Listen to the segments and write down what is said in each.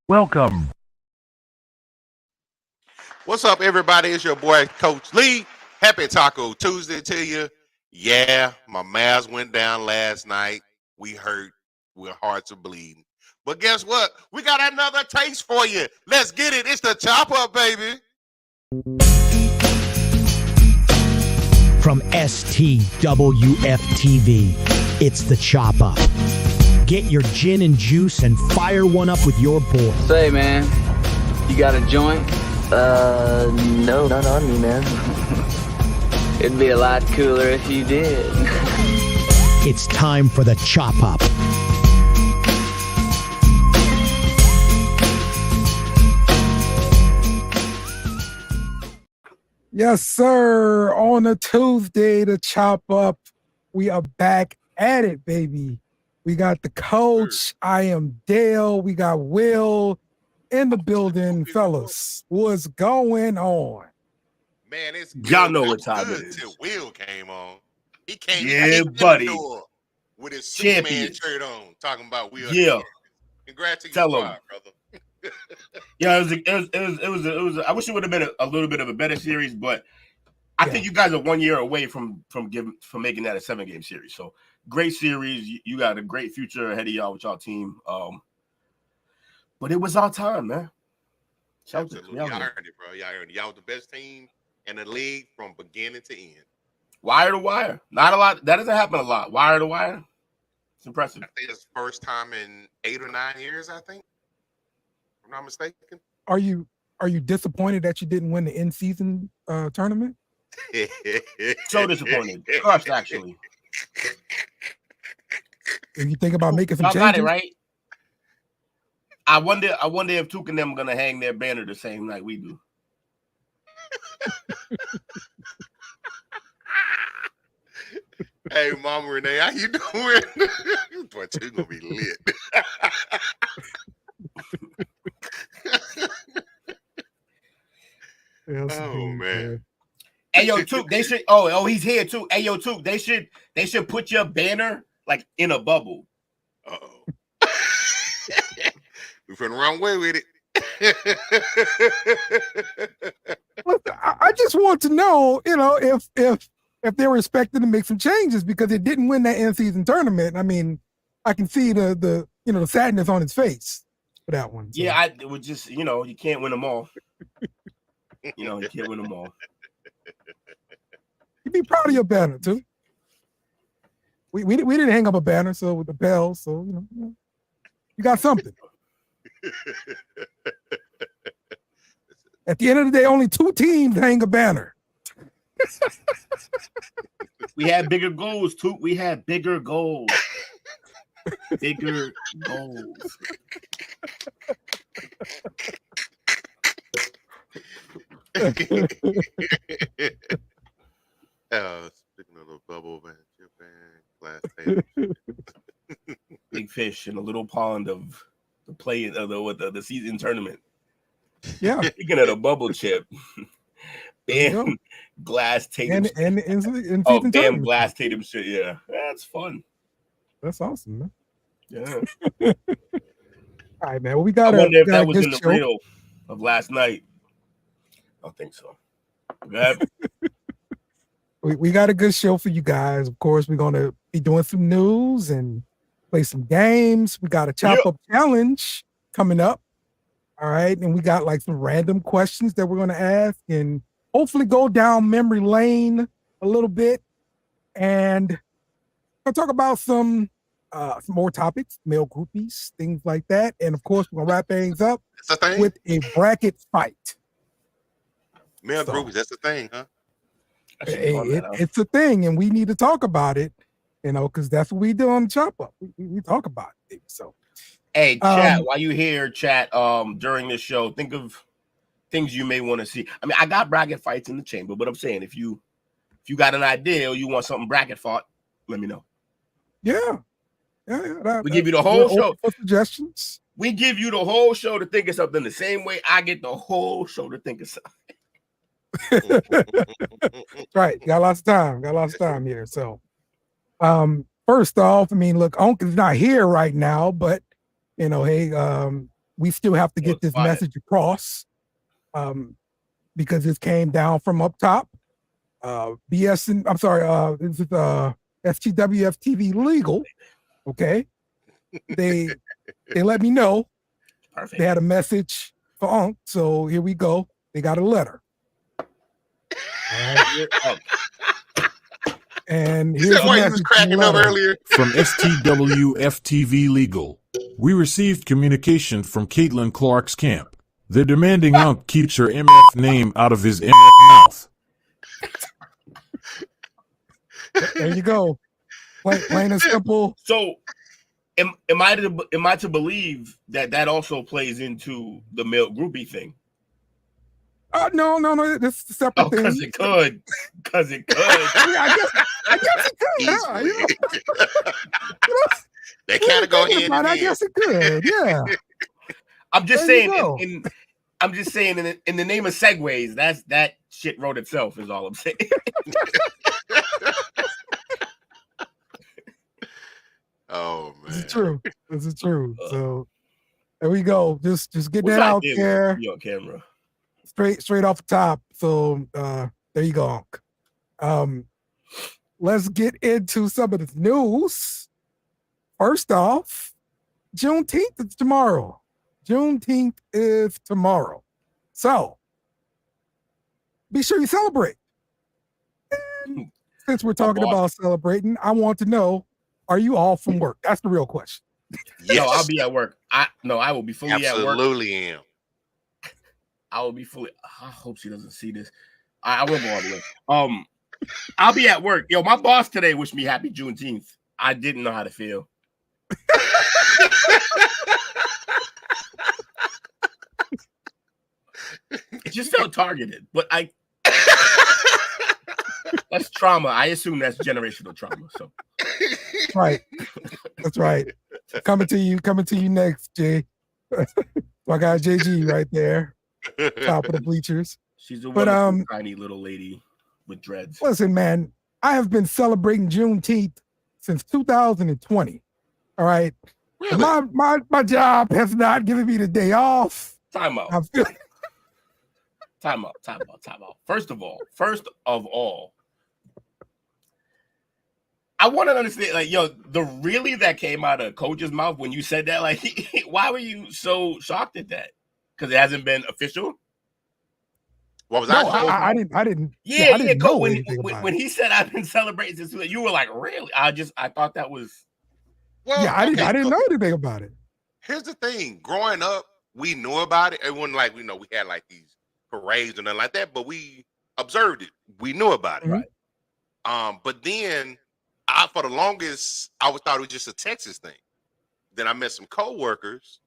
Welcome. What's up, everybody? It's your boy, Coach Lee. Happy Taco Tuesday to you. Yeah, my mask went down last night. We hurt. We're hard to bleed. But guess what? We got another taste for you. Let's get it. It's the chop up, baby. From STWF TV, it's the chop up. Get your gin and juice and fire one up with your boy. Say, man, you got a joint? No, not on me, man. It'd be a lot cooler if you did. It's time for the chop up. Yes, sir. On a Tuesday to chop up, we are back at it, baby. We got the coach. I am Dale. We got Will in the building, fellas. What's going on? Man, it's y'all know what time it is. Till Will came on. He came buddy. With his Champion. Superman shirt on, talking about Will. Yeah. Congrats to you, brother. Yeah, it was. I wish it would have been a little bit of a better series, but I think you guys are 1 year away from making that a 7-game series. So great series. You got a great future ahead of y'all with y'all team. But it was our time, man. Absolutely. Y'all earned it, bro. Y'all earned it. Y'all was the best team in the league from beginning to end. Wire to wire. Not a lot. That doesn't happen a lot. Wire to wire. It's impressive. I think it's the first time in 8 or 9 years, I think. If I'm not mistaken. Are you disappointed that you didn't win the in-season tournament? So disappointed. Crushed, actually. If you think about making some changes, got it right. I wonder if Tuke and them are gonna hang their banner the same night we do. Hey, Mama Renee, how you doing? Boy, Tuke gonna be lit. Oh man. Hey yo, Tuke, they should. Oh, he's here too. Hey yo, Tuke, they should put your banner like in a bubble. Uh-oh. We finna run away with it. I just want to know, if they're expecting to make some changes because it didn't win that in-season tournament. I mean, I can see the sadness on his face for that one. So. Yeah, it would just you can't win them all. You can't win them all. You'd be proud of your banner too. We didn't hang up a banner, so with the bell, so you got something. At the end of the day, only 2 teams hang a banner. We had bigger goals, too. We had bigger goals. Bigger goals. Speaking of the bubble man, glass table. Big fish in a little pond of the play of the season tournament. Yeah. Speaking of the bubble chip, Bam Glass Tatum. And Bam Glass Tatum shit. Yeah, that's fun. That's awesome, man. Yeah. All right, man. Well, we got. I wonder if that was in the reel of last night. I don't think so. We got a good show for you guys. Of course, we're going to be doing some news and play some games. We got a chop up challenge coming up. All right. And we got like some random questions that we're going to ask and hopefully go down memory lane a little bit. And we'll talk about some more topics, male groupies, things like that. And of course, we're going to wrap things up with a bracket fight. Male groupies, that's the thing, huh? It's a thing, and we need to talk about it, because that's what we do on the chop up. We talk about it. So, hey, chat, while you hear chat during this show, think of things you may want to see. I mean, I got bracket fights in the chamber, but I'm saying if you got an idea or you want something bracket fought, let me know. Yeah. We give you the whole show for suggestions. We give you the whole show to think of something the same way I get the whole show to think of something. Right, got lots of time here. So first off, I mean, look, Unc is not here right now, but hey, we still have to Well, get this fire. message across, because it came down from up top. BS and I'm sorry, this is STWF TV legal. Okay, they let me know Perfect. they had a message for Unc, so here we go. They got a letter. All right. And You here's said the why you message was in the cracking up letter. earlier? From STWF TV Legal, we received communication from Catilin Clark's camp. They're demanding Unc keeps her MF name out of his MF mouth. There you go. Plain and simple. So, am I to believe that also plays into the male groupie thing? No, this is a separate thing. Because it could. Because it could. I guess it could. Yeah, you know, They kind of go hand in hand. I guess it could. Yeah. I'm just There you saying. go. I'm just saying. In the name of segues, that shit wrote itself. Is all I'm saying. Oh man, This is true. This is true. So there we go. Just get What's that out idea there. with you on camera. Straight off the top. So there you go, Unc. Let's get into some of the news. First off, Juneteenth is tomorrow. Juneteenth is tomorrow. So be sure you celebrate. And since we're talking about celebrating, I want to know, are you all from work? That's the real question. yes, No, I'll be at work. I will be fully at work. absolutely am. I will be fully. I hope she doesn't see this. I will go all the way. I'll be at work. Yo, my boss today wished me happy Juneteenth. I didn't know how to feel. It just felt targeted, but that's trauma. I assume that's generational trauma. So Right. That's right. Coming to you next, Jay. I got JG right there, top of the bleachers. she's a But, wonderful, tiny little lady with dreads. Listen, man, I have been celebrating Juneteenth since 2020. All right. Really? My job has not given me the day off. Time out. I'm feeling Time out. First of all, I want to understand, like, yo, the really that came out of Coach's mouth when you said that, like, why were you so shocked at that? Because it hasn't been official. What was no, I? I didn't. Yeah, I didn't know Coach. anything about When it. he said I've been celebrating since, you were like, really? I thought that was. Well, Yeah, I okay, didn't so know anything about it. Here's the thing: growing up, we knew about it. It wasn't like we had like these parades or nothing like that, but we observed it. We knew about it, Right. But then, for the longest, I thought it was just a Texas thing. Then I met some coworkers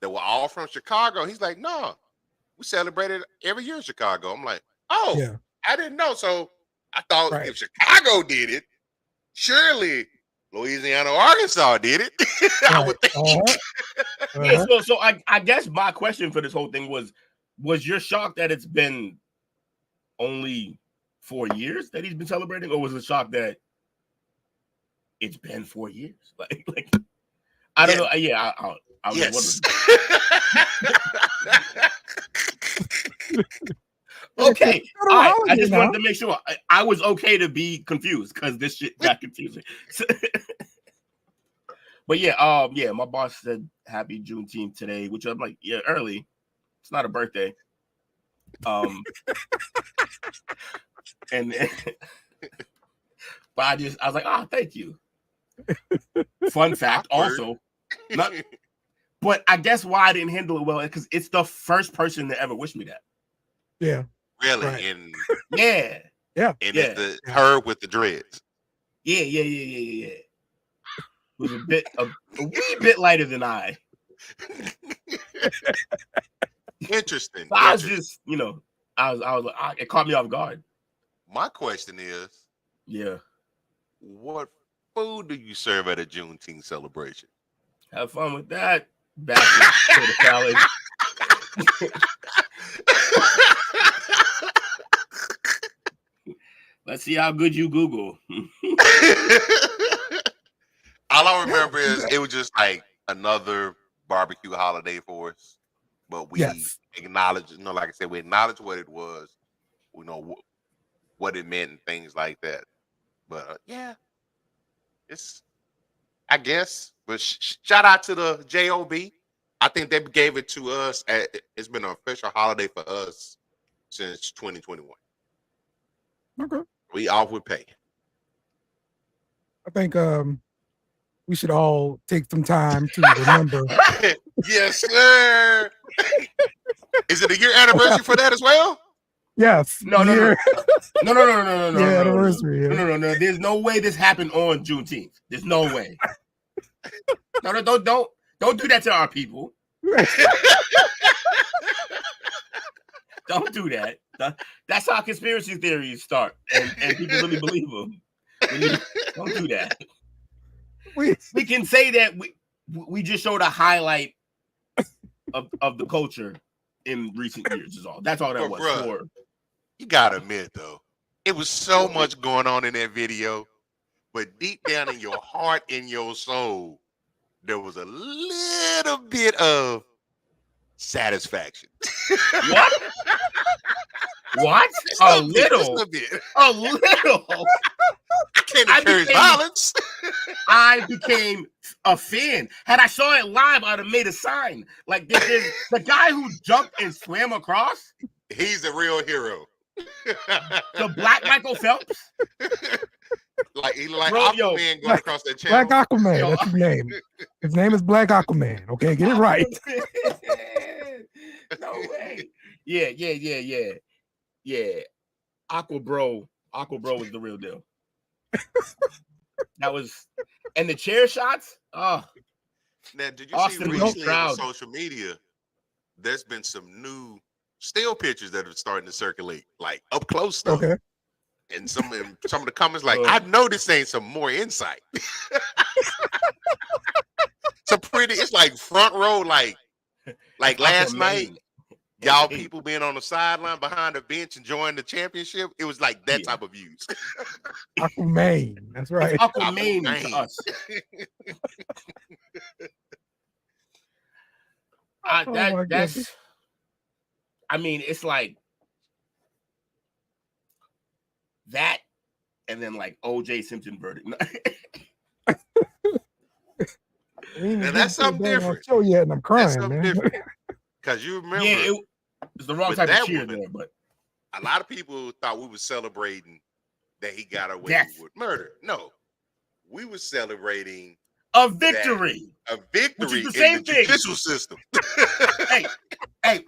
that were all from Chicago. He's like, "No, we celebrate it every year in Chicago." I'm like, "Oh, Yeah. I didn't know." So I thought Right. if Chicago did it, surely Louisiana or Arkansas did it. I would think. Uh-huh. Yeah, so I guess my question for this whole thing was you shocked that it's been only 4 years that he's been celebrating, or was it shocked that it's been 4 years? Like I don't know. Yeah, I was Yes. wondering. Okay, all right. I just now. wanted to make sure I was okay to be confused because this shit got confusing. But yeah, my boss said happy Juneteenth today, which I'm like, yeah, early. It's not a birthday. And but I was like, oh, thank you. Fun fact, also, but I guess why I didn't handle it well because it's the first person that ever wished me that. Yeah. Really? Right. And Yeah. it's her with the dreads. Yeah. It was a wee bit lighter than I. Interesting. So I was just, I was like, it caught me off guard. My question is, Yeah. what food do you serve at a Juneteenth celebration? Have fun with that. Back to the salad. Let's see how good you Google. All I remember is it was just like another barbecue holiday for us, but we Yes. acknowledge, like I said, we acknowledge what it was, we know what it meant and things like that. But yeah, it's, I guess. But shout out to the JOB. I think they gave it to us. It's been an official holiday for us since 2021. Okay. We off with pay. I think we should all take some time to remember. Yes, sir. Is it a year anniversary for that as well? Yes. No. Yeah, anniversary. yeah. No. There's no way this happened on Juneteenth. There's no way. No, don't do that to our people. Don't do that. That's how conspiracy theories start, and people really believe them. Don't do that. We can say that we just showed a highlight of the culture in recent years. Is all. That's all that was. Bruh, you gotta admit though, it was so much going on in that video, but deep down in your heart, in your soul, there was a little bit of satisfaction. What? What? A little. Just a bit. A little. I can't encourage violence. I became a fan. Had I saw it live, I'd have made a sign. Like this is the guy who jumped and swam across. He's a real hero. The Black Michael Phelps. Like Bro, Aquaman going across that channel. Black Aquaman. That's his name. His name is Black Aquaman. Okay, get it right. No way. Yeah. Aqua Bro was the real deal. That was, and the chair shots. Oh, now did you Austin see was recently proud. on social media? There's been some new still pictures that are starting to circulate, like up close stuff. Okay. And some of the comments like, I know this ain't some more insight. It's like front row, like last night, y'all people being on the sideline behind the bench enjoying the championship. It was like that type of views. Aquaman. That's right. Aquaman to us. That's. I mean, it's like that, and then like O.J. Simpson verdict. And that's something different. Show yet, and I'm crying, that's something man. different. Because you remember, it's the wrong type of cheer there. But a lot of people thought we were celebrating that he got away with murder. No, we were celebrating a victory. A victory in the judicial system. hey,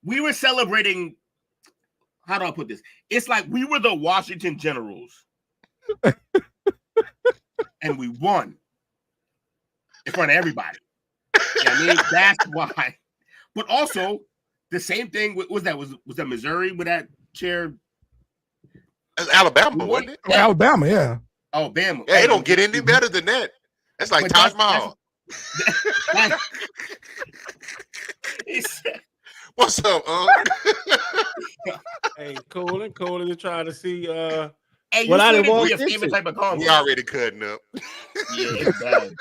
we were celebrating. How do I put this? It's like we were the Washington Generals, and we won in front of everybody. I mean, that's why. But also, the same thing was that Missouri with that chair? That's Alabama, wasn't it? Oh, Alabama, yeah. Oh, Bama. Yeah, it don't get any better than that. That's like Taj Mahal. What's up, Hey, cooling to try to see hey, what I didn't want your favorite type of combo. We already cutting up. Yeah, it's bad.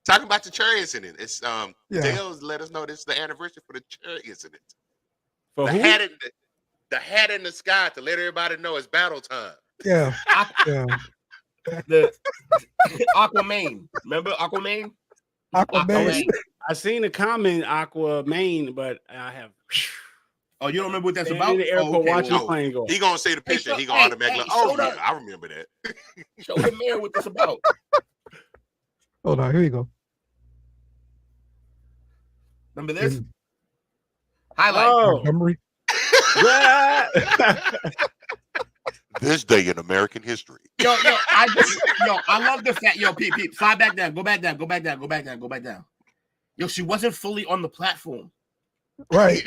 Talking about the chair incident. It's Dale's let us know this is the anniversary for the chair incident. For the who? hat in the sky to let everybody know it's battle time. Yeah. Yeah. The Aquaman. Remember Aquaman? Aquaman. I seen the comment Aquaman, but I have. Oh, you don't remember what that's about? In the airport watching the plane go. He gonna say the picture. He gonna automatically. Yeah, I remember that. Show the mayor what this about. Hold on, here you go. Remember this? Highlight. Oh. Memory. This day in American history. Yo, I love the fact. Yo, Pete, slide back down. Go back down. Yo, she wasn't fully on the platform. Right.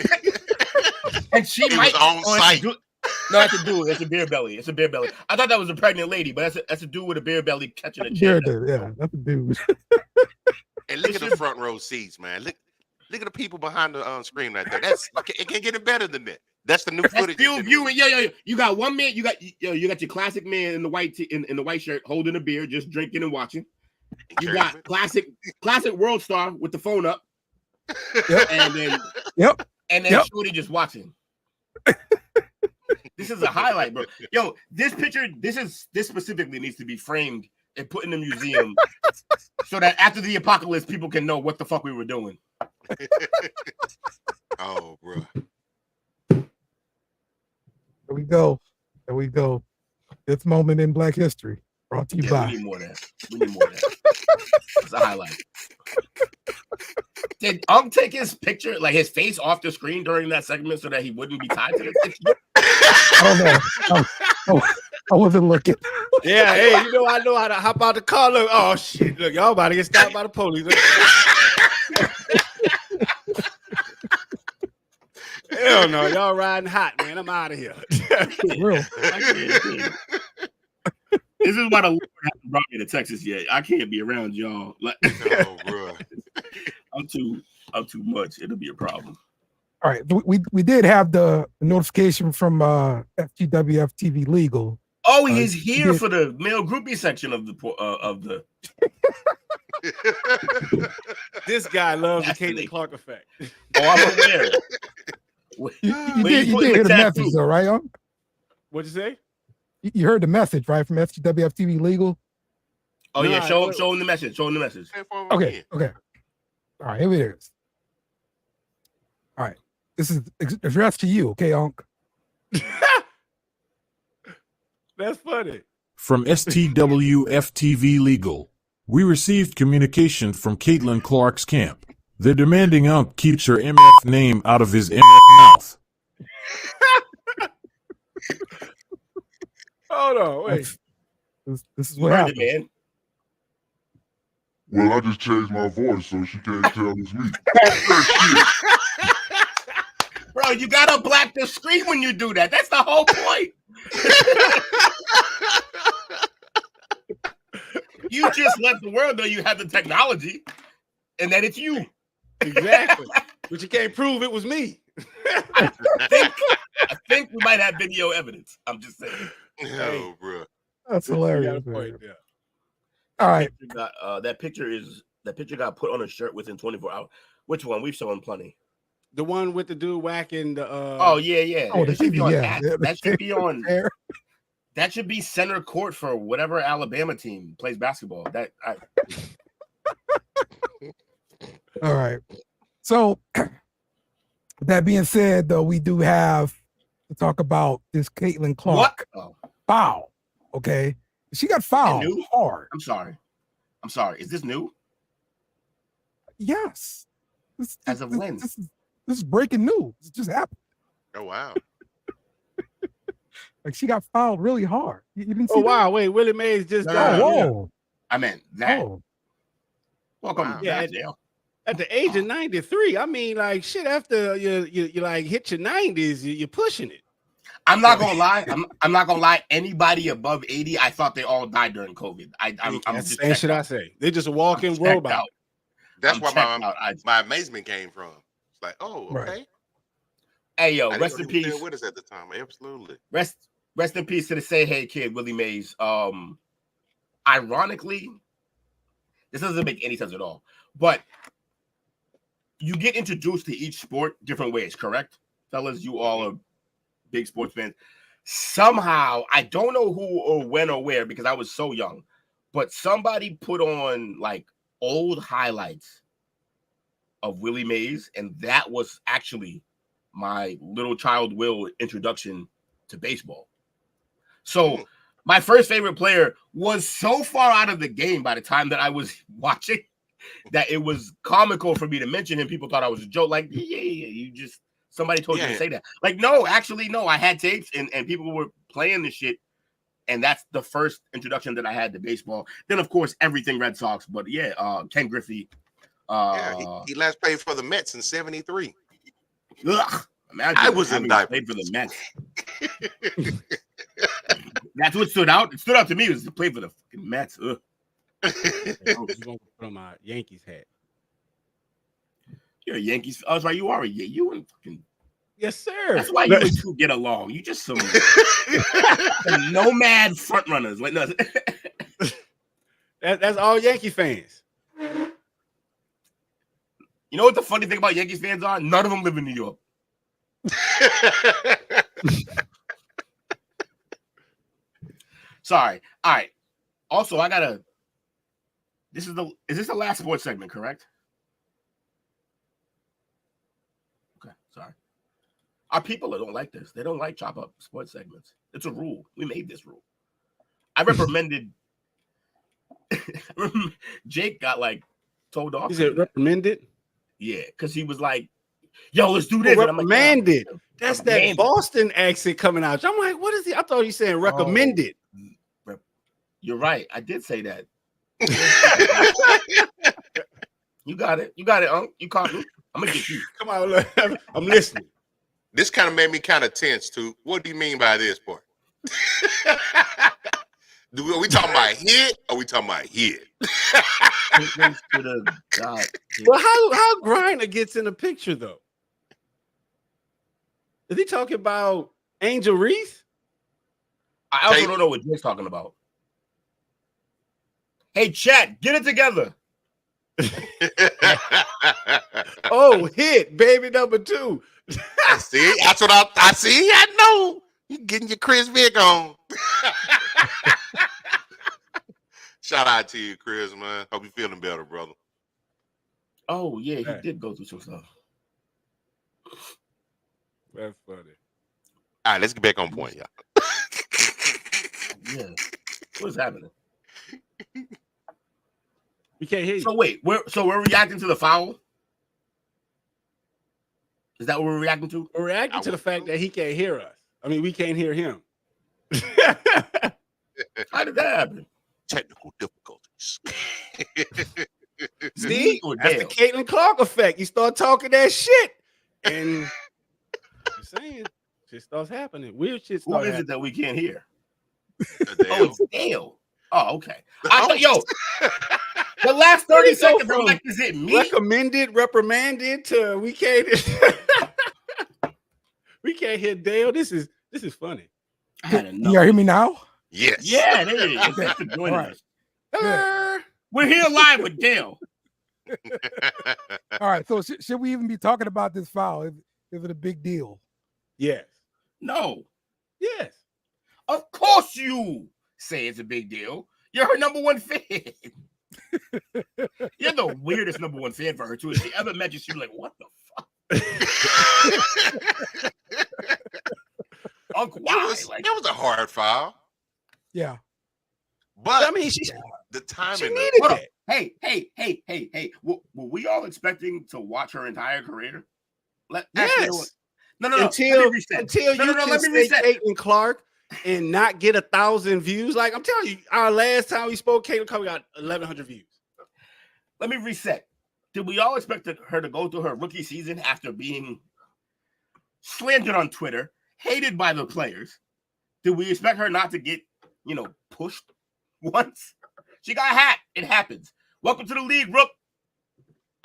And she might on site. No, that's a dude. That's a beer belly. It's a beer belly. I thought that was a pregnant lady, but that's a dude with a beer belly catching a chair. Yeah, that's a dude. And look at the front row seats, man. Look at the people behind the screen right there. It can't get it better than that. That's the new footage. Field viewing. Yo. You got one man. You got your classic man in the white in the white shirt holding a beer, just drinking and watching. You got classic World Star with the phone up. Yep. And then Shorty just watching. This is a highlight, bro. Yo, this picture, this specifically needs to be framed and put in the museum so that after the apocalypse, people can know what the fuck we were doing. Oh, bro. There we go. This moment in Black history brought to you by. We need more of that. It's a highlight. Did take his picture, like his face, off the screen during that segment so that he wouldn't be tied to the picture? I don't know. I wasn't looking. Yeah, hey, I know how to hop out the car. Look, oh shit, look, y'all about to get stopped by the police. Hell no, y'all riding hot, man. I'm out of here. Real. This is why the Lord hasn't brought me to Texas yet. I can't be around y'all. Like, Oh, bro. I'm too much. It'll be a problem. All right, we did have the notification from STWF TV Legal. Oh, he is here for the male groupie section of the. This guy loves the Catilin Clark effect. Oh, I'm aware. You did hear the message, though, right? What'd you say? You heard the message, right, from STWF TV Legal? Oh, yeah, show him the message. Show him the message. Okay. All right, here it is. All right, this is addressed to you, okay, Unc? That's funny. From STWF TV Legal, we received communication from Catilin Clark's camp. They're demanding Unc keeps her MF name out of his MF mouth. Hold on, wait. This is what happened. Man. Well, I just changed my voice so she can't tell it's me. Bro, you gotta black the screen when you do that. That's the whole point. You just let the world know you have the technology and that it's you. Exactly. But you can't prove it was me. I think we might have video evidence. I'm just saying. Oh, bro. That's hilarious. Point, yeah. All right. That picture got put on a shirt within 24 hours. Which one? We've shown plenty. The one with the dude whacking the Oh yeah. Oh, that should be on that should be on that should be center court for whatever Alabama team plays basketball. All right. So that being said, though, we do have to talk about this Catilin Clark foul. Okay. She got fouled hard. I'm sorry. Is this new? Yes. As of when? This is breaking news. It just happened. Oh, wow. Like she got fouled really hard. You didn't see Oh, that? wow. Wait, Willie Mays just died. Whoa. I meant that. Oh. Welcome to that, Dale. At the age of 93, I mean, like shit. After you like hit your 90s, you're pushing it. I'm not gonna lie. I'm not gonna lie. Anybody above 80, I thought they all died during COVID. I'm just same shit I say. They're just a walking robot. That's where my amazement came from. It's like, oh, okay. Right. Hey, yo, rest in peace. With us at the time, absolutely. Rest in peace to the Say Hey Kid, Willie Mays. Ironically, this doesn't make any sense at all. But you get introduced to each sport different ways, correct? Fellas, you all are big sports fans. Somehow, I don't know who or when or where because I was so young, but somebody put on like old highlights of Willie Mays, and that was actually my little child Will introduction to baseball. So my first favorite player was so far out of the game by the time that I was watching that it was comical for me to mention him. People thought I was a joke. Like, you just somebody told you to say that. Like, no, actually, no. I had tapes and people were playing this shit, and that's the first introduction that I had to baseball. Then, of course, everything Red Sox. But Ken Griffey. He last played for the Mets in '73. Ugh, imagine I was in diapers. Played for the Mets. That's what stood out. It stood out to me was to play for the fucking Mets. Ugh. I'm just gonna put on my Yankees hat. You're a Yankees. I was right. You are a Yankee. You and fucking. Yes, sir. That's why you and two get along. You just some nomad front runners. Like no. That's all Yankee fans. You know what the funny thing about Yankees fans are? None of them live in New York. Sorry. All right. Also, I gotta. Is this the last sports segment? Correct. Okay. Sorry. Our people don't like this. They don't like chop up sports segments. It's a rule. We made this rule. I reprimanded. Jake got like told off. Is it reprimanded? Yeah, because he was like, "Yo, let's do this." Reprimanded. Like, that's that Boston accent coming out. I'm like, what is he? I thought he said recommended. Oh, you're right. I did say that. You got it. You got it, Unc. You caught me. I'm gonna get you. Come on, look. I'm listening. This kind of made me kind of tense too. What do you mean by this part? Are we talking about hit? Or are we talking about hit? Well, how Griner gets in the picture though? Is he talking about Angel Reese? I also don't know what Jake's talking about. Hey, chat, get it together. Oh, hit, baby number 2. I see. That's what I see. I know. You getting your Chris Vick on. Shout out to you, Chris, man. Hope you feeling better, brother. Oh, yeah, he did go through some stuff. That's funny. All right, let's get back on point, y'all. Yeah. What's happening? We can't hear you. So wait, we're reacting to the foul? Is that what we're reacting to? We're reacting to the fact that he can't hear us. I mean, we can't hear him. How did that happen? Technical difficulties. See, that's the Catilin Clark effect. You start talking that shit, and I'm saying shit starts happening. Weird shit starts happening. What is it that we can't hear? Oh, it's Dale. Oh, okay. I thought, yo, the last 30 seconds, I'm like, is it me? Recommended, reprimanded to we can't we can't hear Dale. This is funny. You hear me now? Yes. Yeah, there you go. Thanks for joining us. Yeah. We're here live with Dale. All right. So should we even be talking about this foul? Is it a big deal? Yes. No. Yes. Of course you say it's a big deal. You're her number one fan. You're the weirdest number one fan for her, too. If she ever met you, she'd be like, what the fuck? Uncle, that was a hard foul. Yeah. But I mean, the timing. She needed that. Hey. Were we all expecting to watch her entire career? Yes. No. Until you let can me say Catilin Clark and not get 1,000 views. Like I'm telling you, our last time we spoke, Catilin Clark got 1,100 views. Let me reset. Did we all expect her to go through her rookie season after being slandered on Twitter, hated by the players? Did we expect her not to get, pushed once? She got hacked. It happens. Welcome to the league, Rook.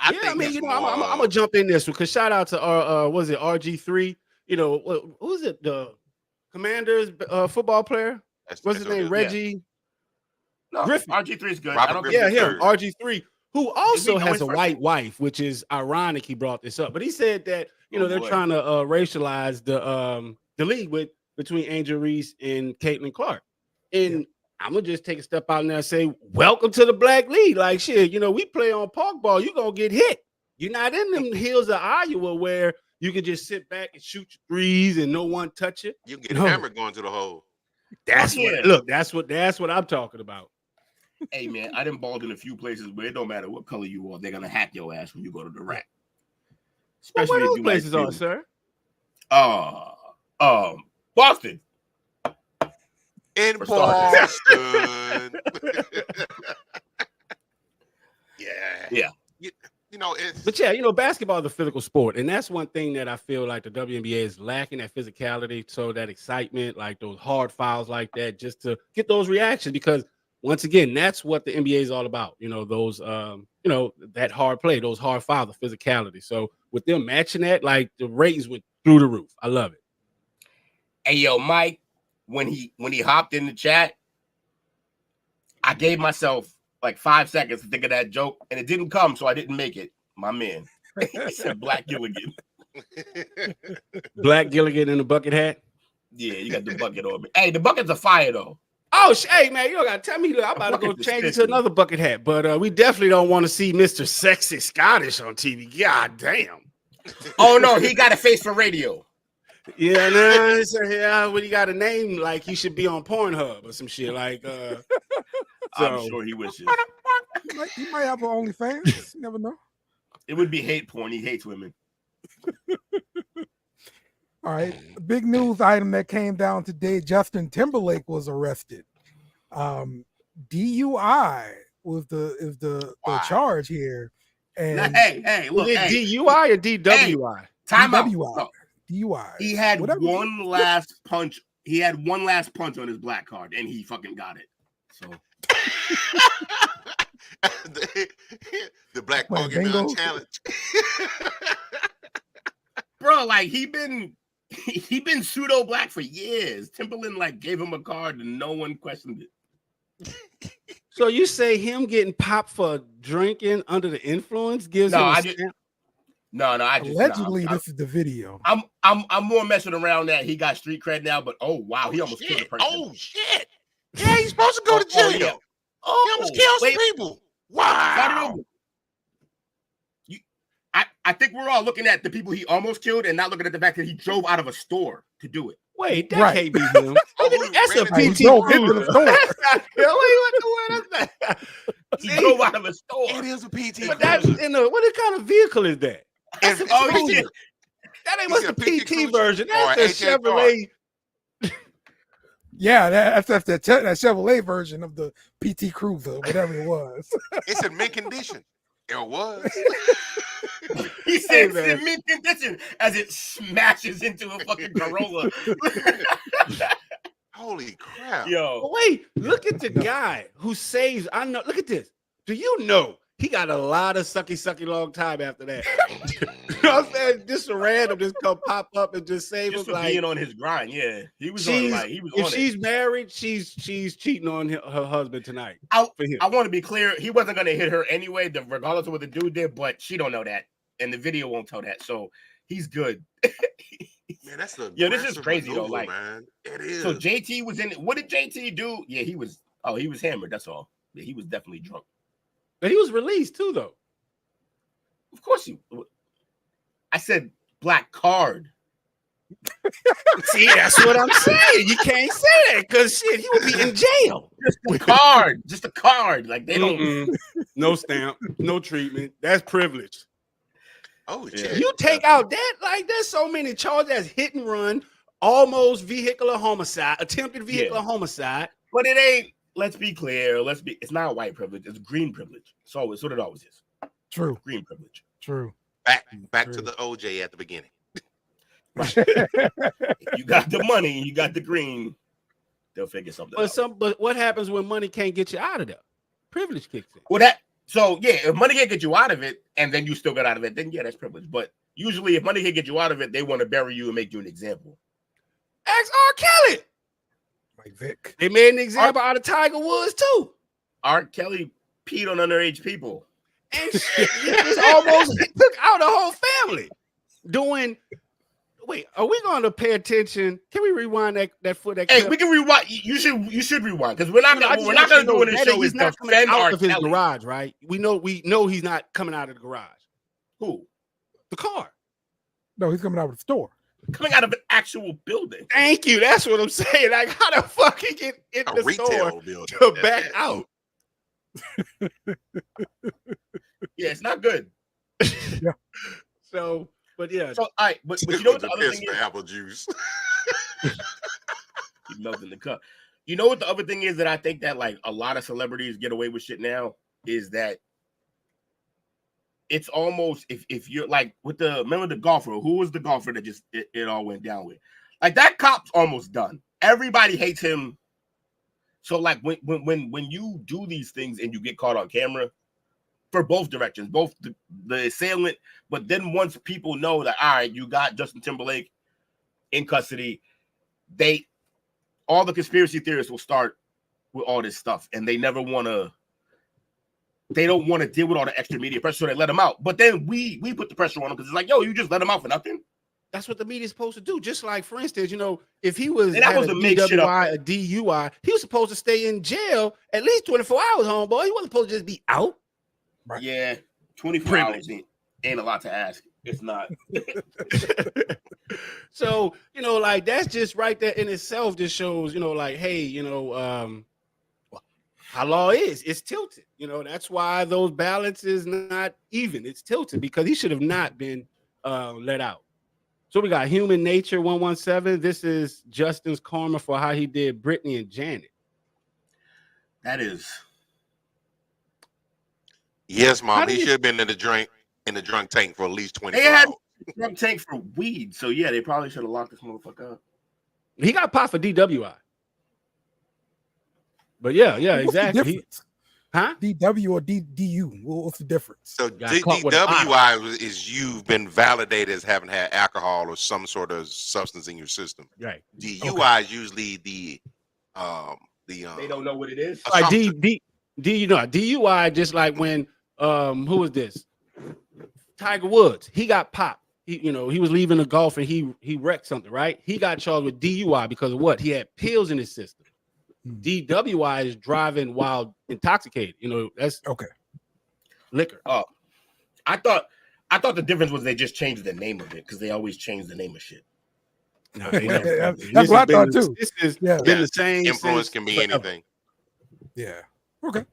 I'm gonna jump in this one because shout out to was it RG3? Who was it? The Commanders football player. What's his name? Reggie. No, Griffin. RG3 is good. Him. RG3, who also has a white wife, which is ironic. He brought this up, but he said that they're trying to racialize the league between Angel Reese and Catilin Clark, and I'm gonna just take a step out now and say, welcome to the Black League. Like shit, we play on park ball. You're gonna get hit. You're not in them hills of Iowa where you can just sit back and shoot your threes and no one touch it. You can get hammered going to the hole. That's what I'm talking about. Hey man, I done balled in a few places where it don't matter what color you are, they're gonna hack your ass when you go to the rack. Especially what places are, sir? Boston. In Boston. Yeah. But basketball is a physical sport, and that's one thing that I feel like the WNBA is lacking, that physicality, so that excitement, like those hard fouls like that, just to get those reactions, because once again, that's what the NBA is all about. Those that hard play, those hard fouls, the physicality. So with them matching that, like the ratings went through the roof. I love it. Hey yo, Mike, when he hopped in the chat, I gave myself like 5 seconds to think of that joke, and it didn't come, so I didn't make it. My man, he said Black Gilligan. Black Gilligan in a bucket hat. Yeah, you got the bucket on me. Hey, the buckets are fire though. Oh, hey man, you don't gotta tell me. I'm about to go change it to another bucket hat, but we definitely don't want to see Mr. Sexy Scottish on TV. God damn. Oh no, he got a face for radio. Yeah, nah, yeah. When you got a name like he should be on Pornhub or some shit like. I'm sure he wishes. He might have an OnlyFans. You never know. It would be hate porn. He hates women. All right. The big news item that came down today, Justin Timberlake was arrested. DUI was the charge here. And hey, look, DUI or DWI? Time out. DWI. DUI. He had one last punch. He had one last punch on his black card, and he fucking got it. So the Black Pokemon challenge. Bro, like he been pseudo black for years. Timberland like gave him a card and no one questioned it. So you say him getting popped for drinking under the influence gives him I just allegedly this is the video. I'm more messing around that he got street cred now, but oh wow, he almost killed a person. Oh shit. Yeah, he's supposed to go to jail. Yeah. He almost killed some people. Wow. I think we're all looking at the people he almost killed and not looking at the fact that he drove out of a store to do it. Wait, that can't be him. That's a PT He drove out of a store. It is a PT. But that's what kind of vehicle is that? That ain't what's the PT version. That's a Chevrolet. Yeah, that's that Chevrolet version of the PT Cruiser, whatever it was. It's in mint condition. It was. He said it's in mint condition as it smashes into a fucking Corolla. Holy crap. Yo. But wait, look at the guy who saves. I know. Look at this. Do you know he got a lot of sucky long time after that? You know what I'm saying? Just a random just come pop up and just save just him. Like being on his grind. Yeah. He was on like he was on it. If she's married, she's cheating on her husband tonight. I want to be clear. He wasn't going to hit her anyway, regardless of what the dude did, but she don't know that. And the video won't tell that. So he's good. Man, that's a this is crazy though. Like, man. It is. So JT was in it. What did JT do? Yeah, he was hammered. That's all. Yeah, he was definitely drunk. But he was released too, though. Of course he. I said black card. See, that's what I'm saying. You can't say that because shit, he would be in jail. Just a card. Like they don't. No stamp, no treatment. That's privilege. Oh, yeah. You take out that, like there's so many charges as hit and run, almost vehicular homicide, attempted vehicular homicide. But it ain't. Let's be clear. It's not white privilege. It's green privilege. So it's what it always is. True. Green privilege. True. Back to the OJ at the beginning. Right. You got the money. You got the green. They'll figure something out. But what happens when money can't get you out of there? Privilege kicks in. Well, if money can't get you out of it, and then you still got out of it, then yeah, that's privilege. But usually, if money can get you out of it, they want to bury you and make you an example. Ask R. Kelly. Like Vic. They made an example out of Tiger Woods too. R. Kelly peed on underage people. And shit, it almost took out a whole family. Wait, are we going to pay attention? Can we rewind that footage? Hey, we can rewind. You should rewind because we're not going to do in the show. He's not coming out of his garage, right? We know he's not coming out of the garage. Who? The car. No, he's coming out of the store. Coming out of an actual building. Thank you. That's what I'm saying. Like, how the fuck he get in the store to back out? Yeah, it's not good. Yeah. So, but yeah. So, all right, but you know what the other thing is? Apple juice. He melted the cup. You know what the other thing is that I think that like a lot of celebrities get away with shit now is that it's almost if you're like remember the golfer, who was the golfer that just it all went down with? Like that cop's almost done. Everybody hates him. So like when you do these things and you get caught on camera for both directions, both the assailant, but then once people know that all right, you got Justin Timberlake in custody, all the conspiracy theorists will start with all this stuff and they never want to they don't want to deal with all the extra media pressure, so they let him out. But then we put the pressure on him because it's like, yo, you just let him out for nothing. That's what the media's supposed to do. Just like, for instance, if he was a DWI, a DUI, he was supposed to stay in jail at least 24 hours, homeboy. He wasn't supposed to just be out. Right. Yeah, 24 hours ain't a lot to ask. It's not. So, like, that's just right there in itself just shows, like, hey, how law is. It's tilted. That's why those balance is not even. It's tilted because he should have not been let out. So we got Human Nature 117. This is Justin's karma for how he did Brittany and Janet. That is. Yes, Mom. He should have been in the drunk tank for at least 24 hours. They had drunk tank for weed. So yeah, they probably should have locked this motherfucker up. He got popped for DWI. But yeah, What's exactly. DW or DU? What's the difference? So DWI is you've been validated as having had alcohol or some sort of substance in your system. Right. DUI is usually the they don't know what it is. Like DUI, just like when who was this? Tiger Woods. He got popped. He was leaving the golf and he wrecked something, right? He got charged with DUI because of what? He had pills in his system. DWI is driving while intoxicated. That's liquor. Oh, I thought the difference was they just changed the name of it because they always change the name of shit. No, that's what I thought too. This has been the same. Influence can be anything. Yeah. Okay.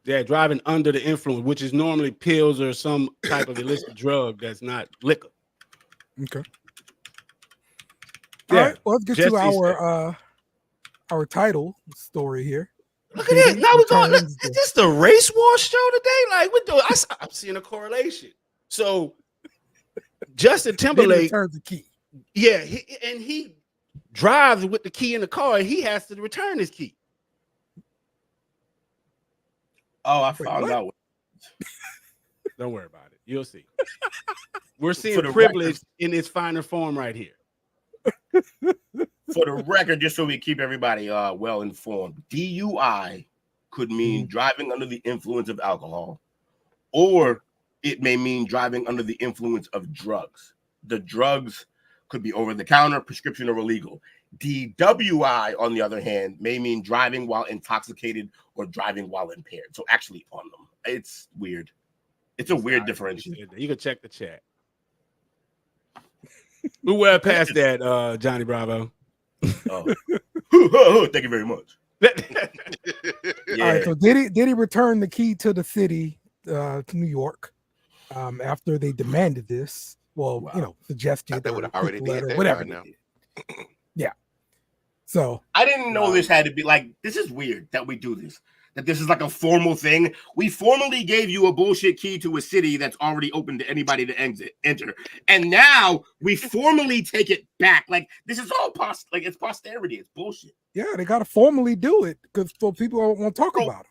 Yeah, driving under the influence, which is normally pills or some type of illicit drug that's not liquor. Okay. All right. Well, let's get to our title story here. Look at this. Now we're going. Is this the race war show today? Like we're doing. I'm seeing a correlation. So Justin Timberlake returns the key. Yeah, he drives with the key in the car, and he has to return his key. Oh, I found out. Don't worry about it. You'll see. We're seeing privilege in its finer form right here. For the record, just so we keep everybody well informed, DUI could mean driving under the influence of alcohol, or it may mean driving under the influence of drugs. The drugs could be over the counter, prescription, or illegal. DWI, on the other hand, may mean driving while intoxicated or driving while impaired. So actually on them. It's weird. It's a weird differentiation. You can check the chat. We're well past that, Johnny Bravo. Oh. Thank you very much. All right, so Diddy returned the key to the city, to New York, after they demanded this. Well, suggested they would have already did that whatever. Right now. Yeah. So I didn't know this had to be like, this is weird that we do this. That this is like a formal thing. We formally gave you a bullshit key to a city that's already open to anybody to enter. And now we formally take it back. Like this is all it's posterity. It's bullshit. Yeah, they gotta formally do it because people won't talk about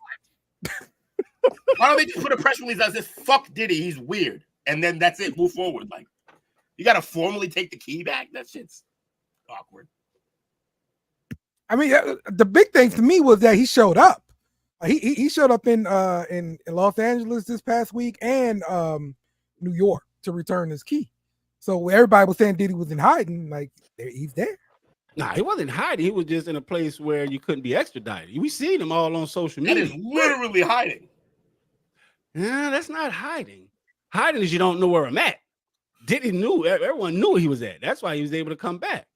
it. Why don't they just put a press release that says fuck Diddy, he's weird. And then that's it, move forward. Like you gotta formally take the key back. That shit's awkward. I mean, the big thing to me was that he showed up. He showed up in Los Angeles this past week and New York to return his key. So everybody was saying Diddy was in hiding. Like he's there. Nah, he wasn't hiding. He was just in a place where you couldn't be extradited. We seen him all on social media. That is literally hiding. Nah, that's not hiding. Hiding is you don't know where I'm at. Diddy knew. Everyone knew he was at. That's why he was able to come back.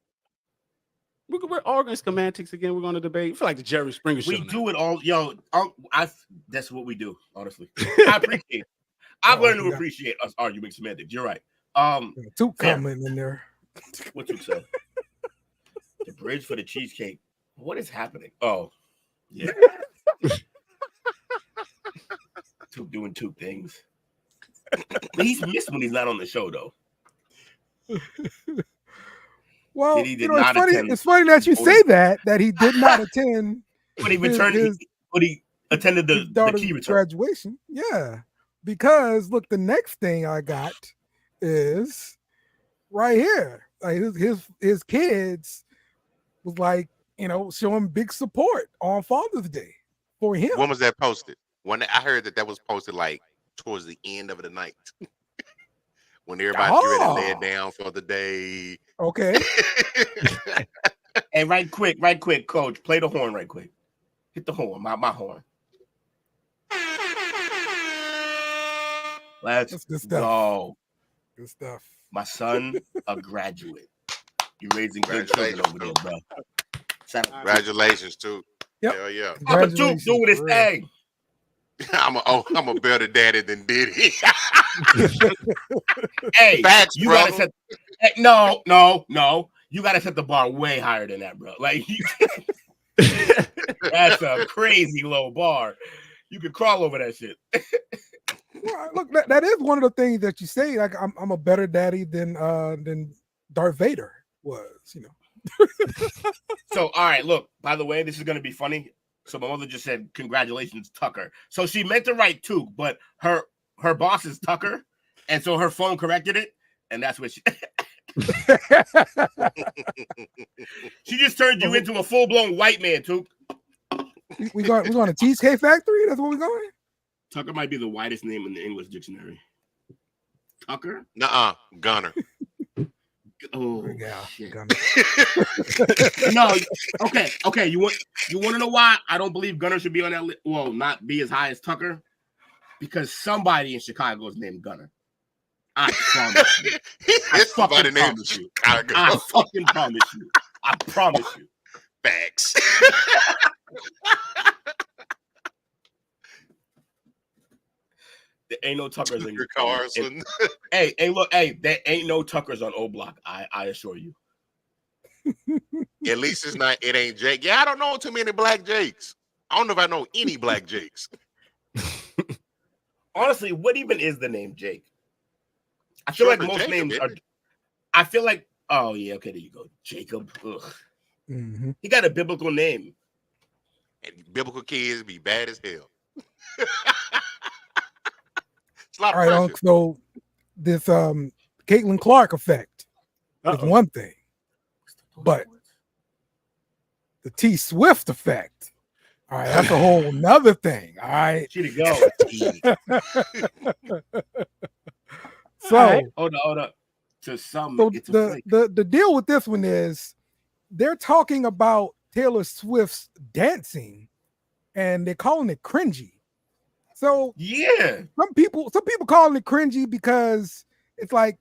We're arguing semantics again. We're going to debate. I feel like the Jerry Springer show. We do it all, yo. That's what we do. Honestly, I appreciate it. I've learned to appreciate us arguing semantics. You're right. Two comment in there. What you said? The bridge for the cheesecake. What is happening? Oh, yeah. Doing two things. He's missed when he's not on the show, though. Well, it's funny that you say that he did not attend. But he returned. He attended the key return. Graduation. Yeah, because look, the next thing I got is right here. Like his kids was like, showing big support on Father's Day for him. When was that posted? When I heard that was posted like towards the end of the night, when everybody's ready to lay it down for the day. Okay. Hey, right quick, Coach, play the horn right quick. Hit the horn, my horn. Let's go. Good stuff. My son, a graduate. You're raising good children over there, bro. Congratulations, too. Yep. Hell yeah. Papa Duke doing his thing. I'm a better daddy than Diddy. Hey, facts, you brother. gotta set. Hey, no. You gotta set the bar way higher than that, bro. Like, that's a crazy low bar. You could crawl over that shit. Well, look, that is one of the things that you say. Like, I'm a better daddy than Darth Vader was. You know. So, all right, look. By the way, this is gonna be funny. So my mother just said, "Congratulations, Tucker." So she meant to write Took, but her boss is Tucker, and so her phone corrected it, and that's what she. She just turned you into a full-blown white man, Took. We going to Cheesecake Factory? That's where we're going? Tucker might be the whitest name in the English dictionary. Tucker? Nuh-uh. Gunner. Oh, yeah. Shit. No. Okay. You want to know why I don't believe Gunner should be on that list? Well, not be as high as Tucker, because somebody in Chicago is named Gunner. I promise you. I fucking promise you. I fucking promise you. I promise you. Facts. There ain't no Tuckers in Carson. Hey, look, there ain't no Tuckers on O Block. I assure you. At least it ain't Jake. Yeah, I don't know too many black Jakes. I don't know if I know any black Jakes. Honestly, what even is the name Jake? I feel like most Jacob, names are. I feel like, oh yeah, okay, there you go, Jacob. Ugh. Mm-hmm. He got a biblical name. And biblical kids be bad as hell. It's a lot All of right, pressure. so this Catilin Clark effect is one thing, but the T Swift effect, all right, that's a whole nother thing. All right. She to go. So right. Hold up. To some, so it's a the deal with this one is they're talking about Taylor Swift's dancing and they're calling it cringy. So yeah, some people calling it cringy because it's like,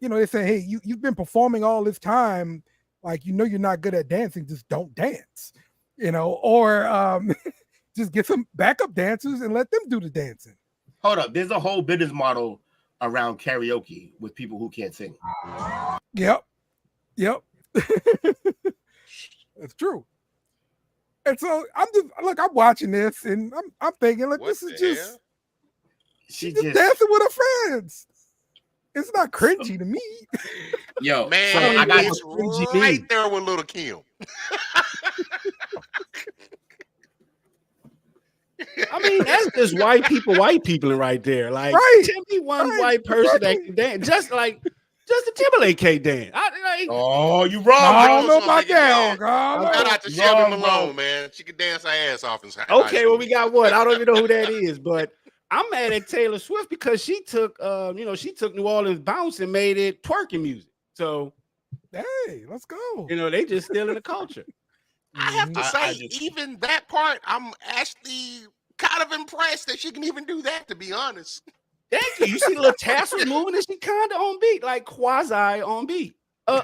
you know, they say, hey, you've been performing all this time, like, you know, you're not good at dancing, just don't dance, you know, or just get some backup dancers and let them do the dancing. Hold up, there's a whole business model around karaoke with people who can't sing. Yep. That's true. And so I'm watching this and I'm thinking, like, this is just she's just dancing with her friends. It's not cringy to me. Yo, man, so I got it's right there with Little Kim. I mean, that's just white people right there. Like, tell me one white person that can dance, just like Justin Timberlake can't dance. Oh, you wrong. I don't know about that. Shout out to Shelby Malone, man. She could dance her ass off inside. Okay, well, we got one. I don't even know who that is, but I'm mad at Taylor Swift because she took, she took New Orleans bounce and made it twerking music. So, hey, let's go. You know, they just stealing the culture. I have to say, even that part, I'm actually kind of impressed that she can even do that, to be honest. Thank you. You see the little tassels moving and she kind of on beat, like quasi on beat.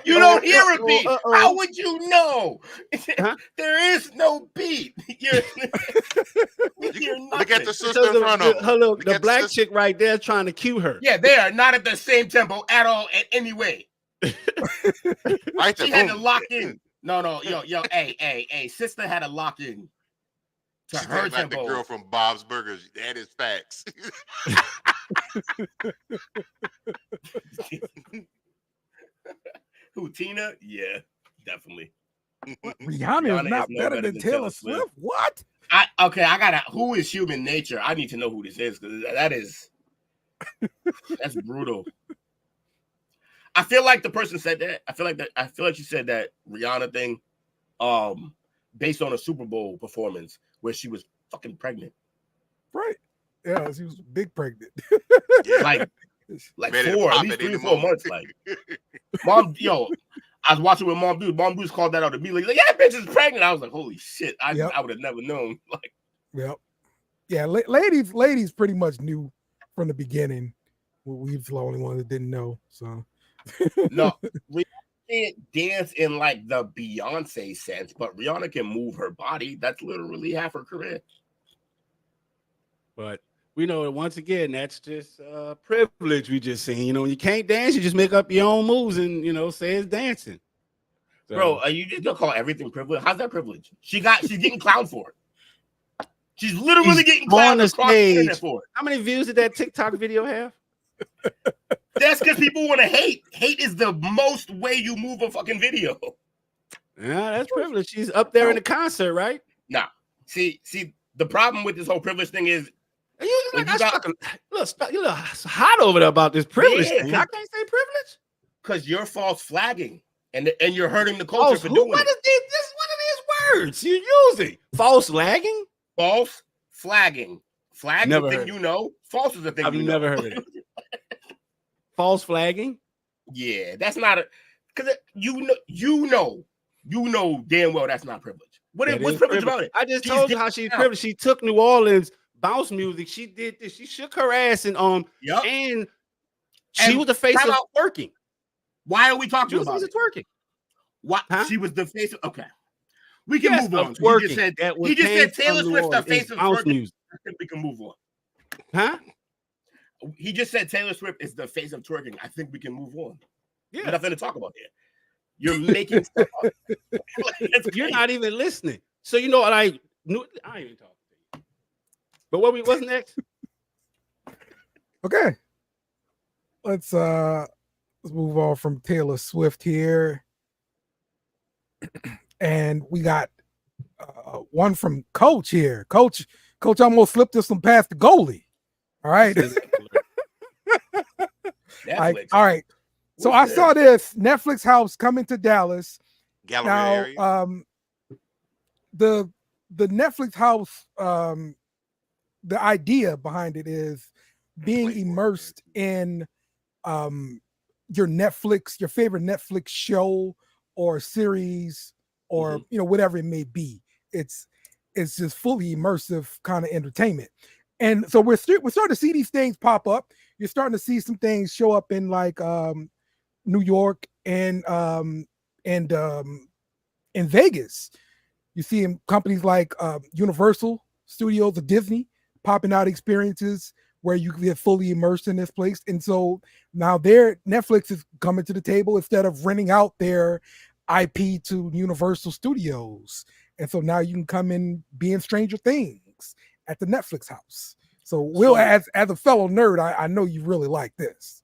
You don't hear a beat. How would you know? Huh? There is no beat. You're look at the sister in front of her. Look, the black chick right there trying to cue her. Yeah, they are not at the same tempo at all in any way. Right, she had to lock in. No, yo, hey, sister had to lock in to she her tempo. Like the girl from Bob's Burgers. That is facts. Who, Tina? Yeah, definitely. Rihanna is not better than Taylor Swift. What? Who is Human Nature? I need to know who this is because that's brutal. I feel like the person said that. I feel like she said that Rihanna thing, based on a Super Bowl performance where she was fucking pregnant. Right. Yeah, she was big pregnant. like Ready to 4, at pop least it any 3 or 4 months. Like, mom, yo, I was watching with Mom Dude. Mom Dude's called that out immediately. Like, yeah, bitch is pregnant. I was like, holy shit. I would have never known. Like, yep. Yeah, ladies pretty much knew from the beginning. We was the only one that didn't know. So no, Rihanna can't dance in like the Beyonce sense, but Rihanna can move her body. That's literally half her career. But we know that once again, that's just privilege we just seen. You know, when you can't dance, you just make up your own moves and say it's dancing. So, bro, are you just gonna call everything privilege? How's that privilege? She's getting clowned for it. She's literally getting clowned across the internet for it. How many views did that TikTok video have? That's because people want to hate. Hate is the most way you move a fucking video. Yeah, that's privilege. She's up there in the concert, right? Nah. See, the problem with this whole privilege thing is you look hot over there about this privilege thing. I can't say privilege because you're false flagging and you're hurting the culture for doing it. What are these words you're using? False flagging? False flagging. Flag is the thing you know. False is the thing I've never heard of it. False flagging? Yeah, that's not a because you know damn well that's not privilege. What's privilege about it? I just told you how she's privileged. She took New Orleans bounce music. She did this. She shook her ass and and she was the face of twerking. Why are we talking about it? Twerking? What? Huh? She was the face of okay. We can move on. Twerking. He just said Taylor Swift the face of twerking. Music. I think we can move on. Huh? He just said Taylor Swift is the face of twerking. I think we can move on. Yeah, nothing to talk about here. You're making stuff up. You're not even listening. So I ain't even talking to you. But what's next? Okay. Let's move on from Taylor Swift here. And we got one from Coach here. Coach almost slipped this one past the goalie. All right. All right. So I saw this Netflix house coming to Dallas. Gallery area. The Netflix house, the idea behind it is being immersed in your favorite Netflix show or series or whatever it may be. It's just fully immersive kind of entertainment. And so we're starting to see these things pop up. You're starting to see some things show up in like New York and in Vegas. You see companies like Universal Studios or Disney popping out experiences where you can get fully immersed in this place. And so now Netflix is coming to the table instead of renting out their IP to Universal Studios. And so now you can come in being Stranger Things at the Netflix house. So Will, as a fellow nerd, I know you really like this.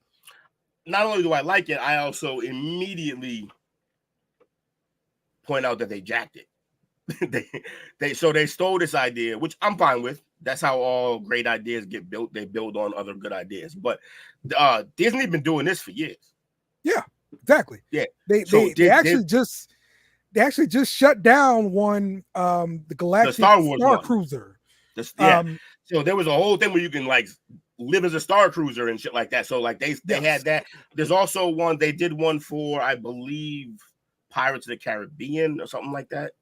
Not only do I like it, I also immediately point out that they jacked it. they stole this idea, which I'm fine with. That's how all great ideas get built. They build on other good ideas. But Disney's been doing this for years. Yeah, exactly. Yeah. They actually just shut down the Galactic Star Wars Cruiser. So there was a whole thing where you can like live as a Star Cruiser and shit like that. So like they had that. There's also one they did one for, I believe, Pirates of the Caribbean or something like that.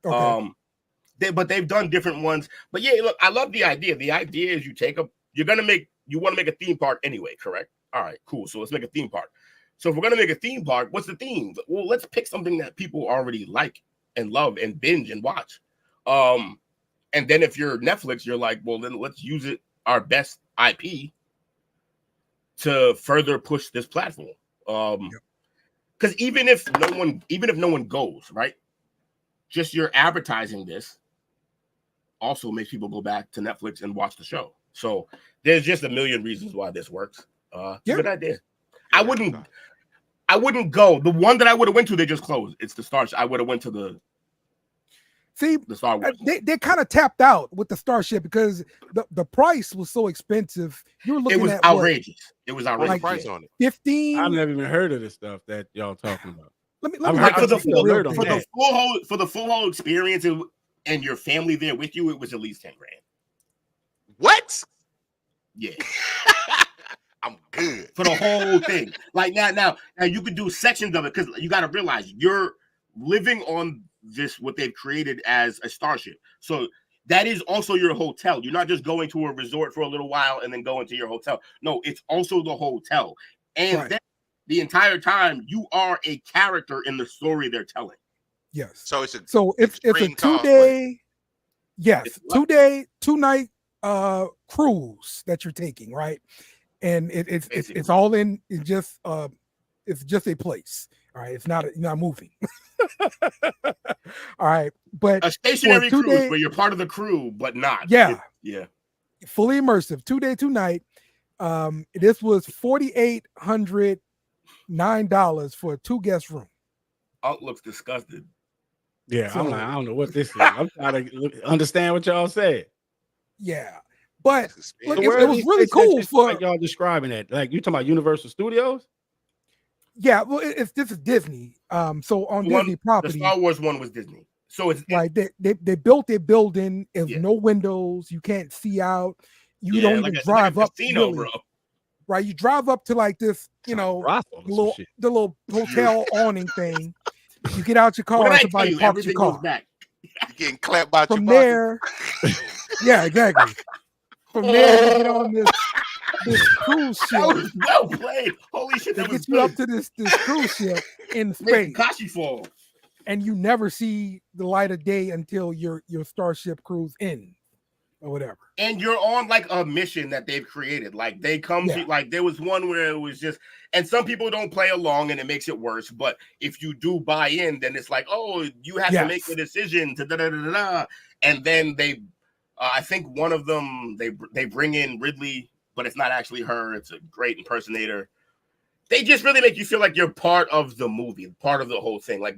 Okay. But they've done different ones. But yeah, look, I love the idea. The idea is you want to make a theme park anyway, correct? All right, cool. So let's make a theme park. So if we're gonna make a theme park, what's the theme? Well, let's pick something that people already like and love and binge and watch. And then if you're Netflix, you're like, well, then let's use our best IP to further push this platform. Because even if no one goes, right? Just your advertising this also makes people go back to Netflix and watch the show. So there's just a million reasons why this works. Good idea. I wouldn't go. The one that I would have went to, they just closed. It's the Starship. I would have went to the Star Wars. They kind of tapped out with the Starship because the price was so expensive. You were looking at outrageous. It was outrageous. Like price on it. 15. I've never even heard of this stuff that y'all talking about. Let me for the full whole experience and your family there with you, it was at least $10,000. What? Yeah. I'm good for the whole thing. Like now you could do sections of it because you got to realize you're living on this what they've created as a starship. So that is also your hotel. You're not just going to a resort for a little while and then going to your hotel. No, it's also the hotel. And then the entire time you are a character in the story they're telling. Yes. So it's a 2-day, yes, 2-night cruise that you're taking, right? And it's all in. It's just a place. All right, it's not you're not moving. All right, but a stationary cruise where you're part of the crew, but not. Yeah, fully immersive. 2-day, 2-night. This was $4,809 for a 2-guest room. Out looks disgusted. Yeah, so, I'm like, I don't know what this is. I'm trying to understand what y'all said. Yeah, but look, so it was really cool for like y'all describing it. Like you talking about Universal Studios? Yeah, well, this is Disney. So on Disney property, the Star Wars one was Disney. So it's right. They built their building. There's no windows. You can't see out. You don't even drive up. Casino, bro. Right, you drive up to like this, the little hotel awning thing. You get out your car, and somebody parks your car. You're getting clapped by from there. Yeah, exactly. From there, you get on this cruise ship. That was well played. Holy shit! They get you up to this cruise ship in space. Kashi Fall. And you never see the light of day until your starship cruise ends or whatever. And you're on like a mission that they've created. Like they come to, like there was one where it was just, and some people don't play along and it makes it worse. But if you do buy in, then it's like, oh, you have to make a decision to da-da-da-da-da. And then they, I think one of them, they bring in Ridley, but it's not actually her. It's a great impersonator. They just really make you feel like you're part of the movie, part of the whole thing. Like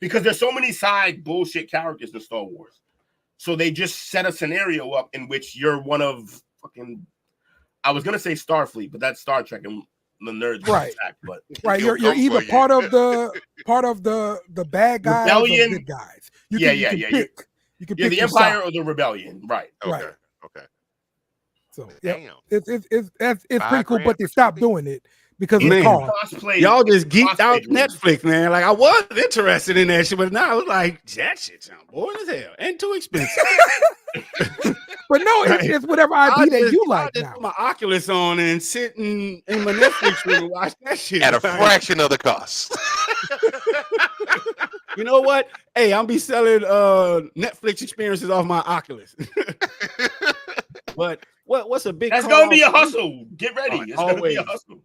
because there's so many side bullshit characters in Star Wars. So they just set a scenario up in which you're one of fucking, I was going to say Starfleet, but that's Star Trek and the nerds. Right. Attack, but you're either part of the bad guys Rebellion. or the good guys. You can pick. You can pick the Empire or the Rebellion. Right. Okay. So it's pretty cool, but they stopped doing it because of the cost. Y'all just geeked out Netflix, man. Like I was interested in that shit, but now I was like, that shit sounds boring as hell and too expensive. But no, it's whatever IP that you like. I just put my Oculus on and sit in my Netflix room and watch that shit at a fraction of the cost. You know what? Hey, I'll be selling Netflix experiences off my Oculus. But what's a big? That's gonna be a hustle. Get ready. It's gonna be a hustle.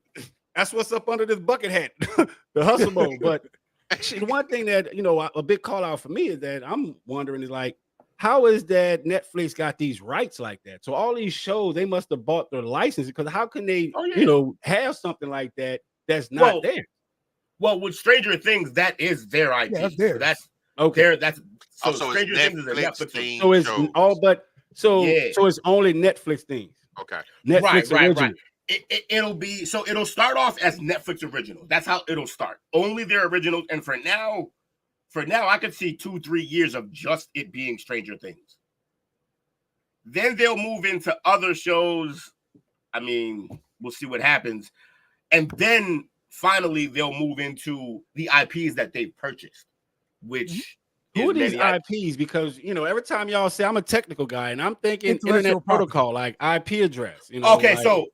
That's what's up under this bucket hat, the hustle mode. But actually, the one thing that a big call out for me is that I'm wondering is like, how is that Netflix got these rights like that? So all these shows, they must have bought their license because how can they, have something like that that's not there? Well, with Stranger Things, that is their IP. Yeah, that's theirs. That's okay. That's so Stranger Things is a Netflix thing. So it's all but so it's only Netflix things. Okay. Netflix right. It'll start off as Netflix originals. That's how it'll start. Only their originals. And for now, I could see 2-3 years of just it being Stranger Things. Then they'll move into other shows. I mean, we'll see what happens. And then finally they'll move into the IPs that they've purchased, which who are these IPs? Because every time y'all say I'm a technical guy and I'm thinking internet protocol, like IP address. Okay, like, so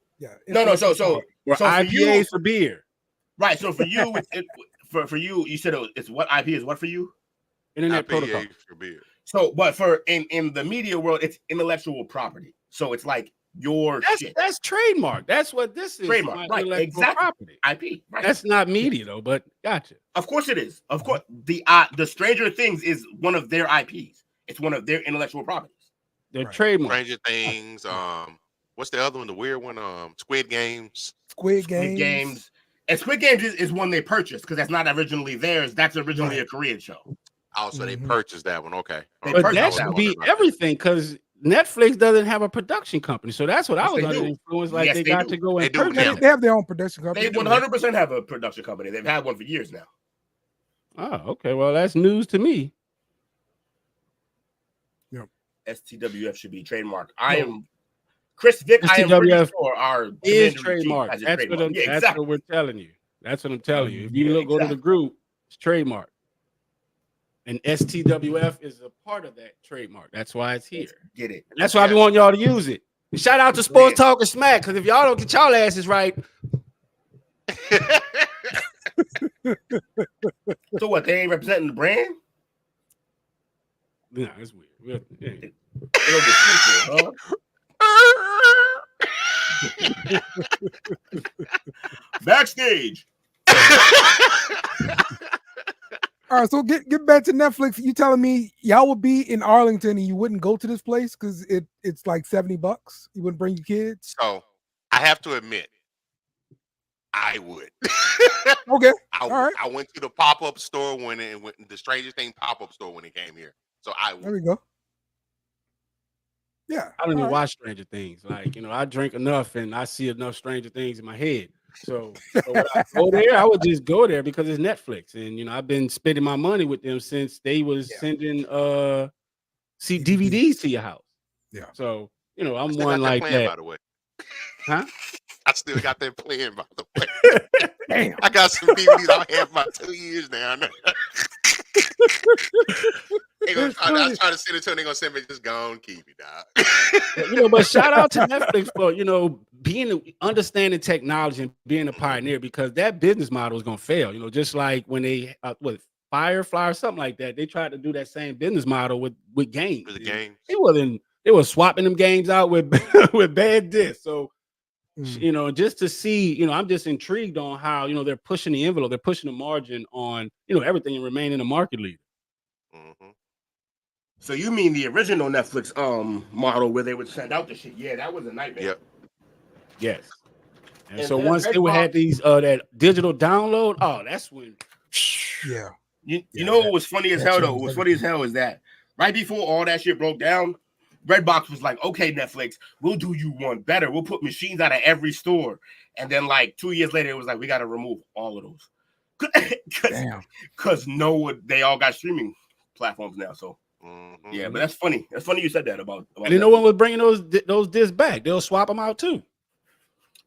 IPAs for beer. Right. So for you, for you, you said it's what IP is what for you? Internet protocol for beer. So, but for in the media world, it's intellectual property. So it's like your shit. That's trademark. That's what this is. Trademark, right? Exactly. Property. IP. Right. That's not media though, but gotcha. Of course it is. Of course, the Stranger Things is one of their IPs. It's one of their intellectual properties. Their trademark. Stranger Things. What's the other one? The weird one? Squid Games. Squid Games. And Squid Games is one they purchased because that's not originally theirs. That's originally a Korean show. Oh, so they purchased that one. Okay. But that should be everything because Netflix doesn't have a production company. So that's what I was under influence. Like they got to go and purchase. They have their own production company. They 100% have a production company. They've had one for years now. Oh, okay. Well, that's news to me. STWF should be trademarked. I am Chris Vick, I am pretty STWF sure our is trademark. trademark. That's what I'm. Yeah, That's exactly. what we're telling you. That's what I'm telling you. If you look, go to the group, it's trademark. And STWF is a part of that trademark. That's why it's here. Get it. And that's why we want y'all to use it. And shout out to Sports Talk and Smack, because if y'all don't get y'all asses right. So what? They ain't representing the brand? No, it's weird. Backstage. All right, so get back to Netflix. You telling me y'all would be in Arlington and you wouldn't go to this place because it's like $70? You wouldn't bring your kids? So I have to admit, I would. Okay. All right. I went to the pop-up store when the Stranger Things pop-up store when it came here. So I would. There we go. Yeah. I don't even watch Stranger Things. Like, I drink enough and I see enough Stranger Things in my head. So when I go there, I would just go there because it's Netflix. And I've been spending my money with them since they was sending DVDs to your house. Yeah. So, I'm one like that. By the way. Huh? I still got that playing, by the way. Damn. I got some DVDs I have about 2 years now. I was trying to send it to them. They're gonna send me, just go on, keep it, dog. But shout out to Netflix for understanding technology and being a pioneer, because that business model is gonna fail. Just like when they Firefly or something like that, they tried to do that same business model with games. With the games, they were swapping them games out with with bad discs. So just to see, I'm just intrigued on how they're pushing the envelope, they're pushing the margin on everything and remaining a market leader. Mm-hmm. So you mean the original Netflix model where they would send out the shit? Yeah, that was a nightmare. Yep. Yes. And so once they would have these that digital download, that's when. Yeah. You know what was funny as hell though? What was funny as hell is that right before all that shit broke down, Redbox was like, "Okay, Netflix, we'll do you one better. We'll put machines out of every store." And then like 2 years later, it was like, "We got to remove all of those." Because they all got streaming platforms now. So. Mm-hmm. Yeah, but that's funny. That's funny you said that about and no one was bringing those discs back. They'll swap them out too.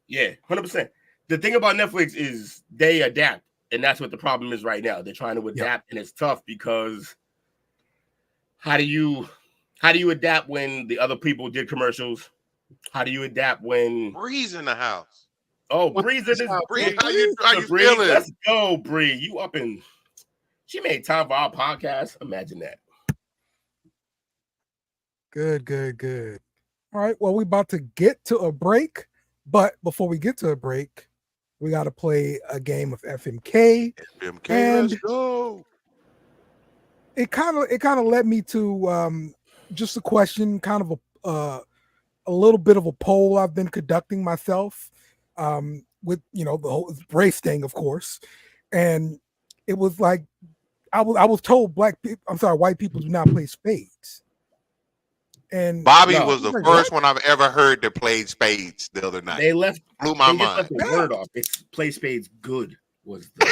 Yeah, 100%. The thing about Netflix is they adapt, and that's what the problem is right now. They're trying to adapt, and it's tough because how do you adapt when the other people did commercials? How do you adapt when Bree's in the house? Oh, Bree's in this house. Bree, how you feeling? Let's go, Bree. You up in? She made time for our podcast. Imagine that. Good. All right. Well, we're about to get to a break, but before we get to a break, we got to play a game of FMK. Let's go. It kind of led me to just a question, kind of a little bit of a poll I've been conducting myself with the whole race thing, of course, and it was like I was told white people do not play spades. And Bobby was the first one I've ever heard that played spades the other night. They blew my mind. Left the word off. It's play spades good was the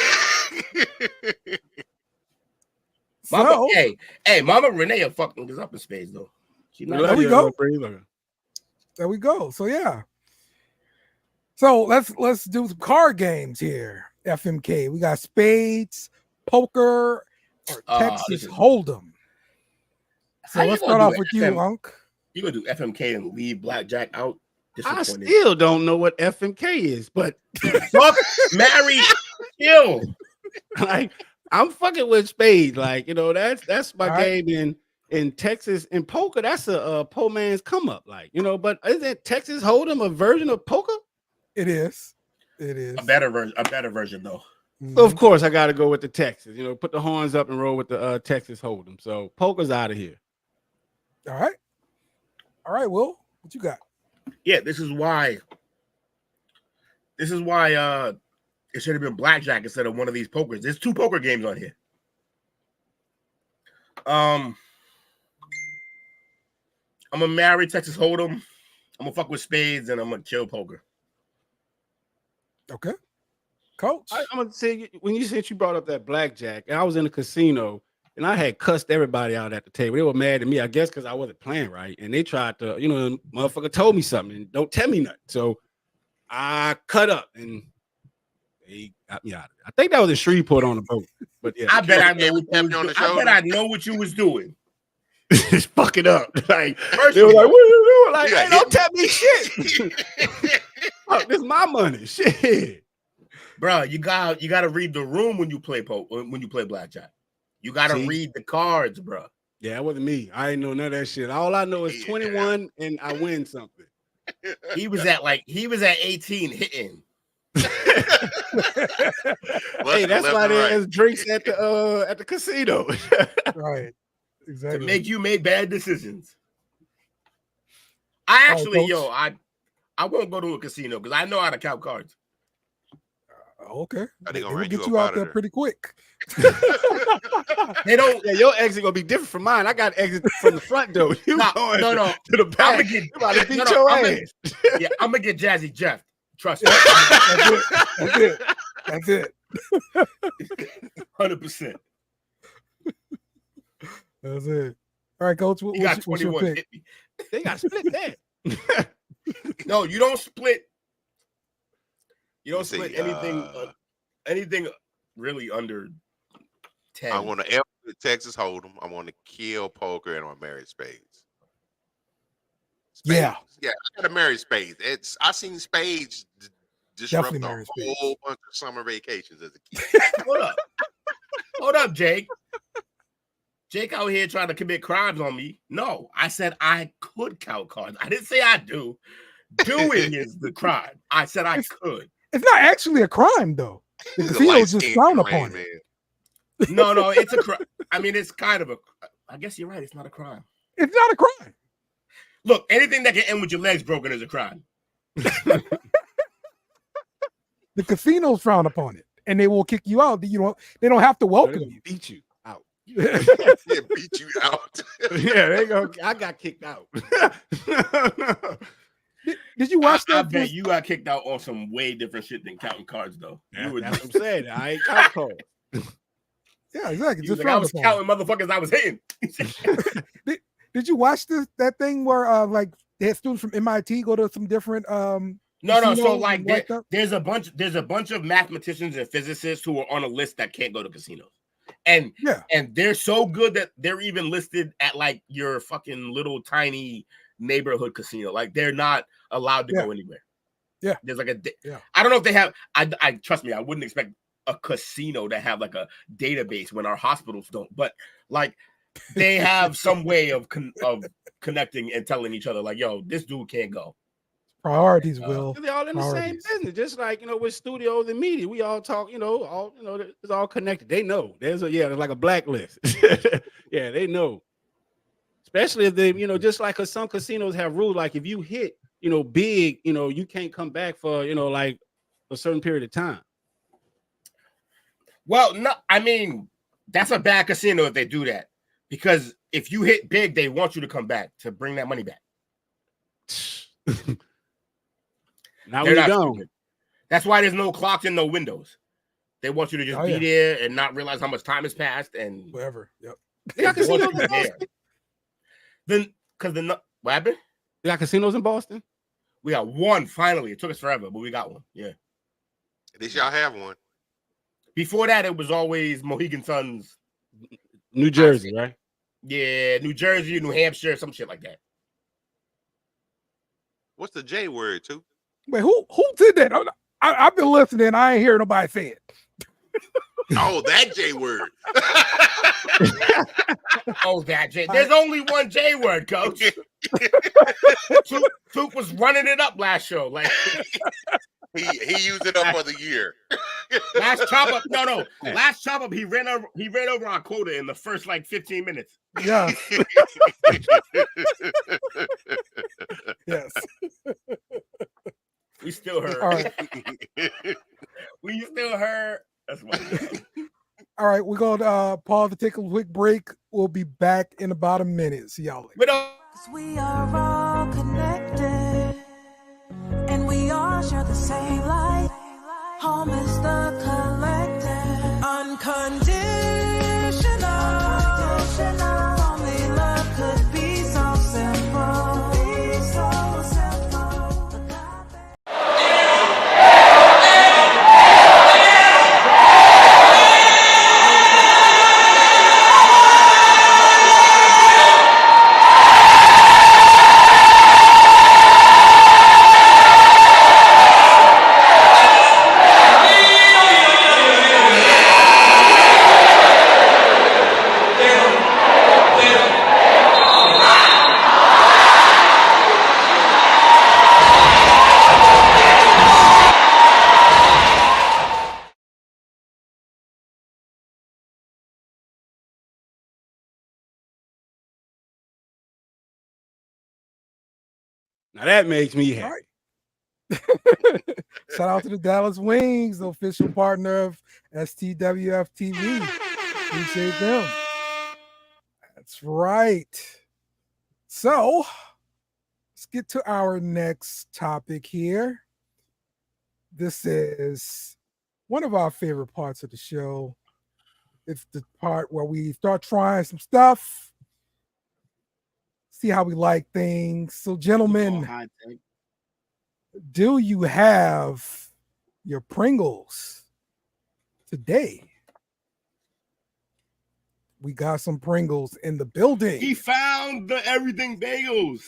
Mama, hey, Mama Renee fucking is up in spades though. There we go. There we go. So yeah. So let's do some card games here. FMK. We got spades, poker, or Texas Hold'em. So let's start off with you, Unc. You gonna do FMK and leave blackjack out? I still don't know what FMK is, but fuck, marry, kill. Like I'm fucking with spades. Like that's my game in Texas. In poker, that's a poor man's come up. Like but isn't Texas Hold'em a version of poker? It is. It is a better version though. Mm-hmm. Of course, I got to go with the Texas. Put the horns up and roll with the Texas Hold'em. So poker's out of here. All right, Will, what you got? Yeah, this is why it should have been blackjack instead of one of these pokers. There's 2 poker games on here. I'm gonna marry Texas Hold'em. I'm gonna fuck with spades, and I'm gonna kill poker. Okay, Coach. I'm gonna say when you said you brought up that blackjack, and I was in a casino, And I had cussed everybody out at the table. They were mad at me, I guess, because I wasn't playing right. And they tried to, motherfucker told me something and don't tell me nothing. So I cut up and they got me out of it. I think that was in Shreveport on the boat. But yeah, I bet I know what you was doing. Just fuck it up. Like they were like, "What are you doing?" Like, hey, don't tell me shit. Fuck, this is my money. Shit, bro. You gotta read the room when you play blackjack. You gotta read the cards, bro. Yeah, it wasn't me. I ain't know none of that shit. All I know is 21 and I win something. He was at 18 hitting. Hey, that's why there's drinks at the casino. Right. Exactly. To make you make bad decisions. I actually, I won't go to a casino because I know how to count cards. Okay. They will get you out there pretty quick. They don't. Yeah, your exit gonna be different from mine. I got exit from the front door. You no, to the back. I'm about to beat your ass. I'm gonna get Jazzy Jeff. Trust me. That's it. 100%. That's it. All right, Coach. You got 21. They got split that. No, you don't split. You don't split anything really under 10. I want to F with Texas Hold'em. I want to kill poker, and I want to marry spades. Yeah, I got to marry spades. I seen spades disrupt a whole bunch of summer vacations as a kid. Hold up, Jake. Jake out here trying to commit crimes on me. No, I said I could count cards. I didn't say I do. Doing is the crime. I said I could. It's not actually a crime, though. The casinos just frown upon it. No, it's a crime. I mean, it's kind of I guess you're right. It's not a crime. It's not a crime. Look, anything that can end with your legs broken is a crime. The casinos frown upon it, and they will kick you out. They don't have to welcome you. Beat you out. Yeah, beat you out. Yeah, they go. I got kicked out. Did you watch that? I bet you got kicked out on some way different shit than counting cards, though. That's what I'm saying. I ain't count cards. Yeah, exactly. Just I was counting motherfuckers I was hitting. Did you watch that thing where they had students from MIT go to some different No. So there's a bunch of mathematicians and physicists who are on a list that can't go to casinos. And they're so good that they're even listed at your fucking little tiny neighborhood casino. They're not allowed to go anywhere. Yeah. There's I don't know if they have. I trust me, I wouldn't expect a casino to have a database when our hospitals don't. But they have some way of connecting and telling each other yo, this dude can't go. Priorities, Will. They're all in the same business, just with studios and media. We all talk, it's all connected. They know. There's like a blacklist. Yeah, they know. Especially if they, just like some casinos have rules, if you hit, big, you can't come back for, a certain period of time. Well, no, I mean, that's a bad casino if they do that. Because if you hit big, they want you to come back to bring that money back. Now we don't. That's why there's no clocks and no windows. They want you to just be there and not realize how much time has passed and whatever. Yep. They got casinos in Boston. What happened? They got casinos in Boston. We got one finally. It took us forever, but we got one. Yeah. At least y'all have one. Before that, it was always Mohegan Sun's. New Jersey, right? Yeah, New Jersey, New Hampshire, some shit like that. What's the J word, too? Wait, who did that? I've been listening. I ain't hear nobody say it. Oh, that J word. Oh, that J. There's only one J word, Coach. Took was running it up last show. He used it up for the year. Last chop up. No. Last chop up, he ran over our quota in the first 15 minutes. Yeah. Yes. We still heard. All right. We still heard. That's why. All right, we're gonna pause to take a quick break. We'll be back in about a minute. See y'all later. We are all connected, and we all share the same light. Home is the collective, unconditional. Now that makes me happy. Right. Shout out to the Dallas Wings, the official partner of STWF TV. Appreciate them. That's right. So let's get to our next topic here. This is one of our favorite parts of the show. It's the part where we start trying some stuff, see how we like things. So, gentlemen, do you have your Pringles today? We got some Pringles in the building. He found the everything bagels.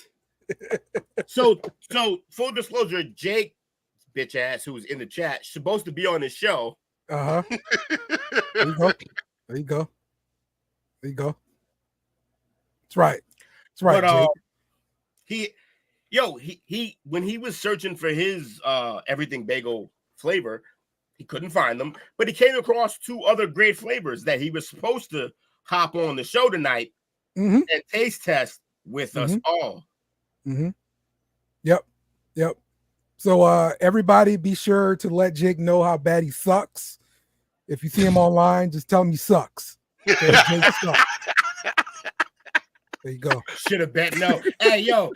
So full disclosure, Jake, bitch ass, who's in the chat, supposed to be on the show. There you go. There you go. There you go. That's right. That's right. But, Jake. He when he was searching for his everything bagel flavor, he couldn't find them, but he came across two other great flavors that he was supposed to hop on the show tonight and taste test with us all. Yep. So everybody be sure to let Jake know how bad he sucks. If you see him online, just tell him he sucks. Jake sucks. There you go. Should have bet no. Hey yo.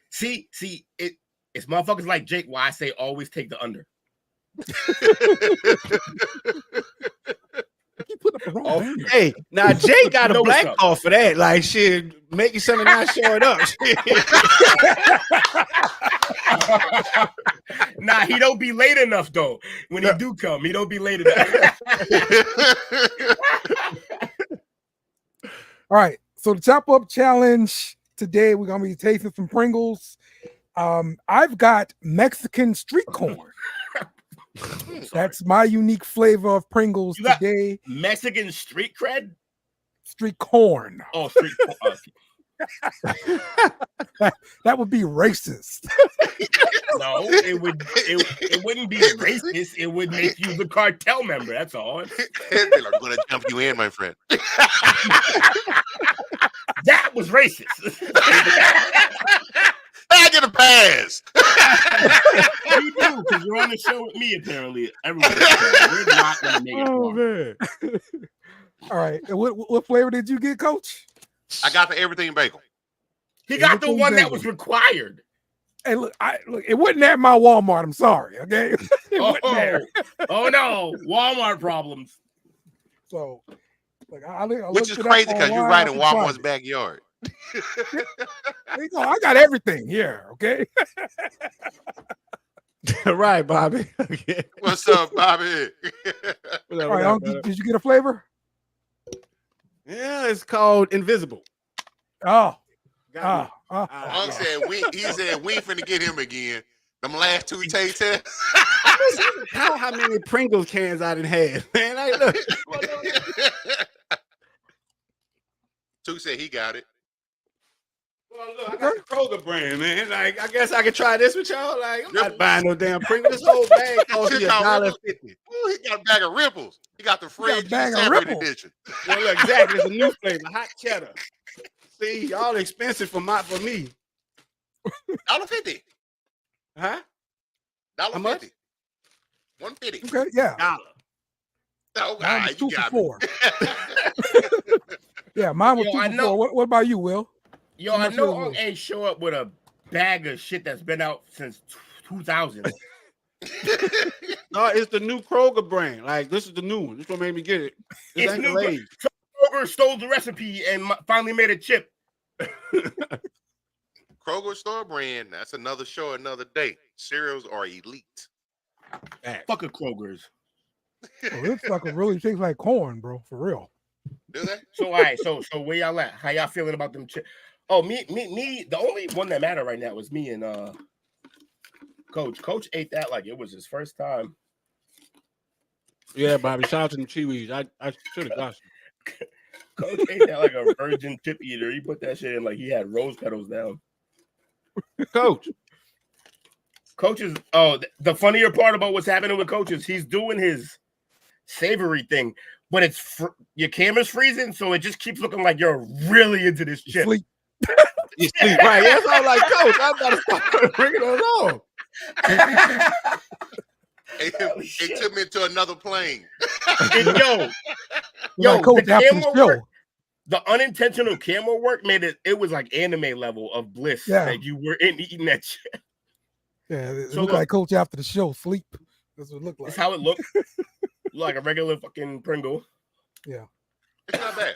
See, it's motherfuckers like Jake why I say always take the under. Hey, now Jake got a black call for that. Like shit, making something not showing up. Nah, he don't be late enough though. When he do come, he don't be late enough. All right. So the chop up challenge today, we're gonna be tasting some Pringles. I've got Mexican street corn. That's my unique flavor of Pringles today. Mexican street cred? Street corn. Oh, street corn. That would be racist. No, it wouldn't be racist. It would make you the cartel member. That's all. I'm gonna jump you in, my friend. That was racist. I get a pass. You do, because you're on the show with me, apparently. Everyone, we're not going to make it. Oh, man. All right. What flavor did you get, Coach? I got the everything bagel. He got the one that was required. Hey, look, it wasn't at my Walmart. I'm sorry, okay? Oh, no. Walmart problems. So, like, which is crazy because you're right in Walmart's backyard. There you go. I got everything here, okay? Right, Bobby. Okay. What's up, Bobby? All right, did you get a flavor? Yeah, it's called Invisible. Unc said he said we ain't finna get him again. Them last two taste tests. How many Pringles cans I done had, man? Like, look. Two said he got it. Well, look, I got the Kroger brand, man. Like, I guess I can try this with y'all. Like, I'm not buying no damn Pringles. This whole bag costs me $1.50. He got a bag of Ripples. He got the fridge edition. Well, look, exactly. It's a new flavor, hot cheddar. See, y'all expensive for me. $1.50. Huh? $1.50. $1.50. Okay, yeah. $1. Oh, God, you got me. Yeah, mine was 2 for $4. What about you, Will? Yo, I know Unc ain't show up with a bag of shit that's been out since 2000. No, it's the new Kroger brand. Like, this is the new one. This one made me get it. It's new. So Kroger stole the recipe and finally made a chip. Kroger store brand. That's another show, another day. Cereals are elite. Fuck a Kroger's. This fucker really tastes like corn, bro. For real. Do they? So all right. So where y'all at? How y'all feeling about them chips? Oh, me. The only one that mattered right now was me and Coach. Coach ate that like it was his first time. Yeah, Bobby. Shout out to them Chiwis. I should have got you. Coach ate that like a virgin chip eater. He put that shit in like he had rose petals down. Coach is the funnier part about what's happening with Coach is he's doing his savory thing, but it's your camera's freezing, so it just keeps looking like you're really into this chip. You sleep, right? That's all like, Coach. I'm about to start bringing those on. It took me to another plane. Like, Coach, the after camera the show. work, the unintentional camera work made it was like anime level of bliss that you were in eating that shit. Yeah, it looked like Coach after the show, sleep. That's what it looked like. That's how it looked. Like a regular fucking Pringle. Yeah. It's not bad.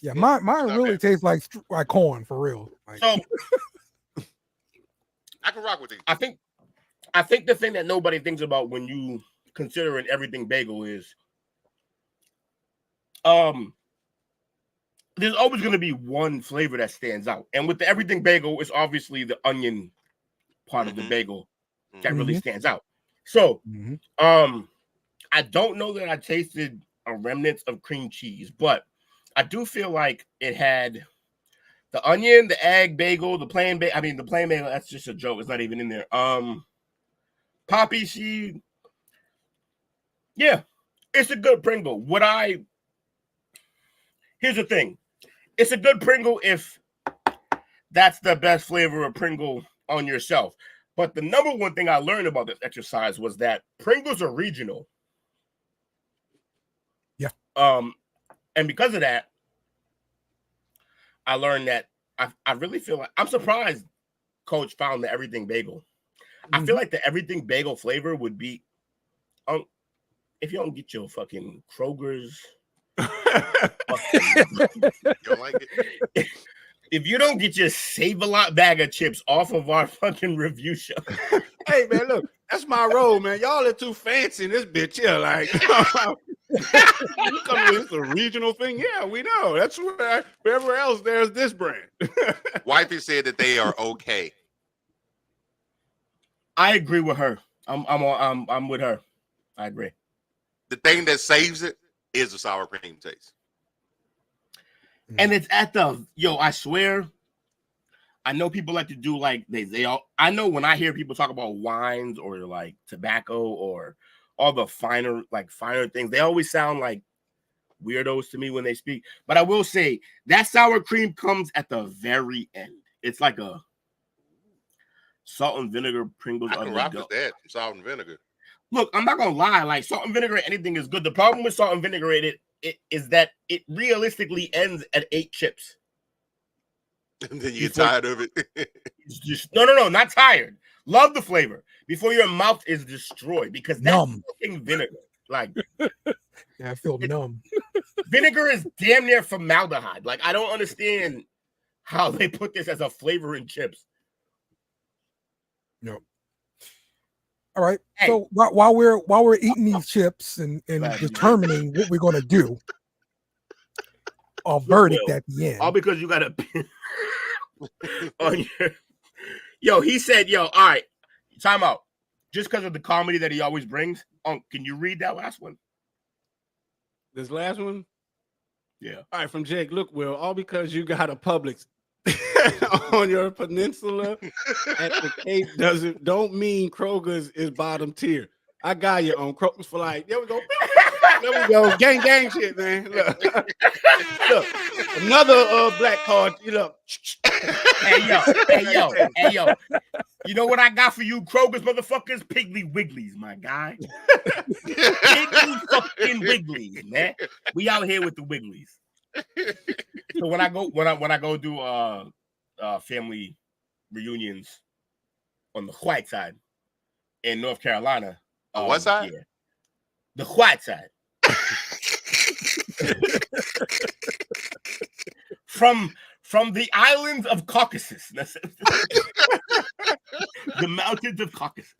Yeah, mine really tastes like corn for real. Like, so I can rock with it. I think the thing that nobody thinks about when you consider an everything bagel is there's always going to be one flavor that stands out. And with the everything bagel, it's obviously the onion part of the bagel that really stands out. So I don't know that I tasted a remnants of cream cheese, but I do feel like it had the onion, the egg bagel, the plain bagel. I mean, the plain bagel, that's just a joke. It's not even in there. Poppy seed. Yeah, it's a good Pringle. Here's the thing. It's a good Pringle if that's the best flavor of Pringle on your shelf. But the number one thing I learned about this exercise was that Pringles are regional. Yeah. And because of that, I learned that I really feel like I'm surprised Coach found the everything bagel. I feel like the everything bagel flavor would be if you don't get your fucking Kroger's. You don't like it? If you don't get your Save-A-Lot bag of chips off of our fucking review show. Hey, man, look, that's my role, man. Y'all are too fancy in this bitch here. Like, you come with this a regional thing. Yeah, we know. That's wherever else there's this brand. Wifey said that they are okay. I agree with her. I'm with her. I agree. The thing that saves it is the sour cream taste. And it's at I swear, I know people like to do like they all. I know when I hear people talk about wines or like tobacco or all the finer things, they always sound like weirdos to me when they speak. But I will say that sour cream comes at the very end. It's like a salt and vinegar Pringles. I can rock with that. Salt and vinegar. Look, I'm not gonna lie. Like salt and vinegar, anything is good. The problem with salt and vinegar, it is that it realistically ends at 8 chips. And then you get tired of it. Just no, not tired. Love the flavor before your mouth is destroyed because that's fucking vinegar. Like, yeah, I feel numb. Vinegar is damn near formaldehyde. Like, I don't understand how they put this as a flavor in chips. No. All right. Hey. So while we're eating these chips and determining what we're gonna do, our verdict at the end. All because you got a pin on your. Yo, he said, "Yo, all right, time out." Just because of the comedy that he always brings. Can you read that last one? This last one? Yeah. All right, from Jake. Look, Will, all because you got a Publix on your peninsula at the Cape don't mean Kroger's is bottom tier. I got you on Kroger's for like, there we go. There we go. Gang shit, man. Look, another black card. You know. Hey yo. You know what I got for you, Kroger's motherfuckers? Piggly Wigglies, my guy. Piggly fucking Wigglies, man. We out here with the Wigglies. So when I go do family reunions on the white side in North Carolina. What side? Yeah, the white side. From the islands of Caucasus. The mountains of Caucasus.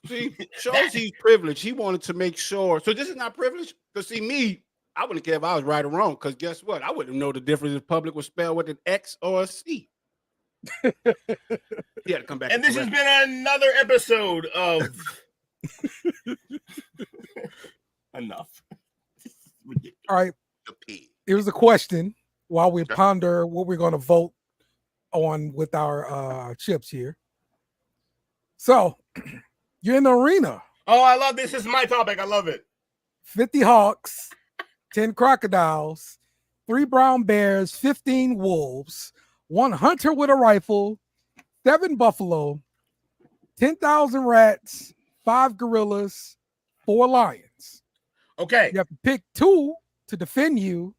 See, shows he's privileged. He wanted to make sure. So this is not privilege. Because see, me, I wouldn't care if I was right or wrong. Because guess what? I wouldn't know the difference if public was spelled with an X or a C. He had to come back. And this has been another episode of Enough. All right. Here's a question while we ponder what we're going to vote on with our chips here. So, you're in the arena. Oh, I love this. This is my topic. I love it. 50 Hawks, 10 Crocodiles. 3 brown bears, 15 wolves, 1 hunter with a rifle, 7 buffalo, 10,000 rats, 5 gorillas, 4 lions. Okay. You have to pick 2 to defend you,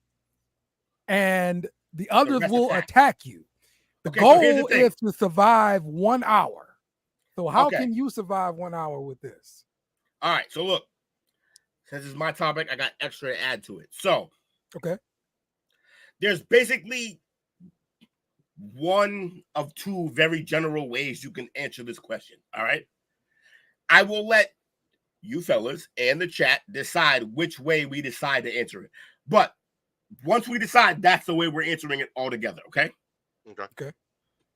and the others will attack you. The goal is to survive 1 hour. So how can you survive 1 hour with this? All right. So look, since it's my topic, I got extra to add to it. So, there's basically one of 2 very general ways you can answer this question. All right. I will let you fellas and the chat decide which way we decide to answer it. But once we decide, that's the way we're answering it all together. Okay.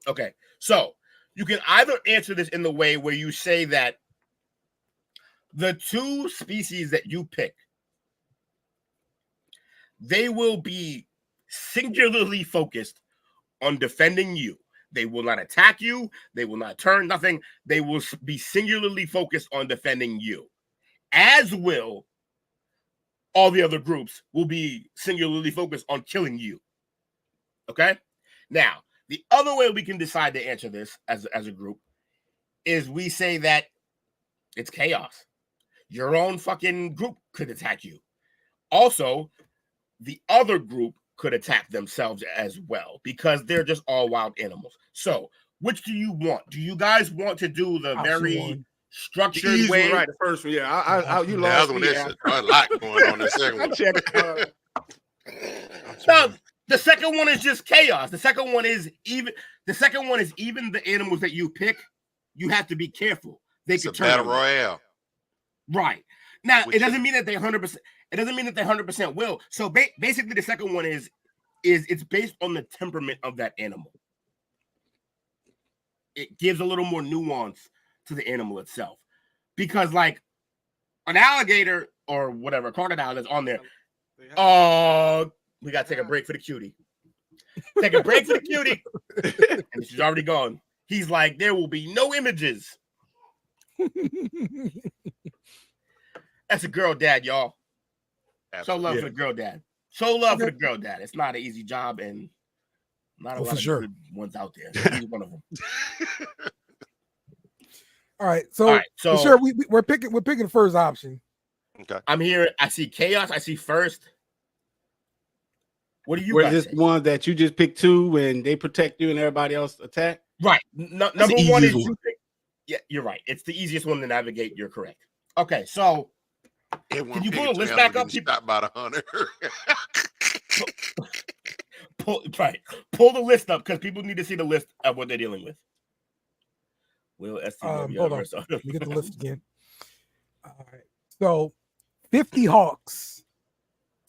Okay. So you can either answer this in the way where you say that the 2 species that you pick, they will be singularly focused on defending you. They will not attack you. They will not turn nothing. They will be singularly focused on defending you, as will all the other groups will be singularly focused on killing you. Okay? Now, the other way we can decide to answer this as a group is we say that it's chaos. Your own fucking group could attack you. Also, the other group could attack themselves as well because they're just all wild animals. So, which do you want? Do you guys want to do the very structured way? Right, the first one, yeah. You lost me. There's a lot going on the second one. No, the second one is just chaos. The second one is even the animals that you pick. You have to be careful. They could turn battle royale. Right. Now, it doesn't mean that they 100%. It doesn't mean that they 100% will. So basically, the second one is it's based on the temperament of that animal. It gives a little more nuance to the animal itself, because like an alligator or whatever crocodile that's on there. We gotta take a break for the cutie. Take a break for the cutie, and she's already gone. He's like, there will be no images. That's a girl dad, y'all. Absolutely. Show love for the girl dad. Show love for the girl dad. It's not an easy job, and not a lot of good ones out there. He's one of them. All right, so sure, we're picking the first option. Okay, I'm here. I see chaos. I see first. What do you? Where this one that you just picked 2 and they protect you and everybody else attack? Right. Number one is you pick. Yeah, you're right. It's the easiest one to navigate. You're correct. Okay, so can you pull the list back up? Shot by the hunter. Pull the list up because people need to see the list of what they're dealing with. Will STWF. Hold on. Let me get the list again. All right. So 50 hawks,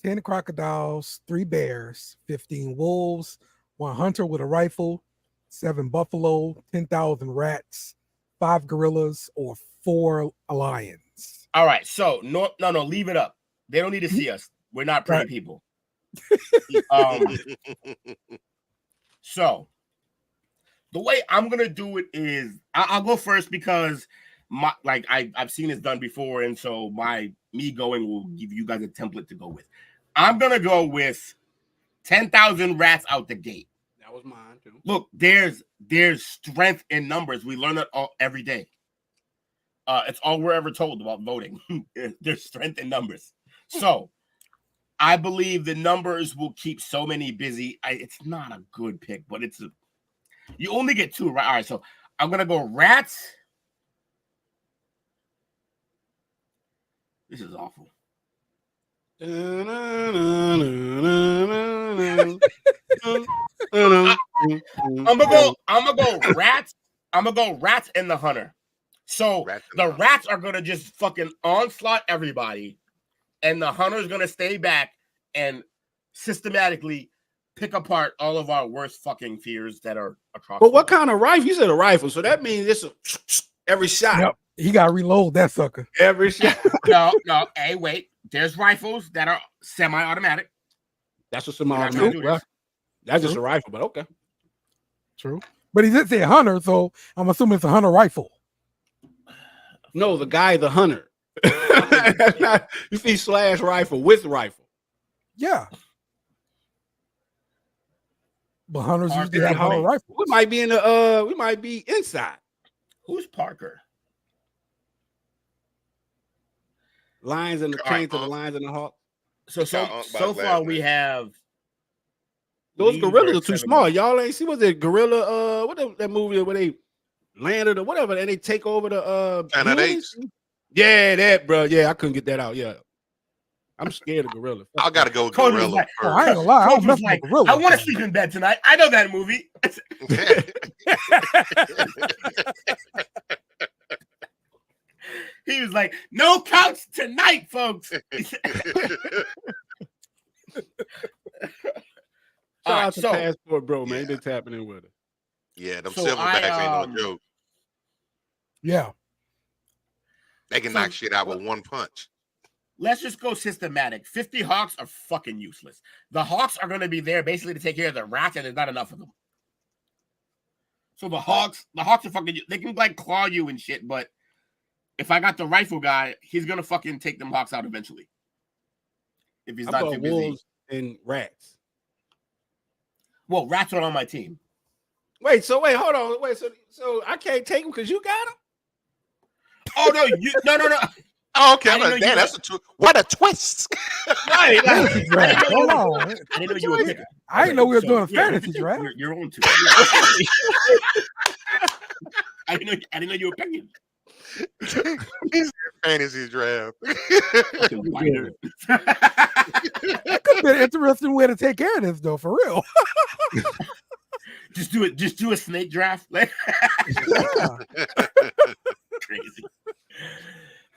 10 crocodiles, 3 bears, 15 wolves, 1 hunter with a rifle, 7 buffalo, 10,000 rats, 5 gorillas, or 4 lions. All right. So no, leave it up. They don't need to see us. We're not pretty people. So the way I'm gonna do it is I'll go first because I've seen this done before, and so me going will give you guys a template to go with. I'm gonna go with 10,000 rats out the gate. That was mine too. Look, there's strength in numbers. We learn it every day. It's all we're ever told about voting. There's strength in numbers. So I believe the numbers will keep so many busy. It's not a good pick, but you only get 2, right? All right, so I'm gonna go rats. This is awful. I'm gonna go rats. I'm gonna go rats and the hunter. So the rats are gonna just fucking onslaught everybody, and the hunter's gonna stay back and systematically pick apart all of our worst fucking fears that are across. But what kind of rifle? You said a rifle, so that means it's every shot. Yep. He got to reload that sucker. Every shot. No. Hey, wait. There's rifles that are semi-automatic. That's a semi-automatic. Well, that's just a rifle, but okay. True. But he did say hunter, so I'm assuming it's a hunter rifle. No, the hunter. You see / rifle with rifle. Yeah. But hunters Parker usually have and hunter Hawk. rifles. We might be in the we might be inside. Who's Parker? Lions and the chains of the lions and the hawk. So far we have those gorillas are too 7 small. games. Y'all ain't see what's that gorilla that movie where they landed or whatever and they take over the Planet humans? Apes. Yeah, that bro. Yeah, I couldn't get that out. Yeah. I'm scared of gorillas. I gotta go with Coach was gorilla. like, Oh, I ain't gonna lie. I don't mess with gorillas. I want to sleep in bed tonight. I know that movie. He was like, no couch tonight, folks. Shout out to Passport Bro, man. They tapping in with it. Yeah, them silverbacks ain't no joke. Yeah. They can knock shit out with one punch. Let's just go systematic. 50 Hawks are fucking useless. The Hawks are going to be there basically to take care of the rats, and there's not enough of them. So the Hawks are fucking, they can like claw you and shit, but if I got the rifle guy, he's going to fucking take them Hawks out eventually. If he's not too busy. Wolves and rats. Well, rats are on my team. Hold on. So I can't take them because you got them? Oh, no, no. Oh, okay. I'm like, damn, what a twist. Right. Hold on. I didn't know you were picking. I didn't know we were doing a fantasy draft. You're on to. I didn't know you were picking. Fantasy draft. That could be an interesting way to take care of this, though, for real. Just do a snake draft. Crazy.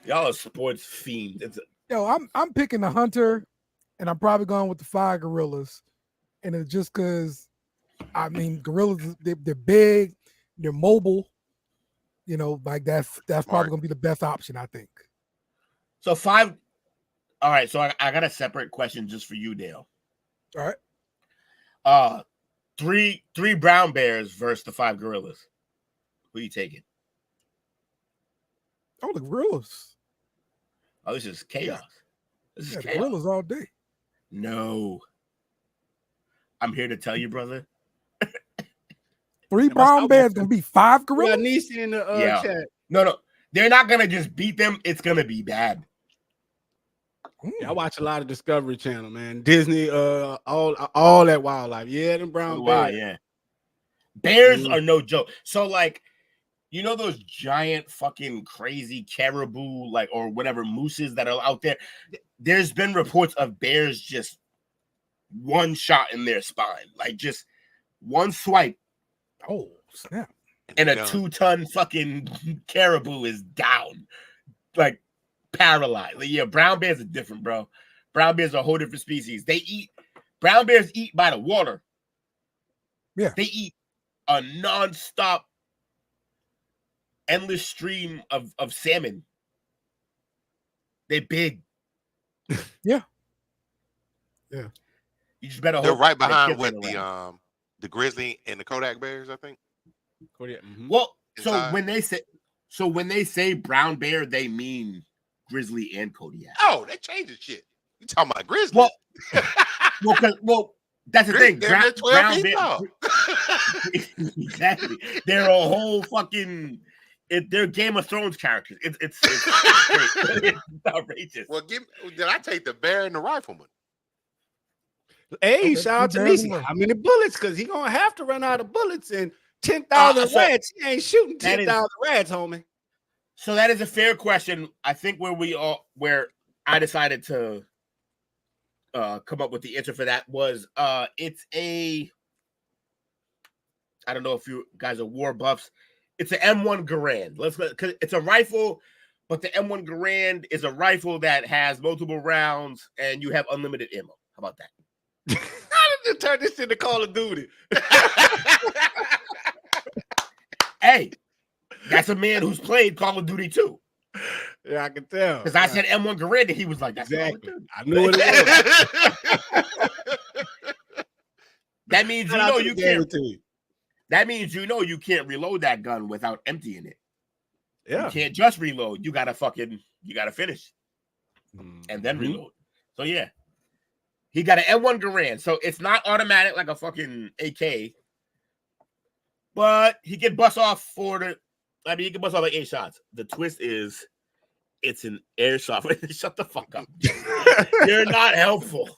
Y'all are sports fiends. Yo, I'm picking the hunter, and I'm probably going with the 5 gorillas. And it's just because, I mean, gorillas, they're big, they're mobile. You know, like that's probably gonna be the best option, I think. So 5. All right, so I got a separate question just for you, Dale. All right. 3 brown bears versus the 5 gorillas. Who you taking? Oh, the gorillas. Oh, this is chaos. This is chaos. Gorillas all day. No. I'm here to tell you, brother. 3 brown bears gonna be 5 gorillas. Yeah, Nisi in the chat. No, they're not gonna just beat them. It's gonna be bad. Yeah, I watch a lot of Discovery Channel, man. Disney, all that wildlife. Yeah, them brown bears. Yeah. Bears are no joke. So, like, you know those giant fucking crazy caribou, like, or whatever mooses that are out there? There's been reports of bears just one shot in their spine, like just one swipe. Oh, snap. And a 2-ton fucking caribou is down, like paralyzed. Like, yeah, brown bears are different, bro. Brown bears are a whole different species. Brown bears eat by the water. Yeah. They eat a nonstop, endless stream of salmon. They're big. Yeah. You just better hope they're right that behind kids with ain't the grizzly and the Kodak bears, I think. Well, Inside. so when they say brown bear, they mean grizzly and Kodiak. Oh, they changing shit. You talking about grizzly? Well, that's the thing. They're 12 feet tall. Exactly. They're a whole fucking. They're Game of Thrones characters. It's outrageous. Well, did I take the bear and the rifleman? Hey, shout out to Nisi. How many bullets? Because he gonna have to run out of bullets and 10,000 rats. He ain't shooting 10,000 rats, homie. So that is a fair question. I think where I decided to come up with the answer for that was it's a. I don't know if you guys are war buffs. It's an M1 Garand. Because it's a rifle, but the M1 Garand is a rifle that has multiple rounds and you have unlimited ammo. How about that? How did you turn this into Call of Duty? Hey, that's a man who's played Call of Duty too. Yeah, I can tell. Because I said M1 Garand and he was like, that's exactly. I knew what it was. That means you can't. That means you can't reload that gun without emptying it. Yeah. You can't just reload. You gotta finish. And then reload. So yeah. He got an M1 Garand, so it's not automatic like a fucking AK. But he can bust off he can bust off like 8 shots. The twist is it's an airsoft. Shut the fuck up. You're not helpful.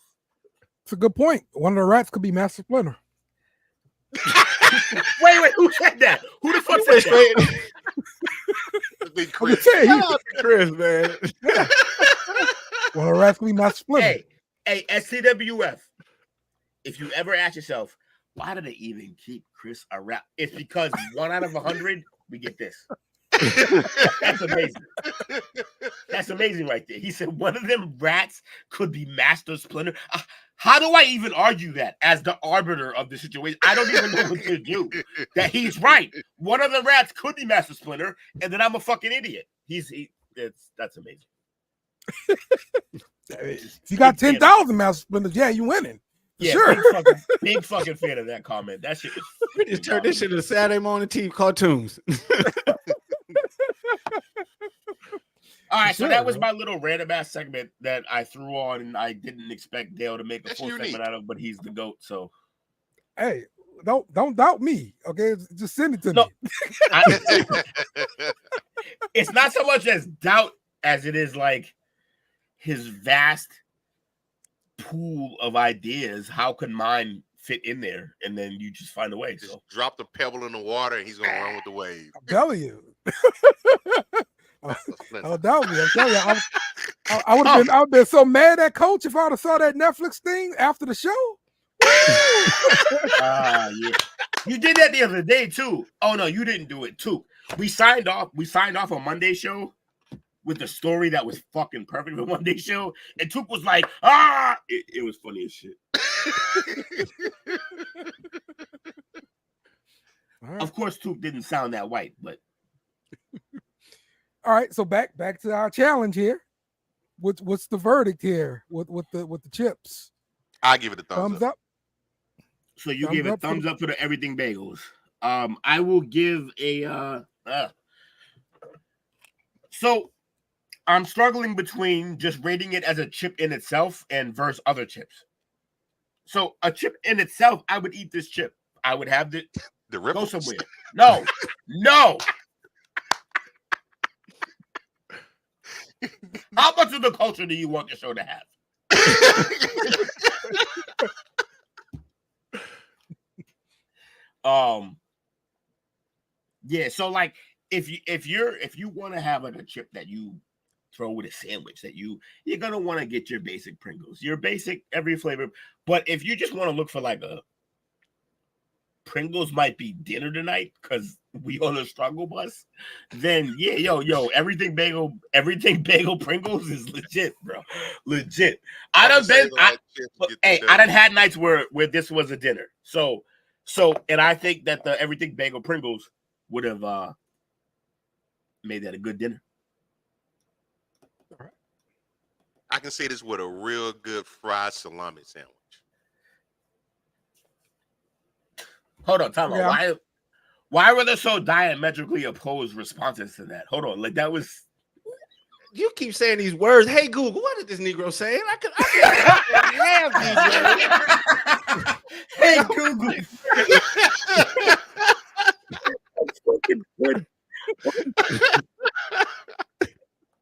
It's a good point. One of the rats could be Master Splinter. Wait, who said that? Who the fuck said that? Chris, man. Yeah. One of the rats could be Master Splinter. Hey, STWF. If you ever ask yourself, why do they even keep Chris a rap? It's because 1 out of 100, we get this. That's amazing. That's amazing right there. He said one of them rats could be Master Splinter. How do I even argue that as the arbiter of the situation? I don't even know what to do. That he's right. One of the rats could be Master Splinter, and then I'm a fucking idiot. That's amazing. If you got 10,000 Master Splinters, yeah, you winning. Yeah, sure. Big fucking fan of that comment. That shit is. We just turned this shit into Saturday morning TV cartoons. All right, so that was my little random ass segment that I threw on, and I didn't expect Dale to make a full segment out of, but he's the GOAT. So, hey, don't doubt me, okay? Just send it to me. It's not so much as doubt as it is like his vast pool of ideas. How can mine fit in there? And then you just find a way. Just drop the pebble in the water, and he's gonna run with the wave. I'm telling you. Don't doubt me. I'm telling you, I would have been so mad at Coach if I would have saw that Netflix thing after the show. Yeah. You did that the other day too. Oh no, you didn't do it too. We signed off a Monday show with the story that was fucking perfect for Monday show, and Took was like, it was funny as shit. Right. Of course, Took didn't sound that white, but. All right, so back to our challenge here. What's the verdict here with the chips? I give it a thumbs up. So you give a thumbs up for the everything bagels. I will give a so I'm struggling between just rating it as a chip in itself and versus other chips. So a chip in itself, I would eat this chip. I would have the ripples. Go somewhere. No. How much of the culture do you want the show to have? Yeah, so like if you want to have like a chip that you throw with a sandwich, that you're gonna want to get your basic Pringles, your basic every flavor. But if you just want to look for like a Pringles might be dinner tonight because we on a struggle bus, then yeah, yo, everything bagel Pringles is legit, bro. Legit. I done had nights where this was a dinner. So, and I think that the everything bagel Pringles would have made that a good dinner. All right. I can say this with a real good fried salami sandwich. Hold on, time out. Why were there so diametrically opposed responses to that? Hold on, like that was. You keep saying these words. Hey Google, what did this Negro say? I could have these words. Hey Google. That's fucking good.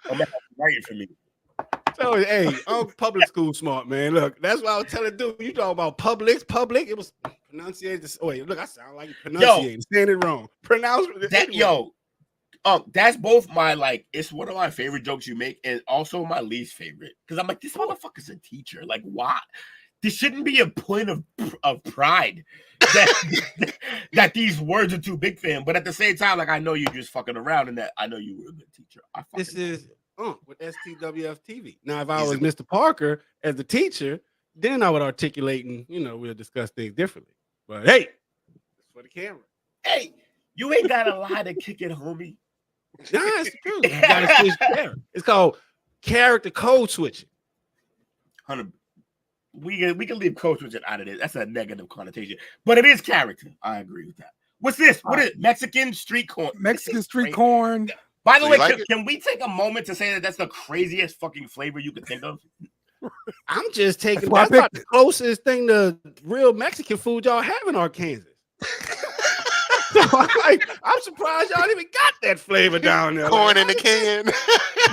I'm writing for me. So hey, I'm public school smart, man. Look, that's what I was telling dude. You talking about public? It was pronunciated. Wait, look, I sound like you pronunciating. Saying it wrong. Pronounce that. Anyway. That's both my it's one of my favorite jokes you make, and also my least favorite. Because I'm like, this motherfucker's a teacher. Like, why? This shouldn't be a point of pride that these words are too big for him. But at the same time, like I know you just fucking around, and that I know you were a good teacher. This is with STWF TV. Now, if I was Mr. Parker as the teacher, then I would articulate and we'll discuss things differently. But hey, it's for the camera. Hey, you ain't gotta lie to kick it, homie. Nah, it's true. You gotta switch character. It's called character code switching. 100. We can leave code switching out of this. That's a negative connotation, but it is character. I agree with that. What's this? What is it? Mexican street corn? Mexican street corn. By the way, can we take a moment to say that that's the craziest fucking flavor you could think of? I'm just taking why I that's about picked the closest thing to real Mexican food y'all have in Arkansas. So I'm surprised y'all even got that flavor down there. Corn in the can.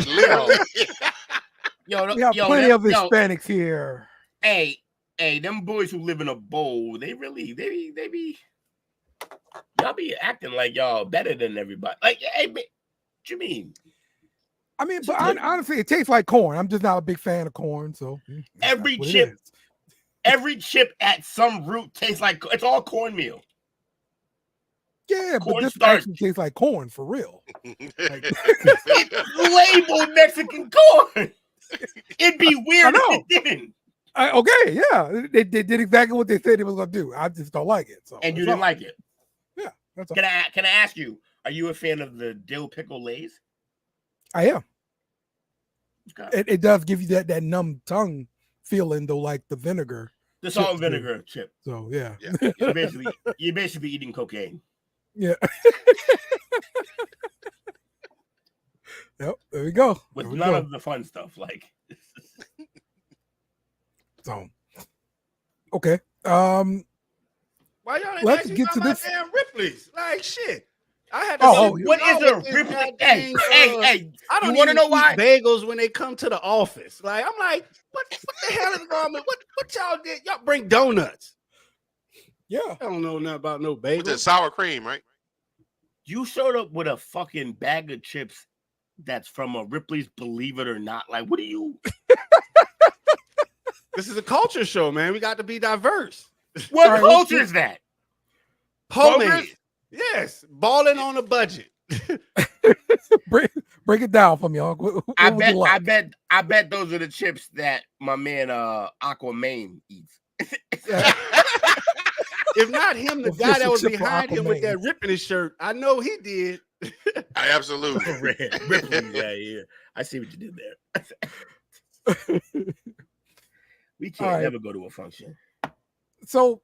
Literally. We have plenty of Hispanics here. Hey, them boys who live in a bowl, they be y'all be acting like y'all better than everybody. Like, hey, what you mean? I mean, but honestly, it tastes like corn. I'm just not a big fan of corn, so every chip at some root tastes like it's all cornmeal. Yeah, corn but this starch. actually tastes like corn for real. It's labeled Mexican corn. It'd be weird if it didn't. Okay, yeah, they did exactly what they said they was gonna do. I just don't like it. So and you didn't like it. Yeah, that's all. Can I ask you? Are you a fan of the dill pickle Lays? I am. Okay. It does give you that numb tongue feeling though, like the vinegar, the salt and vinegar chip. So yeah. You're basically eating cocaine. Yeah. Yep. There we go. With none of the fun stuff, like. So. Okay. Why y'all didn't let's ask get to this. Damn Ripley's? Like shit. I had to what is a Ripley? Hey, I don't you want to know why? Bagels when they come to the office. Like, I'm like, what the hell is wrong with what y'all did? Y'all bring donuts. Yeah. I don't know nothing about no bagels. With the sour cream, right? You showed up with a fucking bag of chips that's from a Ripley's, believe it or not. Like, what are you? This is a culture show, man. We got to be diverse. What culture is that? Homemade. Yes, balling on a budget. break it down for me, Uncle. I bet those are the chips that my man Aquaman eats. If not him, the guy that was behind him with that rip in his shirt, I know he did. Absolutely. Yeah. I see what you did there. We can't never go to a function. So,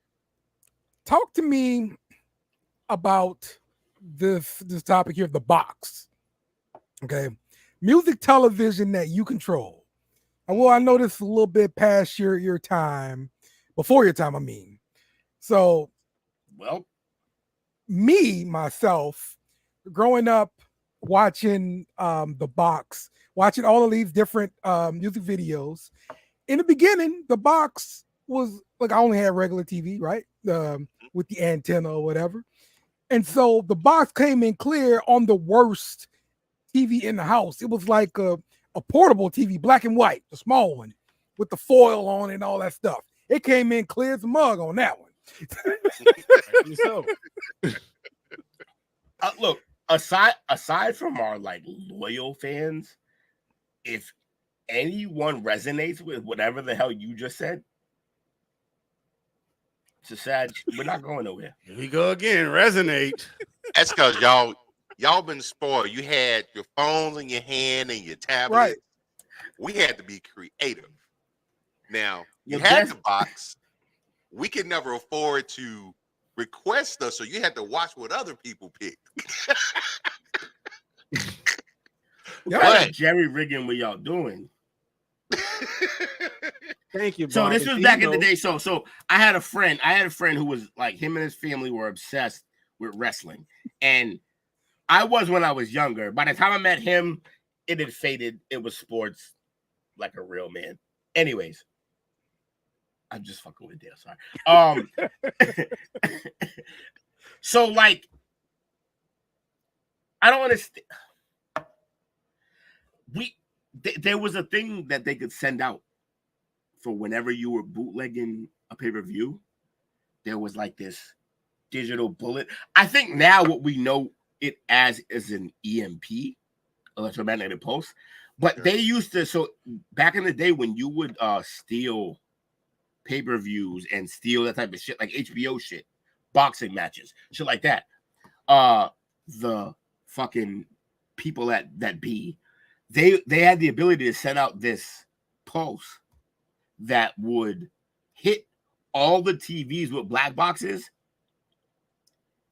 talk to me about this topic here, the box. Okay. Music television that you control. And well, I know this is a little bit past your time, before your time, I mean. So, well, myself, growing up watching the box, watching all of these different music videos. In the beginning, the box was like, I only had regular TV, right? With the antenna or whatever. And so the box came in clear on the worst TV in the house. It was like a portable TV, black and white, the small one with the foil on and all that stuff. It came in clear as a mug on that one. So, look, aside from our like loyal fans, if anyone resonates with whatever the hell you just said, it's a sad. We're not going nowhere. Here we go again. Resonate. That's because y'all been spoiled. You had your phones in your hand and your tablet. Right. We had to be creative. Now you had the box. We could never afford to request stuff, so you had to watch what other people picked. What jerry rigging were y'all doing? Thank you. So this was back in the day. So I had a friend who was like, him and his family were obsessed with wrestling, and I was when I was younger. By the time I met him, it had faded. It was sports like a real man. Anyways, I'm just fucking with Dale. Sorry. So like, I don't understand. There was a thing that they could send out for whenever you were bootlegging a pay-per-view. There was like this digital bullet. I think now what we know it as is an EMP, electromagnetic pulse. But they used to, so back in the day when you would steal pay-per-views and steal that type of shit, like HBO shit, boxing matches, shit like that. The fucking people at that they had the ability to send out this pulse that would hit all the TVs with black boxes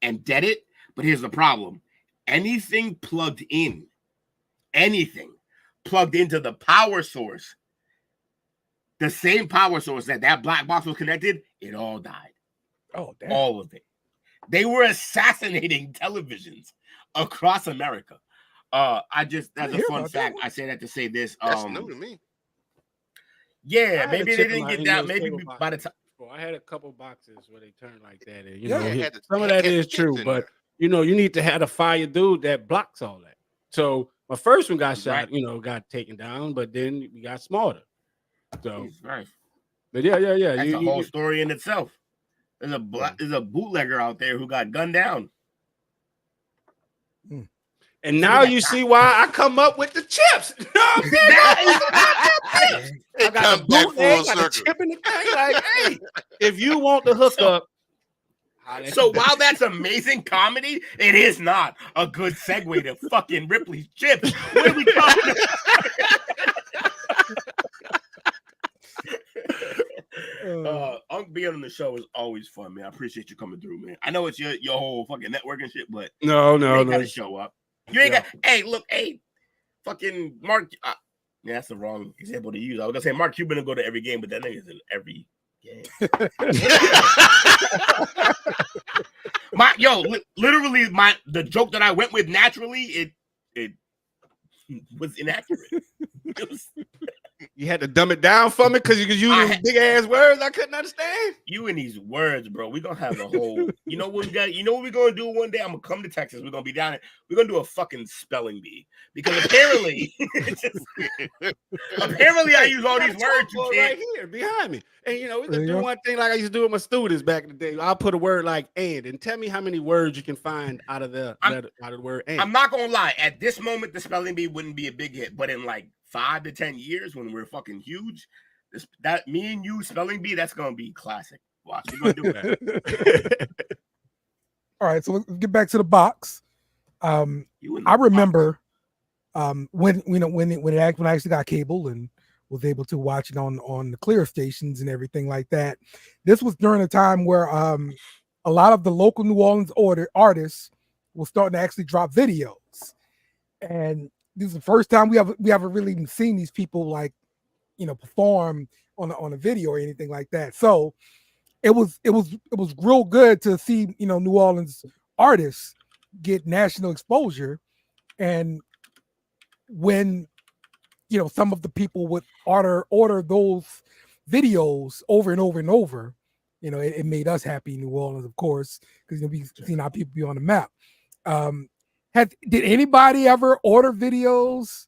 and dead it. But here's the problem. Anything plugged into the power source the same power source that black box was connected, it all died. Oh, damn. All of it. They were assassinating televisions across America. That's a fun fact. I say that to say this. That's new to me. Yeah, maybe they didn't get that. Maybe by the time. I had a couple boxes where they turned like that. And, some of that is true, but you need to have a fire dude that blocks all that. So my first one got shot, got taken down, but then we got smarter. So, right. But yeah. That's a whole story in itself. There's a bootlegger out there who got gunned down. And now you see why I come up with the chips. You know what I'm saying? I got a bootleg, got a chip in the thing. Like, hey, if you want the hookup. So while that's amazing comedy, it is not a good segue to fucking Ripley's chips. What are we talking about? Unc being on the show is always fun, man. I appreciate you coming through, man. I know it's your whole fucking network and shit, but no, gotta show up. You ain't got. Hey, fucking Mark. That's the wrong example to use. I was gonna say Mark Cuban will go to every game, but that nigga's in every game. Literally, the joke that I went with naturally, it was inaccurate. You had to dumb it down for me because you could use big ass words I couldn't understand. You and these words, bro. We're gonna have a whole. You know what we're gonna do one day? I'm gonna come to Texas. We're gonna be down there. We're gonna do a fucking spelling bee because apparently, I use all these words. You can't. Right here behind me, and we can do one thing like I used to do with my students back in the day. I'll put a word like and tell me how many words you can find out of the word and. I'm not gonna lie. At this moment, the spelling bee wouldn't be a big hit, but in like 5 to 10 years when we're fucking huge, that me and you spelling bee, that's gonna be classic. Watch, we're gonna do that. All right, so let's get back to the box. I remember when I actually got cable and was able to watch it on the clear stations and everything like that. This was during a time where a lot of the local New Orleans artists were starting to actually drop videos, and this is the first time we haven't really even seen these people perform on a video or anything like that. So it was real good to see New Orleans artists get national exposure, and when some of the people would order those videos over and over and over, it made us happy in New Orleans, of course, because we've seen our people be on the map. Did anybody ever order videos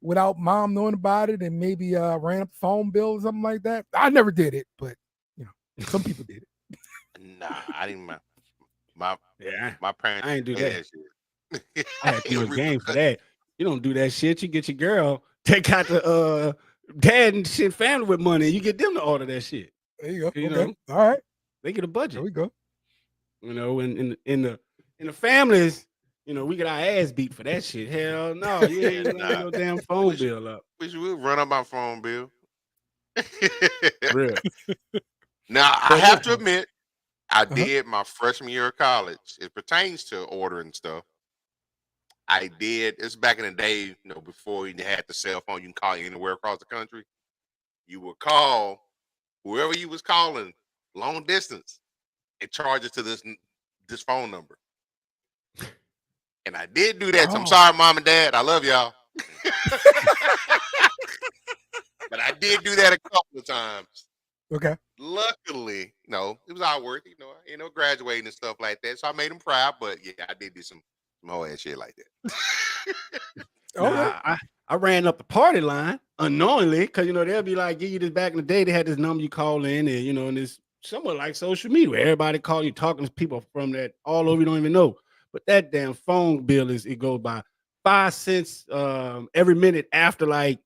without mom knowing about it and maybe ran up the phone bill or something like that? I never did it, but some people did it. Nah, I didn't. My parents. I ain't do that shit. I had to do a game for that. You don't do that shit. You get your girl, take out the dad and shit family with money. You get them to order that shit. There you go. Okay. All right. They get a budget. There we go. In the families. We get our ass beat for that shit. Hell no, you ain't running no damn phone bill up. Wish you would run up my phone bill. Real. Now, I have to admit, I did my freshman year of college. It pertains to ordering stuff. I did. It's back in the day, before you had the cell phone, you can call anywhere across the country. You would call whoever you was calling long distance and charge it to this phone number. And I did do that. So I'm sorry, mom and dad. I love y'all. But I did do that a couple of times. Okay. Luckily, it was all worth it. Graduating and stuff like that. So I made them proud. But yeah, I did do some whole ass shit like that. I ran up the party line unknowingly because they'll be like, give you this back in the day. They had this number you call in, and and it's somewhat like social media where everybody call you, talking to people from that all over you don't even know. But that damn phone bill it goes by 5 cents every minute after like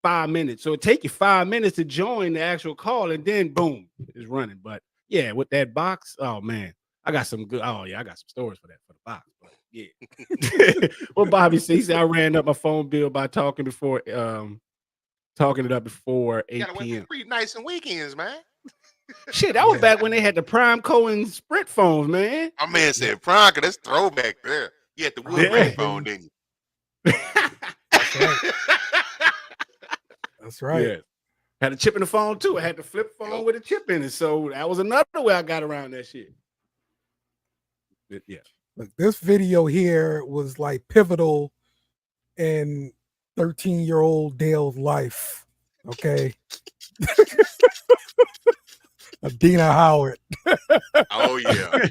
5 minutes. So it take you 5 minutes to join the actual call, and then boom, it's running. But yeah, with that box, oh man, I got some good. Oh yeah, I got some stories for that for the box. But yeah. Well, Bobby said, he said I ran up my phone bill by talking it up before 8 p.m. Free nights and weekends, man. Shit, that was back when they had the Prime Co and Sprint phones, man. My man said Prime, that's throwback there. You had the Woodbrain phone, didn't you? That's right. Yeah. Had a chip in the phone too. I had the flip phone with a chip in it. So that was another way I got around that shit. But yeah. Look, this video here was like pivotal in 13-year-old Dale's life. Okay. Adina Howard. Oh yeah.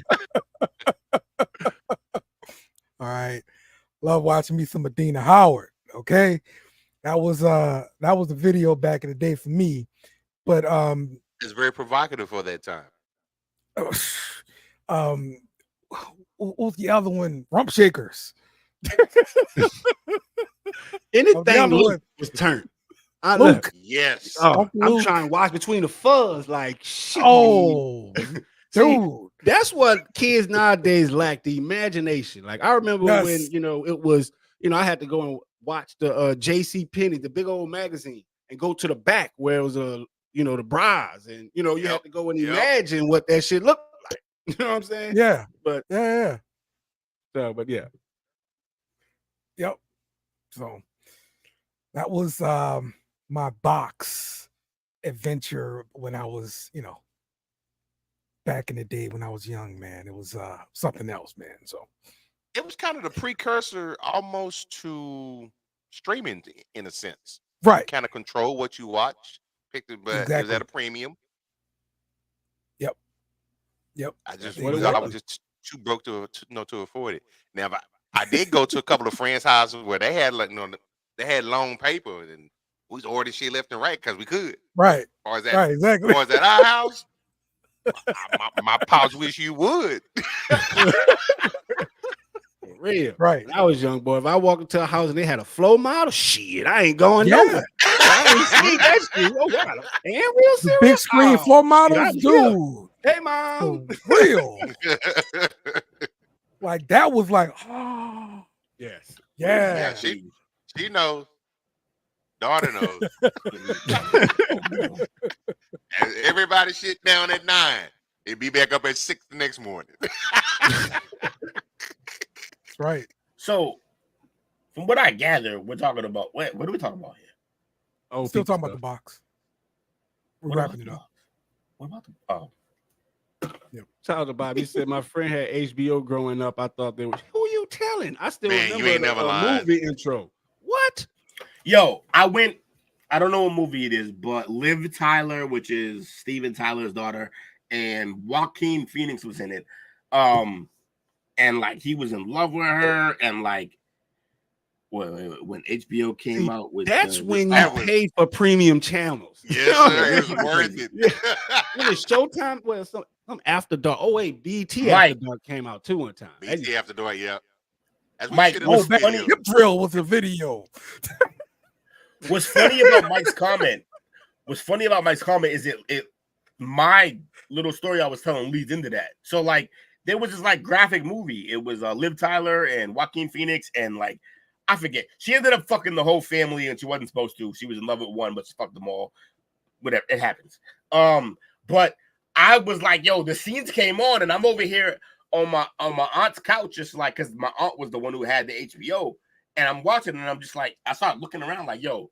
All right. Love watching me some Adina Howard. Okay. That was the video back in the day for me. But it's very provocative for that time. What was the other one? Rump Shakers. Anything Luke was turned. Luke. Yes. Oh, I'm trying to watch Between the Fuzz. Like shit. Oh, dude. That's what kids nowadays lack, the imagination. Like I remember when it was, I had to go and watch the J.C. Penney, the big old magazine, and go to the back where it was the bras, and you had to go and imagine what that shit looked like. You know what I'm saying? Yeah. But yeah. But yeah. Yep. So that was my box adventure when I was, back in the day when I was young, man. It was something else, man. So it was kind of the precursor almost to streaming in a sense. Right. You kind of control what you watch. Picked it, but it was at a premium. Yep. I was just too broke to afford it. Now, I did go to a couple of friends' houses where they had they had long paper, and we was ordering shit left and right because we could. Right. Right, exactly. As at our house, my pops wish you would. Real. Right. When I was young, boy, if I walk into a house and they had a flow model, shit, I ain't going nowhere. I ain't seen that shit. Oh, God. And real serious. Big screen floor models, dude. Hey, mom. For real. Like that was like, oh. Yes. Yeah. She knows. Daughter knows. Everybody shit down at 9. It'd be back up at 6 the next morning. Right. So, from what I gather, we're talking about what are we talking about here? Oh, still talking about the box. We're wrapping it up. What about the Yep. Shout out to Bobby. He said my friend had HBO growing up. I thought they were. Who are you telling? I still remember the movie intro. What? Yo, I don't know what movie it is, but Liv Tyler, which is Steven Tyler's daughter, and Joaquin Phoenix was in it. And like he was in love with her, and like when HBO came out with when you pay for premium channels. Yes, sir. It's worth it. When it's Showtime, well, some After Dark. Oh wait, BT Right. After Dark came out too one time. BT After Dark, yeah. That's Mike, Hip Drill was a video. What's funny about Mike's comment? Is it my little story I was telling leads into that. So like there was this like graphic movie. It was Liv Tyler and Joaquin Phoenix, and like I forget. She ended up fucking the whole family, and she wasn't supposed to. She was in love with one, but she fucked them all. Whatever, it happens. But I was like, yo, the scenes came on, and I'm over here on my aunt's couch, just like, because my aunt was the one who had the HBO, and I'm watching, and I'm just like, I started looking around, like, yo,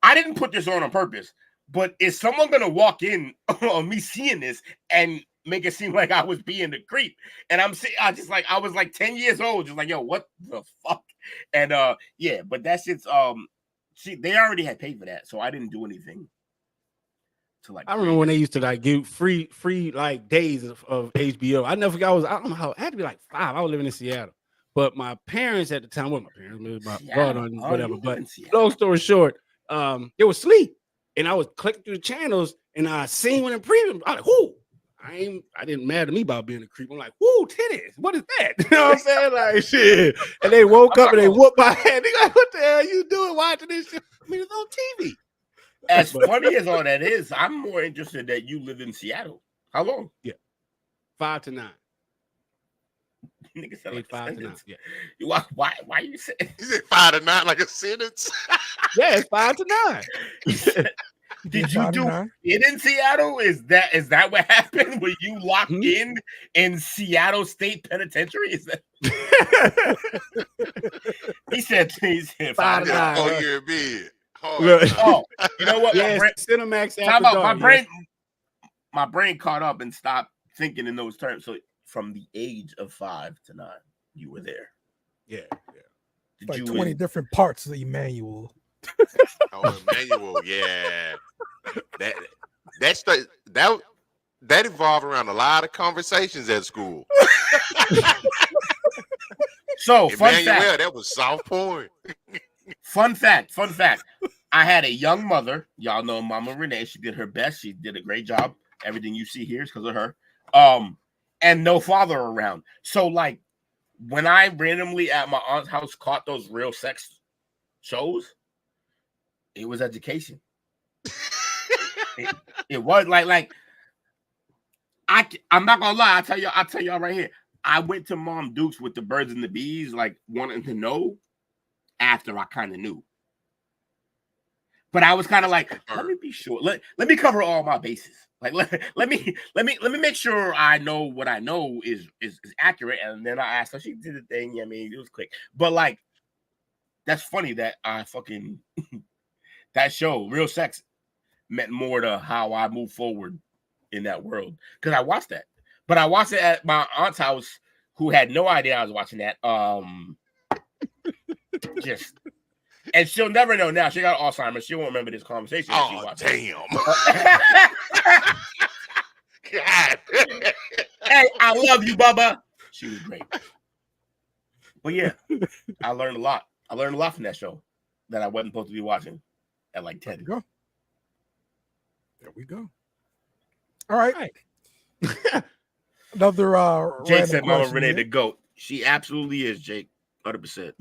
I didn't put this on purpose, but is someone gonna walk in on me seeing this and make it seem like I was being a creep? And I was like 10 years old, just like, yo, what the fuck? And yeah, but that shit's they already had paid for that, so I didn't do anything to like. I remember when they used to like give free like days of HBO. I never forgot. I don't know how. I had to be like 5. I was living in Seattle, but my parents at the time, my parents, my brother, and whatever. But long story short, it was sleep, and I was clicking through the channels, and I seen one in premium. I was like, whoo! I didn't matter to me about being a creep. I'm like, whoo, titties. What is that? You know what I'm saying? Like shit. And they woke up and they whooped my head. They like, what the hell are you doing watching this shit? I mean, it's on TV. As funny as all that is, I'm more interested that you live in Seattle. How long? Yeah. 5 to 9. Nigga said like 5 to 9. Yeah. Why you say? You said 5 to 9 like a sentence? Yeah, it's 5 to 9. Did you do it in Seattle? Is that what happened? Were you locked in Seattle State Penitentiary? Is that? He said 5 to 9. Oh, you're big. Oh, you know what? Yes, Cinemax Talk After about Dark. my brain caught up and stopped thinking in those terms. So from the age of 5 to 9, you were there. Yeah. Like 20 different parts of Emmanuel. Emmanuel, yeah. That evolved around a lot of conversations at school. So fun fact, that was soft porn. Fun fact. I had a young mother. Y'all know Mama Renee. She did her best. She did a great job. Everything you see here is because of her. And no father around. So like when I randomly at my aunt's house caught those real sex shows, it was education. it was like I'm not gonna lie. I'll tell y'all right here. I went to Mom Duke's with the birds and the bees, like wanting to know after I kind of knew. But I was kind of like, let me be sure. Let me cover all my bases. Like let me make sure I know what I know is accurate. And then I asked her. She did the thing. Yeah, I mean, it was quick. But like, that's funny that I fucking that show, Real Sex, meant more to how I move forward in that world. Because I watched that. But I watched it at my aunt's house, who had no idea I was watching that. And she'll never know now. She got Alzheimer's. She won't remember this conversation. Oh, damn. God. Hey, I love you, Bubba. She was great. But yeah, I learned a lot. I learned a lot from that show that I wasn't supposed to be watching at like 10. There we go. All right. Another Jake said Mama Renee the GOAT. She absolutely is, Jake. 100%.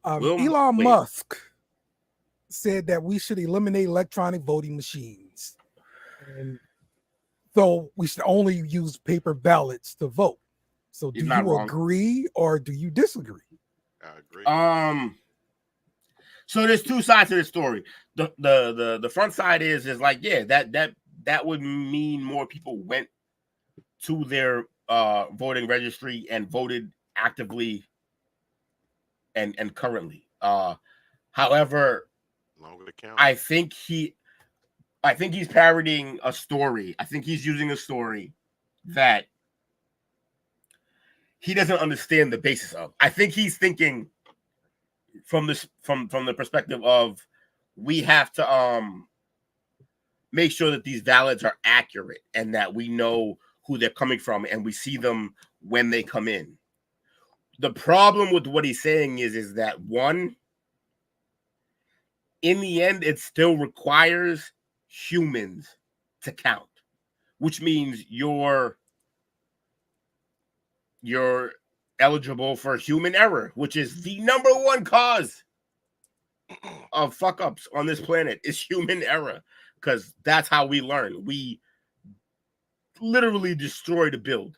Elon Musk said that we should eliminate electronic voting machines. And so we should only use paper ballots to vote. So do you agree or do you disagree? I agree. So there's two sides to the story. The front side is like, yeah, that would mean more people went to their voting registry and voted actively and currently. However, I think he's parodying a story. I think he's using a story that he doesn't understand the basis of. I think he's thinking from the perspective of we have to make sure that these ballots are accurate and that we know who they're coming from and we see them when they come in. The problem with what he's saying is that one, in the end, it still requires humans to count, which means you're eligible for human error, which is the number one cause of fuck ups on this planet is human error, because that's how we learn. We literally destroy the build.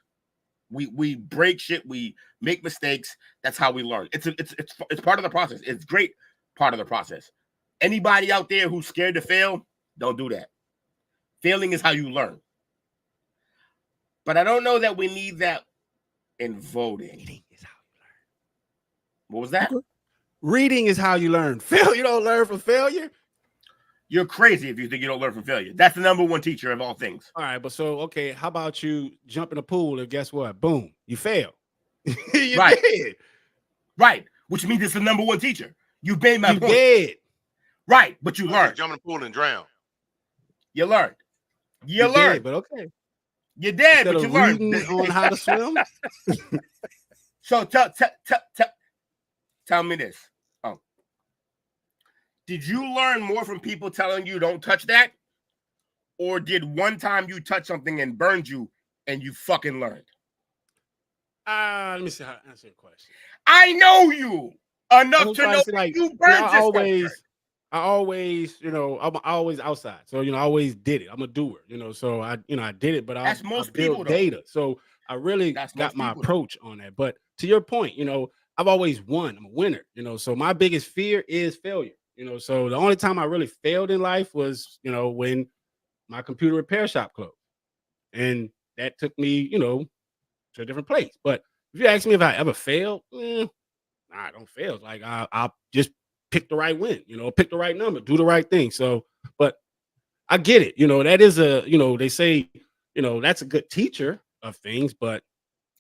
We break shit. We make mistakes. That's how we learn. It's part of the process. It's great part of the process. Anybody out there who's scared to fail, don't do that. Failing is how you learn. But I don't know that we need that in voting. Reading is how you learn. What was that? Reading is how you learn. You don't learn from failure. You're crazy if you think you don't learn from failure. That's the number one teacher of all things. All right, but so, okay, how about you jump in a pool and guess what? Boom, you fail. You right. Dead. Right, which means it's the number one teacher. You made my point. Dead. Right, but you learned. Jump in the pool and drown. You learned. You learned. Dead, but okay. You're dead, but you learned. On how to swim. So tell me this. Did you learn more from people telling you don't touch that? Or did one time you touch something and burned you and you fucking learned? Let me see how to answer your question. I know you enough to know like, you burned yourself. I always, I'm always outside. So, I always did it. I'm a doer, so I did it, but I built data. So I really got my approach on that. But to your point, I've always won. I'm a winner, so my biggest fear is failure. So the only time I really failed in life was, when my computer repair shop closed. And that took me, to a different place. But if you ask me if I ever failed, I don't fail. Like I'll just pick the right win, pick the right number, do the right thing. So, but I get it. That is they say, that's a good teacher of things, but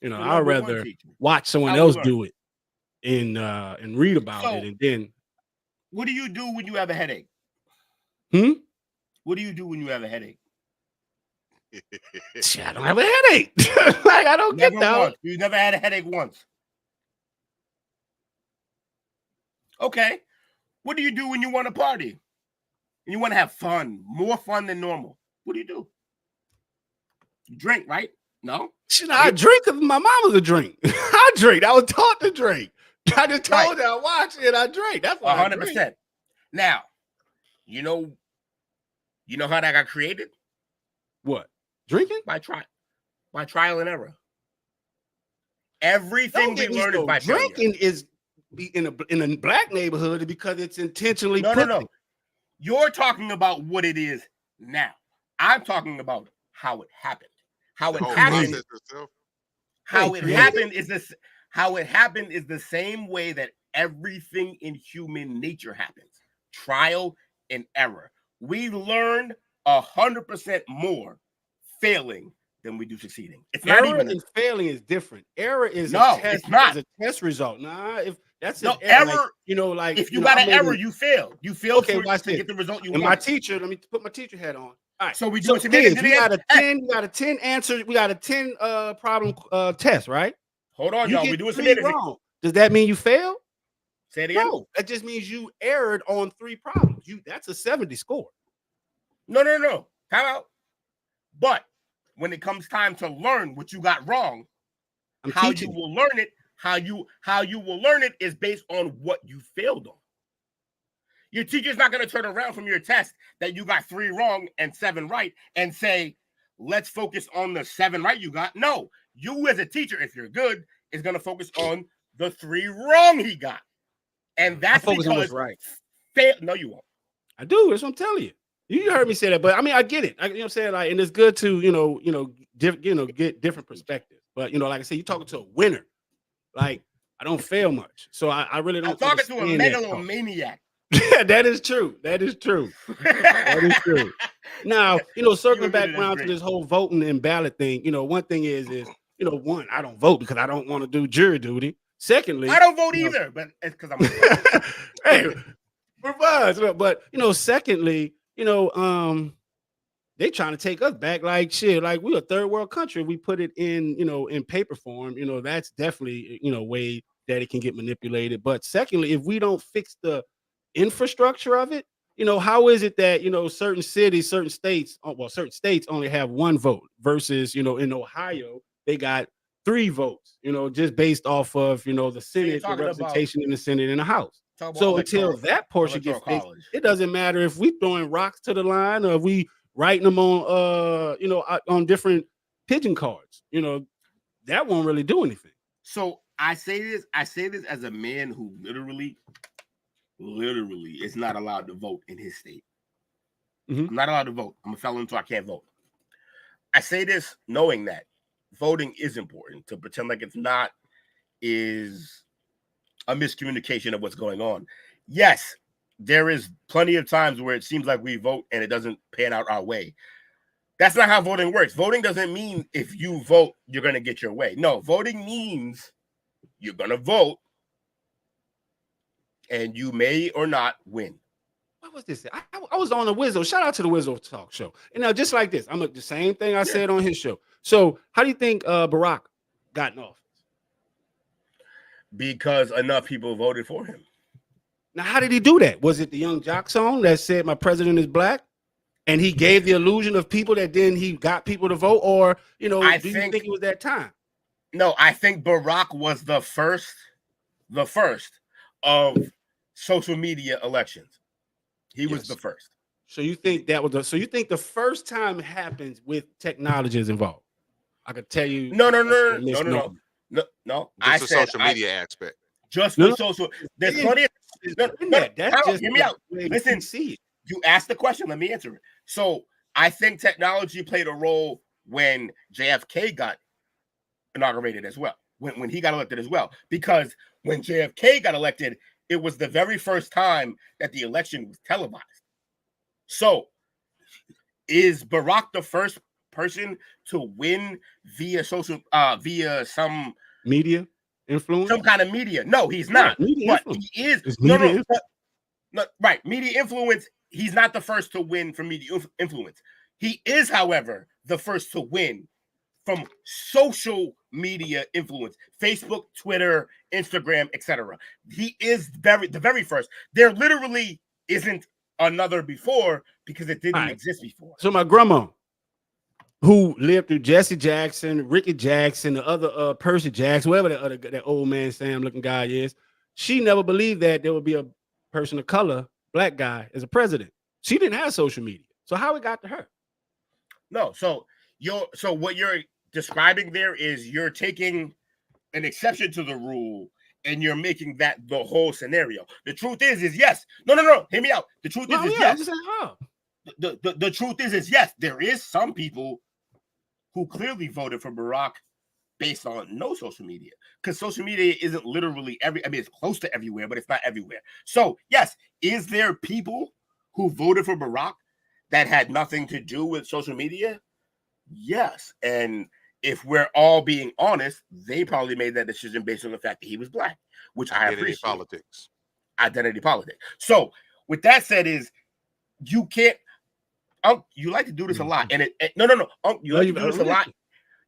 I'd rather watch someone else do it and read about it. And then what do you do when you have a headache? What do you do when you have a headache? I don't have a headache. Like, I don't get that. You never had a headache once. Okay. What do you do when you want to party? And you want to have fun, more fun than normal? What do? You drink, right? No? I drink because my mama's a drink. I drink. I was taught to drink. I just told you I watched it. I drink. That's 100%. Now, you know how that got created? What? Drinking? By trial and error. Everything we learned by drinking is in a black neighborhood because it's intentionally. No. You're talking about what it is now. I'm talking about how it happened. How it happened is this. How it happened is the same way that everything in human nature happens. Trial and error. We learn 100% more failing than we do succeeding. It's not error even and failing is different. Error is it's not a test result. Nah, if that's no an error, error, like if you got an error, you failed. You failed to get the result you want. want. My teacher, let me put my teacher hat on. All right. So we do we got a 10 answer. We got a 10 problem test, right? Hold on, y'all. We doing some wrong. Does that mean you failed? Say it again. No, that just means you erred on 3 problems. That's a 70 score. No. Time out. But when it comes time to learn what you got wrong, you will learn it. How you will learn it is based on what you failed on. Your teacher's not going to turn around from your test that you got 3 wrong and 7 right and say, let's focus on the 7 right you got. No, you as a teacher, if you're good, is going to focus on the 3 wrong he got. And that's because right. No, you won't. I do. That's what I'm telling you. You heard me say that, but I mean, I get it. You know what I'm saying? Like, and it's good to, get different perspectives. But, like I said, you're talking to a winner. Like, I don't fail much. So I really don't. I'm talking to a megalomaniac. That is true. That is true. Now, circling back around to this whole voting and ballot thing, one thing is, one, I don't vote because I don't want to do jury duty. Secondly, I don't vote either, but it's because I'm hey, but secondly, they trying to take us back like shit. Like, we're a third world country. We put it in, in paper form, that's definitely, a way that it can get manipulated. But secondly, if we don't fix the infrastructure of it, how is it that certain cities, certain states only have 1 vote versus in Ohio they got 3 votes, just based off of the Senate, the representation in the Senate and the House. So until that portion gets fixed, it doesn't matter if we throwing rocks to the line or if we writing them on on different pigeon cards. That won't really do anything. So I say this as a man who literally is not allowed to vote in his state. Mm-hmm. I'm not allowed to vote. I'm a felon, so I can't vote. I say this knowing that voting is important. To pretend like it's not is a miscommunication of what's going on. Yes, there is plenty of times where it seems like we vote and it doesn't pan out our way. That's not how voting works. Voting doesn't mean if you vote, you're going to get your way. No, voting means you're going to vote and you may or not win. What was this? I was on the Wizzo. Shout out to the Wizzo Talk Show. And now, just like this, the same thing I said on his show. So, how do you think Barack got in office? Because enough people voted for him. Now, how did he do that? Was it the Young Jock song that said "My president is black," and he gave the illusion of people that then he got people to vote, or do you think it was that time? No, I think Barack was the first of social media elections. He was the first. So you think that was so you think the first time it happens with technology is involved? I could tell you. No. Just the social media aspect. Just the social. There's plenty of. Hear me out. Listen, see it. You asked the question. Let me answer it. So I think technology played a role when JFK got inaugurated as well. When he got elected as well, because when JFK got elected, it was the very first time that the election was televised. So, is Barack the first person to win via some media influence? Some kind of media? No, he's not. Media but influence. he is. It's No, media no, right. Media influence. He's not the first to win from media influence. He is, however, the first to win from social media influence: Facebook, Twitter, Instagram, etc. He is the very first. There literally isn't another before because it didn't exist before. So my grandma, who lived through Jesse Jackson, Ricky Jackson, the other Percy Jackson, whatever that old man Sam looking guy is, she never believed that there would be a person of color, black guy, as a president. She didn't have social media. So how it got to her? No, so what you're describing there is you're taking an exception to the rule and you're making that the whole scenario. The truth is yes. No. Hear me out. The truth is yes. The truth is yes. There is some people who clearly voted for Barack based on no social media, because social media isn't literally it's close to everywhere, but it's not everywhere. So yes, is there people who voted for Barack that had nothing to do with social media? Yes. And if we're all being honest, they probably made that decision based on the fact that he was black, which I appreciate. Identity politics. So with that said, is you can't. You like to do this a lot, and you like to do this a lot.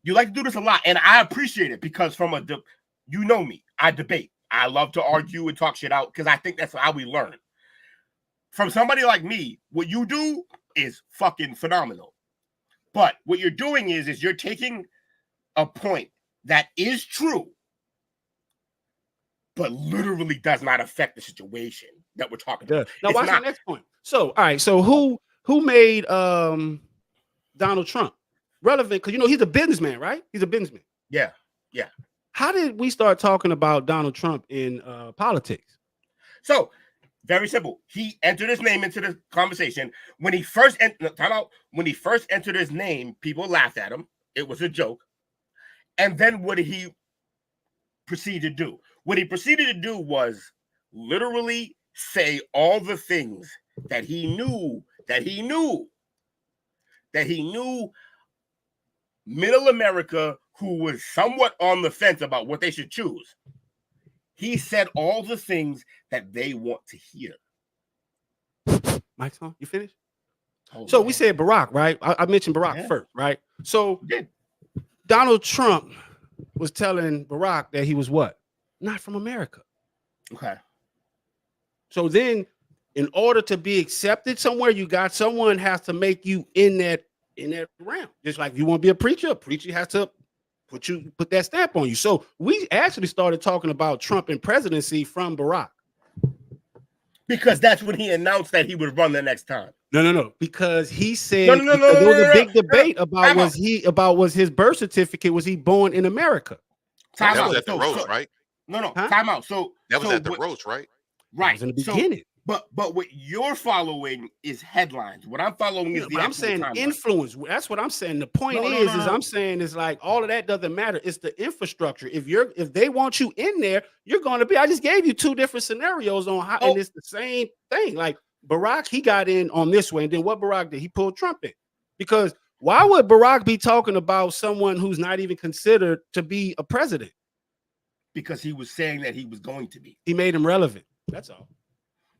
You like to do this a lot, and I appreciate it because you know me, I debate. I love to argue and talk shit out because I think that's how we learn. From somebody like me, what you do is fucking phenomenal. But what you're doing is you're taking a point that is true, but literally does not affect the situation that we're talking about. Now, watch the next point. So, all right. So, who made Donald Trump relevant? Because he's a businessman, right? He's a businessman. Yeah. How did we start talking about Donald Trump in politics? So, very simple. He entered his name into the conversation. When he first entered his name, people laughed at him. It was a joke. And then what did he proceed to do? What he proceeded to do was literally say all the things that he knew middle America, who was somewhat on the fence about what they should choose. He said all the things that they want to hear. Mike's on. You finished? So we said Barack, right? I mentioned Barack first, right? So Donald Trump was telling Barack that he was what? Not from America. Okay. So then, in order to be accepted somewhere, someone has to make you in that realm. Just like if you want to be a preacher has to put that stamp on you. So we actually started talking about Trump and presidency from Barack. Because that's when he announced that he would run the next time. No. Because he said there was a big debate about was his birth certificate, was he born in America? That was at the roast, right? No. Time out. So that was at the roast, right? Right. That was in the beginning. But what you're following is headlines. What I'm following is I'm saying influence. That's what I'm saying. The point I'm saying is like all of that doesn't matter. It's the infrastructure. If they want you in there, you're going to be. I just gave you two different scenarios on how, and it's the same thing. Like Barack, he got in on this way, and then what Barack did, he pulled Trump in. Because why would Barack be talking about someone who's not even considered to be a president? Because he was saying that he was going to be. He made him relevant. That's all.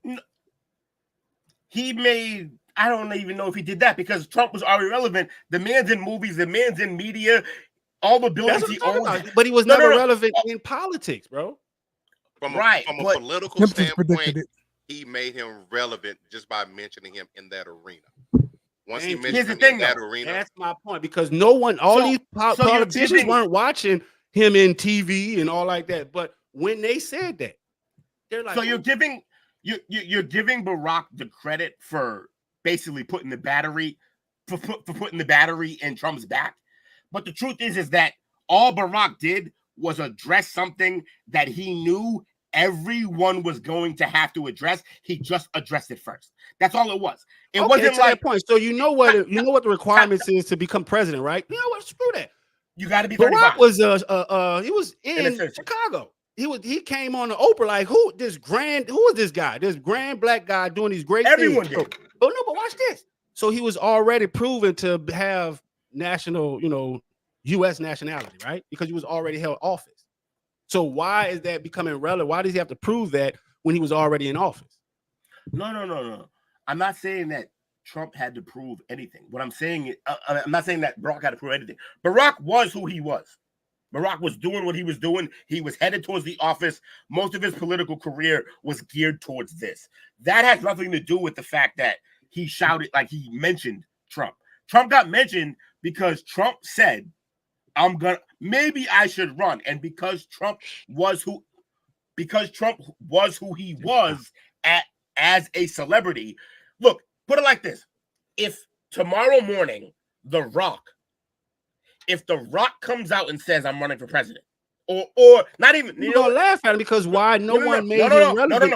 No, I don't even know if he did that because Trump was already relevant. The man's in movies, the man's in media, all the buildings he owns. But he was never relevant in politics, bro. From a political standpoint, he made him relevant just by mentioning him in that arena. Once he mentioned him in that arena. That's my point, because these politicians weren't watching him in TV and all like that. But when they said that, they're like, so you're giving Barack the credit for basically putting the battery in Trump's back. But the truth is that all Barack did was address something that he knew everyone was going to have to address. He just addressed it first. That's all it was. It wasn't like that point. So you know what the requirements is to become president, right? You know what? Screw that. You got to be 35. Barack was he was in Chicago. he came on the Oprah like, who is this guy? This grand black guy doing these great Everyone things. did. Oh no, but watch this. So he was already proven to have national, U.S. nationality, right? Because he was already held office. So why is that becoming relevant? Why does he have to prove that when he was already in office? No. I'm not saying that Trump had to prove anything. What I'm saying is, I'm not saying that Barack had to prove anything. Barack was who he was. Barack was doing what he was doing. He was headed towards the office. Most of his political career was geared towards this. That has nothing to do with the fact that he shouted, like he mentioned Trump. Trump got mentioned because Trump said, maybe I should run. And because Trump was who he was as a celebrity. Look, put it like this. If tomorrow morning, The Rock comes out and says, I'm running for president, or not even, you're gonna laugh at him because why no one made him relevant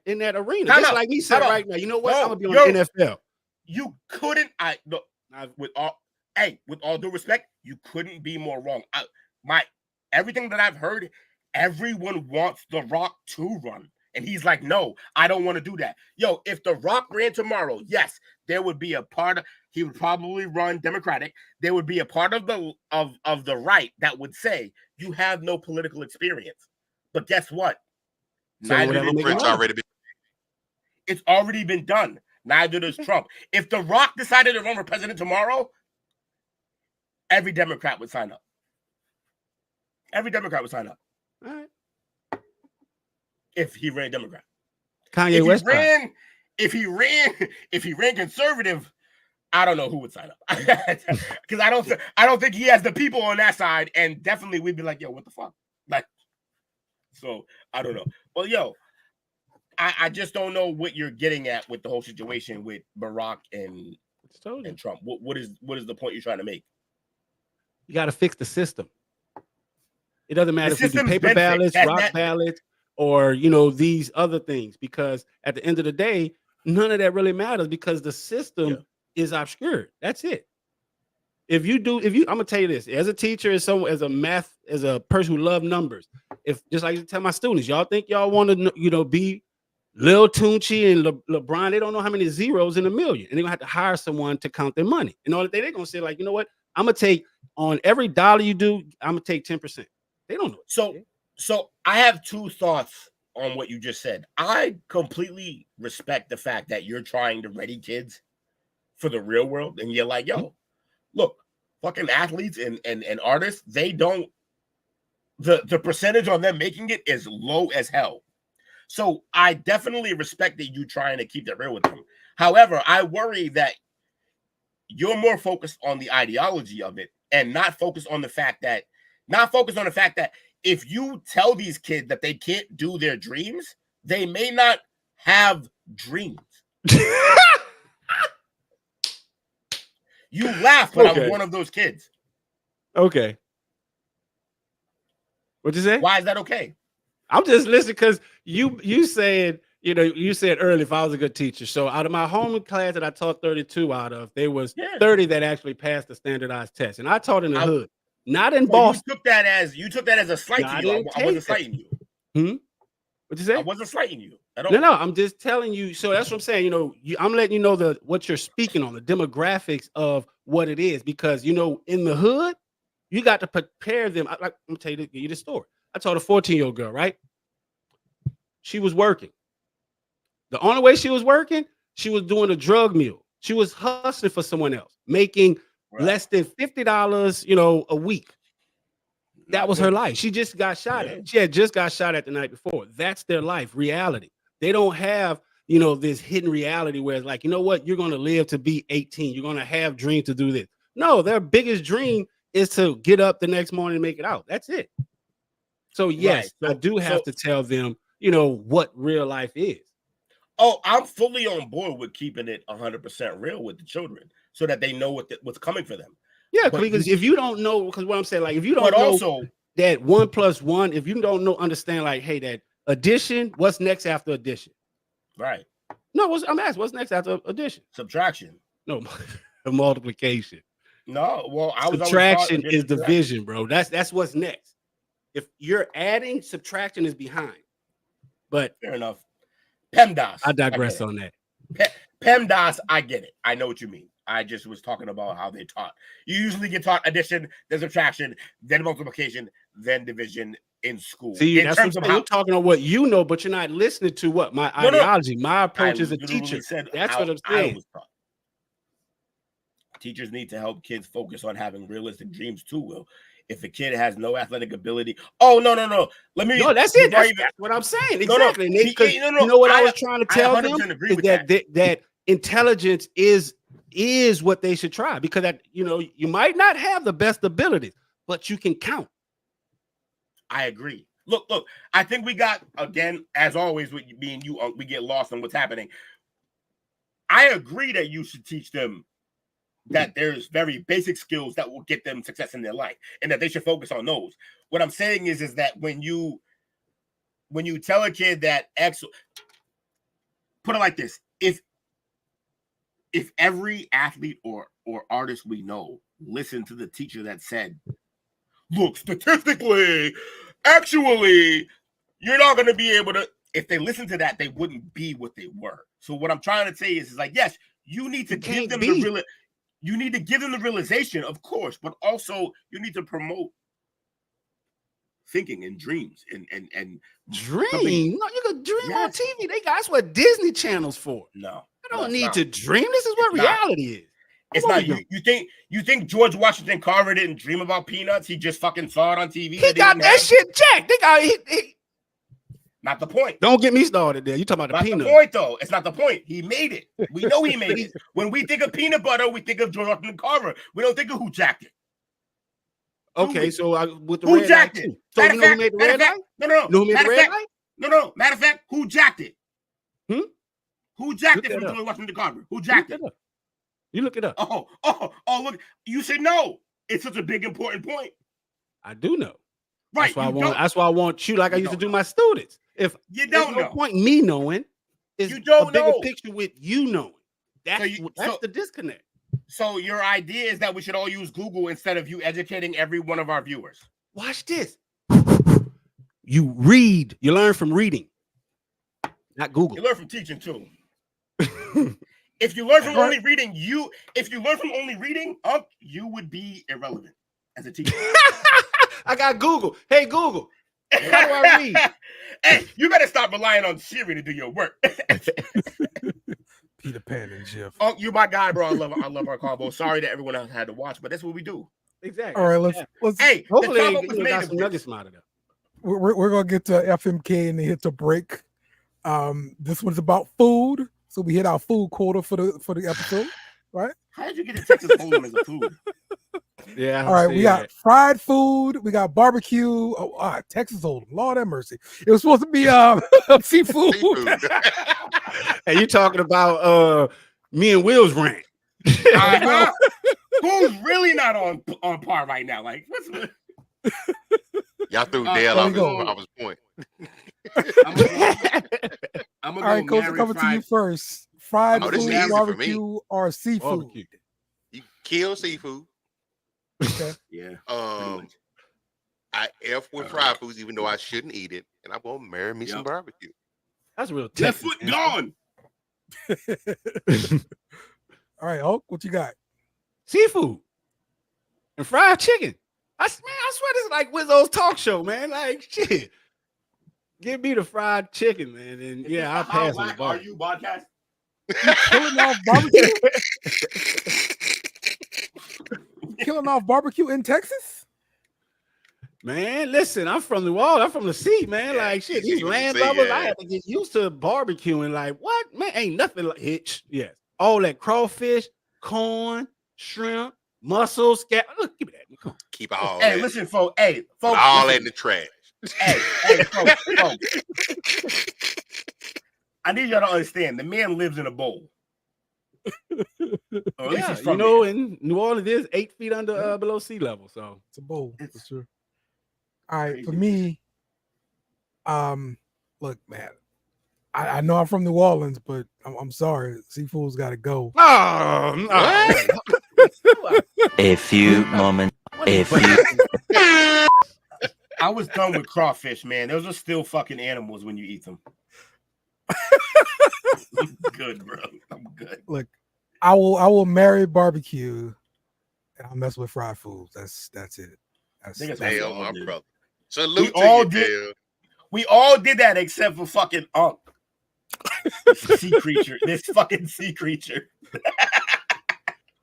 in that arena. Just like he said right now, you know what? I'm gonna be on the NFL. You couldn't, with all due respect, you couldn't be more wrong. Everything that I've heard, everyone wants The Rock to run. And he's like, no, I don't want to do that. Yo, if The Rock ran tomorrow, yes, there would be a part of, he would probably run Democratic. There would be a part of the right that would say, you have no political experience. But guess what? So it's already been done. Neither does Trump. If The Rock decided to run for president tomorrow, every Democrat would sign up. Every Democrat would sign up. All right. If he ran Democrat. Kanye West. If he ran conservative, I don't know who would sign up. Because I don't think he has the people on that side, and definitely we'd be like, yo, what the fuck? Like, so I don't know. Well, yo, I just don't know what you're getting at with the whole situation with Barack and Trump. What is the point you're trying to make? You got to fix the system. It doesn't matter if you do paper ballots, rock ballots, or these other things, because at the end of the day, none of that really matters because the system is obscured. That's it. I'm gonna tell you this: as a teacher, as a person who loves numbers, if just like I tell my students, y'all think y'all want to be Lil Tunechi and LeBron, they don't know how many zeros in a million, and they're gonna have to hire someone to count their money. And all they're gonna say, like, you know what? I'm gonna take on every dollar you do, I'm gonna take 10%. They don't know. So I have two thoughts on what you just said. I completely respect the fact that you're trying to ready kids for the real world, and you're like, yo, look, fucking athletes and artists, they don't, the percentage on them making it is low as hell. So I definitely respect that you trying to keep that real with them. However, I worry that you're more focused on the ideology of it and not focused on the fact that if you tell these kids that they can't do their dreams, they may not have dreams. You laugh, but I'm one of those kids. Okay. What'd you say? Why is that okay? I'm just listening because you said, you said earlier if I was a good teacher. So out of my home class that I taught 32 out of, there was 30 that actually passed the standardized test. And I taught in the hood. Not in Boston. You took that as a slight to you. I wasn't slighting you. What'd you say? I wasn't slighting you at all. No, I'm just telling you. So that's what I'm saying. I'm letting you know what you're speaking on, the demographics of what it is. Because in the hood, you got to prepare them. I'm gonna tell you the story. I taught a 14-year-old girl, right? She was working. The only way she was working, she was doing a drug mule. She was hustling for someone else, making less than $50, a week. That was her life. She just got shot at. She had just got shot at the night before. That's their life, reality. They don't have, this hidden reality where it's like, you know what? You're going to live to be 18. You're going to have dreams to do this. No, their biggest dream is to get up the next morning and make it out. That's it. So yes, I do have to tell them, what real life is. Oh, I'm fully on board with keeping it 100% real with the children so that they know what's coming for them. Yeah, because if you don't know, because what I'm saying, like, if you don't know that 1 + 1, if you don't understand, like, hey, that addition, what's next after addition? Right. No, I'm asking, what's next after addition? Subtraction. No, multiplication. No, well, subtraction is division, bro. That's what's next. If you're adding, subtraction is behind. But fair enough. PEMDAS. I digress on that. PEMDAS, I get it. I know what you mean. I just was talking about how they taught. You usually get taught addition, then subtraction, then multiplication, then division in school. See, in that's terms what of how, you're talking about what you know, but you're not listening to what my ideology, my approach as a teacher. That's what I'm saying. Teachers need to help kids focus on having realistic dreams too, Will. If a kid has no athletic ability, no, that's it. That's what I'm saying. Exactly. You know what I was trying to tell them is that intelligence is what they should try, because that you might not have the best abilities, but you can count. I agree. Look, I think we got, again, as always with me and you, we get lost on what's happening. I agree that you should teach them that there's very basic skills that will get them success in their life and that they should focus on those. What I'm saying is that when you tell a kid that put it like this, if every athlete or artist we know listened to the teacher that said, look, statistically, actually, you're not going to be able to, if they listen to that, they wouldn't be what they were. So what I'm trying to say is like, yes, you need to give them you need to give them the realization, of course, but also you need to promote thinking and dreams and dream. No, you can dream on TV. That's what Disney Channel's for. No, I don't need to dream. This is what reality is. It's not. You think George Washington Carver didn't dream about peanuts? He just fucking saw it on TV. He got that shit checked. They got Not the point. Don't get me started there. You talking about the peanut? Not the point, though. It's not the point. He made it. We know he made it. When we think of peanut butter, we think of George Washington Carver. We don't think of who jacked it. Okay, so with the who red jacked light it? So you know who made the red light? No. Matter of fact, who jacked it? Who jacked it from George Washington Carver? Who jacked it? You look it up. Oh, look. You should know. It's such a big, important point. I do know. Right. That's why I want you, like I used to do my students. If you don't know, no point me knowing, is you don't a bigger know. Picture with you knowing. That's the disconnect. So your idea is that we should all use Google instead of you educating every one of our viewers. Watch this. You read. You learn from reading, not Google. You learn from teaching too. If you learn from only reading, you would be irrelevant as a teacher. I got Google. Hey, Google. How do I read? Hey, you better stop relying on Siri to do your work. Peter Pan and Jeff. Oh, you're my guy, bro. I love our combo. Sorry that everyone else had to watch, but that's what we do. Exactly. All right, let's. Hey, hopefully you got some nuggets out of that. We're gonna get to FMK and then hit the break. This one's about food, so we hit our food quota for the episode, right? How did you get to Texas Hold'em as a food? Yeah. All right, we got fried food, we got barbecue. Texas Hold'em. Lord have mercy. It was supposed to be seafood. And you talking about me and Will's rant. Who's really not on par right now? Like, y'all threw Dale off his point. I'm gonna All right, Coach, coming to you first. Fried food, barbecue, or seafood? Barbecue. You kill seafood. Okay. Yeah. I F with fried foods, even though I shouldn't eat it, and I'm gonna marry me some barbecue. That's real. Left foot gone. All right, Hulk, what you got? Seafood and fried chicken. I swear this is like Wizzo's talk show, man. Like shit. Give me the fried chicken, man, and yeah, I'll pass on the bar. Are you podcast? Killing off barbecue? Killing off barbecue in Texas? Man, listen, I'm from New Orleans. I'm from the sea, man. Like shit, these landlubbers, I have to get used to barbecuing. Like what, man? Ain't nothing like hitch. Yes, all that crawfish, corn, shrimp, mussels. Look, give me that. Come on. Keep all. Hey, that. Listen, folks. Hey, folks. All that in the trash. Hey, folks. I need y'all to understand. The man lives in a bowl. Yeah, you know, in New Orleans, it is 8 feet under below sea level, so it's a bowl for sure. All right, for me, look, man, I know I'm from New Orleans, but I'm sorry, seafood's got to go. A few moments. I was done with crawfish, man. Those are still fucking animals when you eat them. I'm good, bro. I'm good. Look, I will marry barbecue, and I'll mess with fried foods. That's it. That's Dale, my did. brother. Salute to you, Dale. We all did that except for fucking Unk. This sea creature. This fucking sea creature.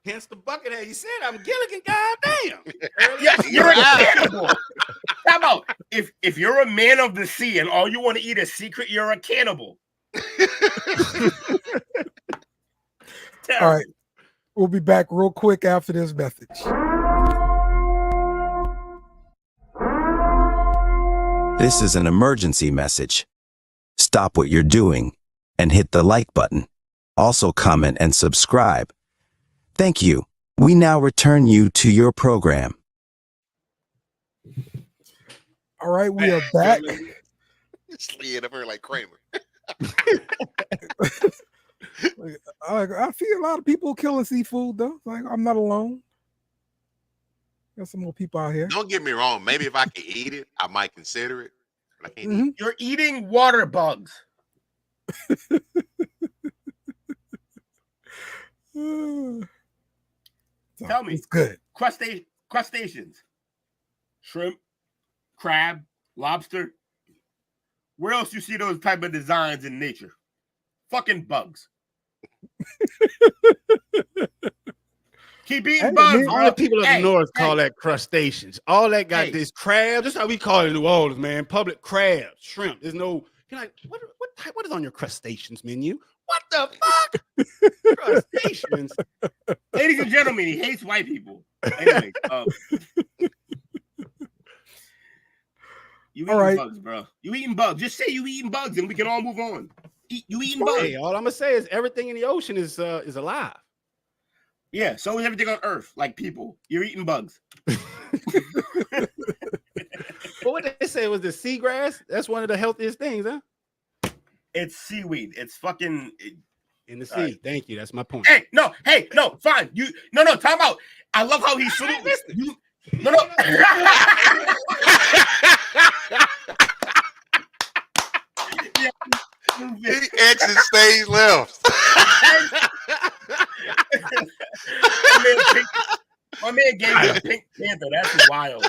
Hence the buckethead. You said I'm Gilligan. Goddamn. Yes, you're a cannibal. How about if you're a man of the sea and all you want to eat is secret, you're a cannibal. All right. We'll be back real quick after this message. This is an emergency message. Stop what you're doing and hit the like button. Also comment and subscribe. Thank you. We now return you to your program. All right, we are back. Slid up here like Kramer. I see a lot of people killing seafood though. Like I'm not alone. Got some more people out here. Don't get me wrong. Maybe if I could eat it, I might consider it. But I can't eat it. You're eating water bugs. Tell me. It's good. Crustaceans. Shrimp, crab, lobster. Where else you see those type of designs in nature? Fucking bugs. Keep eating bugs. All the people up north call that crustaceans. All that got this crabs. That's how we call it in New Orleans, man. Public crabs, shrimp. There's no. You're like, what is on your crustaceans menu? What the fuck? Crustaceans. Ladies and gentlemen, he hates white people. Anyway, you eating bugs, bro. You eating bugs. Just say you eating bugs and we can all move on. You eating bugs. Hey, all I'm gonna say is everything in the ocean is alive. Yeah, so is everything on Earth, like people. You're eating bugs. But what did they say was the seagrass? That's one of the healthiest things, huh? It's seaweed. It's fucking in the sea. Right. Thank you. That's my point. Hey, no, fine. Time out. I love how he salutes you. No. He exit stage left. My man gave me the Pink Panther. That's wild.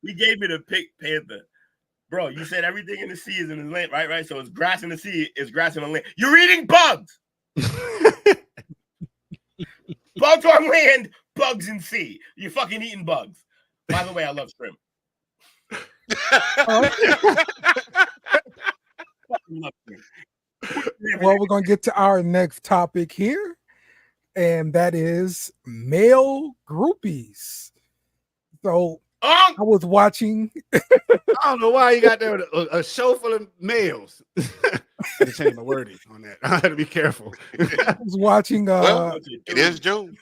He gave me the Pink Panther. Bro, you said everything in the sea is in the land, right? Right. So it's grass in the sea, it's grass in the land. You're eating bugs. Bugs on land, bugs in sea. You're fucking eating bugs. By the way, I love shrimp. Well, we're gonna get to our next topic here, and that is male groupies. So I was watching. I don't know why you got there a show full of males. I had to change my wording on that. I had to be careful. I was watching. It is June.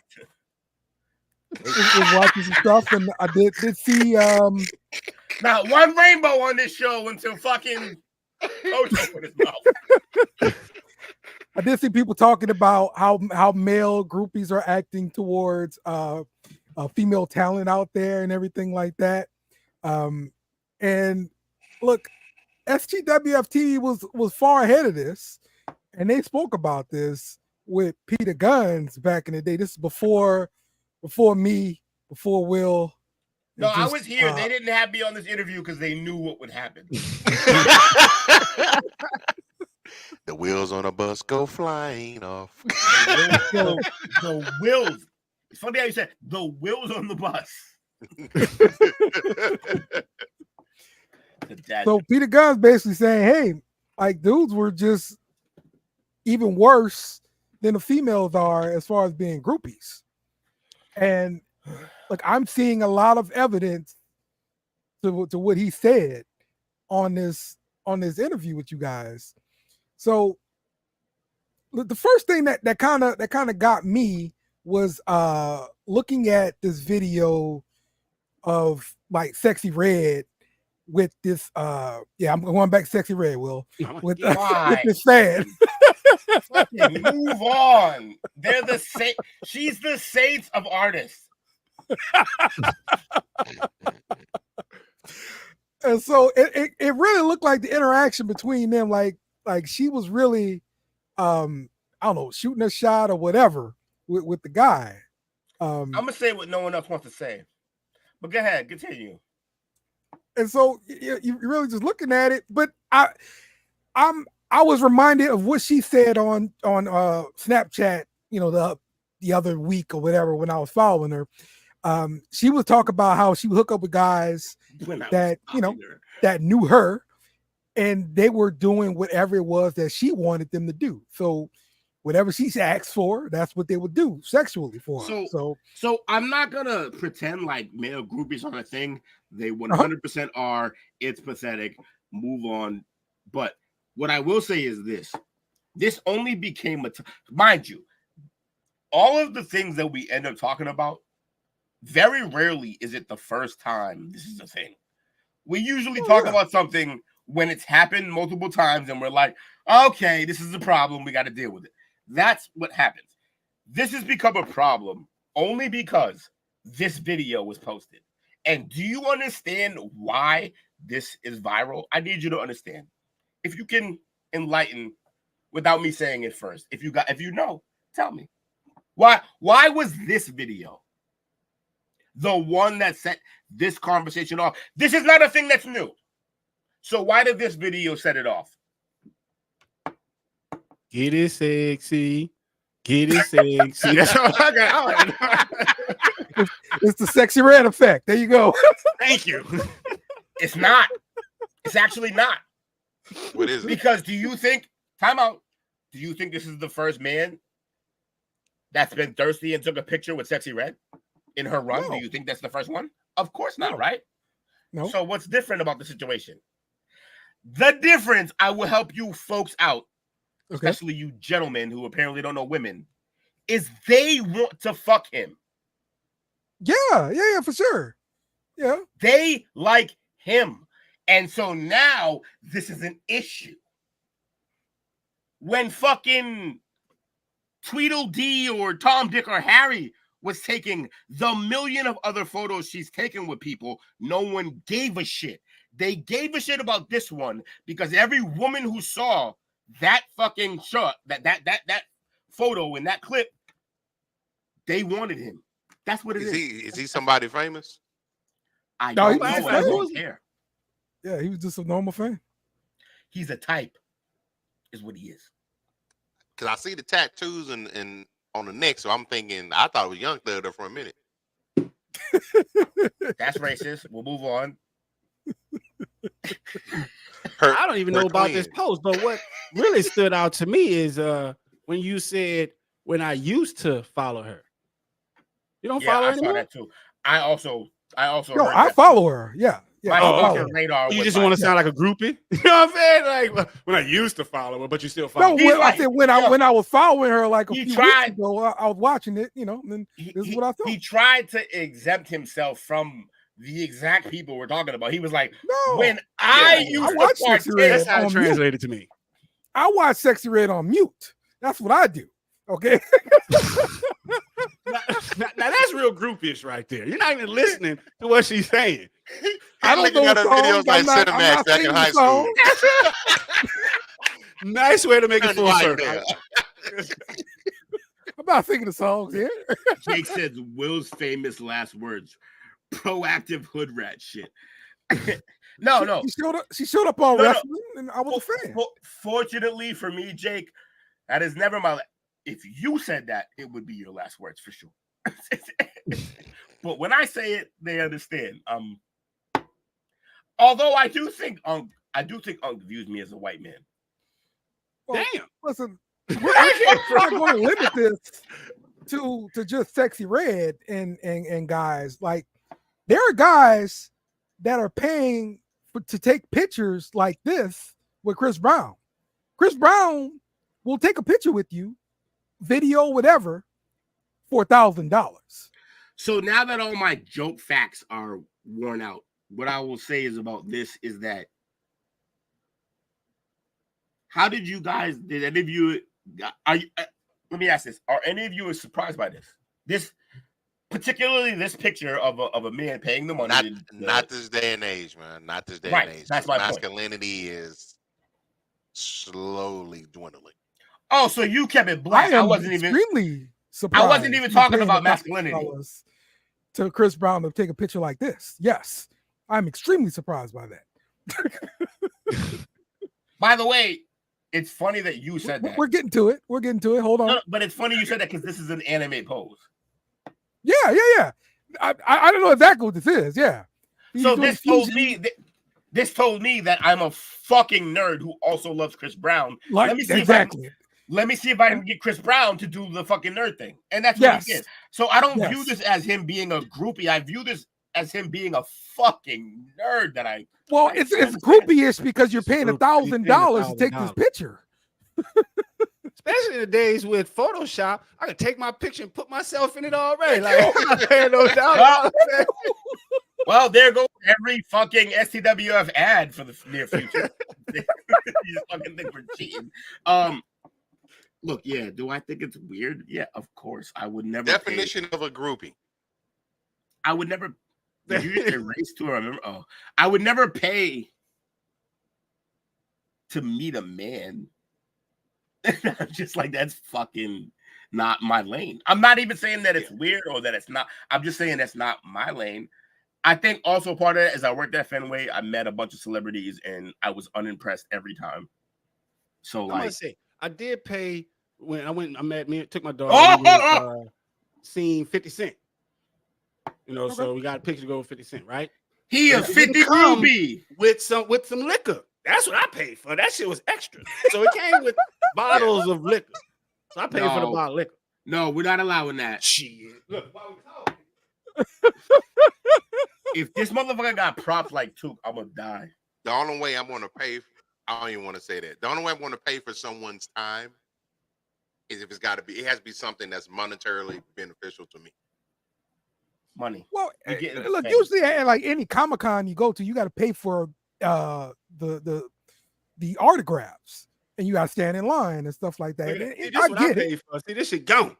Was watching some stuff, and I did see. Not one rainbow on this show until fucking Coach opened his mouth. I did see people talking about how male groupies are acting towards female talent out there and everything like that. And look, STWF TV was far ahead of this, and they spoke about this with Peter Guns back in the day. This is before me, before Will. No, I was here. They didn't have me on this interview because they knew what would happen. The wheels on a bus go flying off. The wheels. It's funny how you said the wheels on the bus. So Peter Gunn's basically saying, hey, like dudes were just even worse than the females are as far as being groupies. And like I'm seeing a lot of evidence to what he said on this interview with you guys. So the first thing that kind of got me was looking at this video of like Sexy Red with this I'm going back to Sexy Red, Will, with this fan. Move on. They're the same. She's the saints of artists. And so it really looked like the interaction between them, like she was really, I don't know, shooting a shot or whatever with the guy. I'm gonna say what no one else wants to say, but go ahead, continue. And so you're really just looking at it, but I was reminded of what she said on Snapchat, the other week or whatever when I was following her. She was talking about how she would hook up with guys that that knew her, and they were doing whatever it was that she wanted them to do. So whatever she's asked for, that's what they would do sexually for her. So I'm not gonna pretend like male groupies aren't a thing. They 100% are. It's pathetic. Move on. But what I will say is this only became mind you, all of the things that we end up talking about, very rarely is it the first time this is a thing. We usually talk about something when it's happened multiple times and we're like, okay, this is a problem. We got to deal with it. That's what happens. This has become a problem only because this video was posted. And do you understand why this is viral? I need you to understand. If you can enlighten without me saying it first, if you know, tell me. Why was this video the one that set this conversation off? This is not a thing that's new. So why did this video set it off? Get it sexy. Get it sexy. That's all I got. It's the sexy red effect. There you go. Thank you. It's not. It's actually not. What is it? Because do you think, time out, do you think this is the first man that's been thirsty and took a picture with Sexy Red in her run? No. Do you think that's the first one? Of course not, right? No. So what's different about the situation? The difference, I will help you folks out, especially you gentlemen who apparently don't know women, is they want to fuck him. Yeah, for sure. Yeah. They like him. And so now this is an issue. When fucking Tweedledee or Tom, Dick, or Harry was taking the million of other photos she's taken with people, no one gave a shit. They gave a shit about this one because every woman who saw that fucking shot, that photo in that clip, they wanted him. That's what it is. Is he somebody famous? I don't know. I don't care. Yeah, he was just a normal fan. He's a type, is what he is. Because I see the tattoos and on the neck, so I'm thinking, I thought it was Young Thug there for a minute. That's racist. We'll move on. I don't even know about this post, but what really stood out to me is when you said, when I used to follow her. You don't follow her anymore? I saw that too. I also No, I follow her. Yeah. My radar you just want to sound like a groupie? You know what I'm saying? Like when I used to follow her, but you still follow her. No, I said when I was following her like a few weeks ago, I was watching it, and then this is what I thought. He tried to exempt himself from the exact people we're talking about. He was like, no, when I used to watch Sexy Red, that's how it translated to me. I watch Sexy Red on mute. That's what I do. Okay. Now that's real groupish right there. You're not even listening to what she's saying. I don't know other videos like Cinemax back in high school. Nice way to make it full circle. I'm not thinking of songs here. Jake says Will's famous last words: proactive hood rat shit. No. She showed up on wrestling, and I was a fan. Fortunately for me, Jake, that is never my. If you said that, it would be your last words for sure. But when I say it, they understand. Although I do think Unc views me as a white man. Well, damn. Listen, we're not going to limit this to just Sexy Red and guys. Like, there are guys that are paying to take pictures like this with Chris Brown. Chris Brown will take a picture with you, video, whatever, for $1,000. So now that all my joke facts are worn out, what I will say is about this is that how did any of you let me ask this, are any of you surprised by this? particularly this picture of a man paying the money. Not this day and age, man. Not this day Right, and age. that's my point. Masculinity is slowly dwindling. Oh, so you kept it black. I wasn't even extremely surprised. I wasn't even talking about masculinity. To Chris Brown to take a picture like this. Yes, I'm extremely surprised by that. By the way, it's funny that you said that. We're getting to it. Hold on. No, but it's funny you said that because this is an anime pose. Yeah. I don't know exactly what this is. Yeah. So this told me that I'm a fucking nerd who also loves Chris Brown. Like, let me see if I can get Chris Brown to do the fucking nerd thing. And that's what he did. So I don't view this as him being a groupie. I view this as him being a fucking nerd that I it's groupie-ish because you're paying $1,000 to take this picture. Especially in the days with Photoshop, I could take my picture and put myself in it already. Like, I'm not paying no $1,000. Well, there goes every fucking STWF ad for the near future. You fucking think we're cheating. Look, yeah, do I think it's weird? Yeah, of course. I would never. Definition of a groupie. I would never. Did you erase to? Remember? Oh, I would never pay to meet a man. I'm just like, that's fucking not my lane. I'm not even saying that it's weird or that it's not. I'm just saying that's not my lane. I think also part of it is I worked at Fenway. I met a bunch of celebrities and I was unimpressed every time. So I'm like, gonna say, I did pay when I went. Took my daughter. Seen 50 Cent. You know, so we got a picture to go with 50 Cent, right? He a 50 groupie with some liquor. That's what I paid for. That shit was extra. So it came with bottles of liquor. So I paid for the bottle of liquor. No, we're not allowing that. Shit. Look, while we talking. If this motherfucker got props like Took, I'm gonna die. The only way I'm gonna pay, I don't even want to say that. The only way I'm gonna pay for someone's time is if it has to be something that's monetarily beneficial to me. Money. Well, look, usually at like any Comic-Con you go to, you got to pay for the autographs, and you got to stand in line and stuff like that. I get it. See, this shit gone.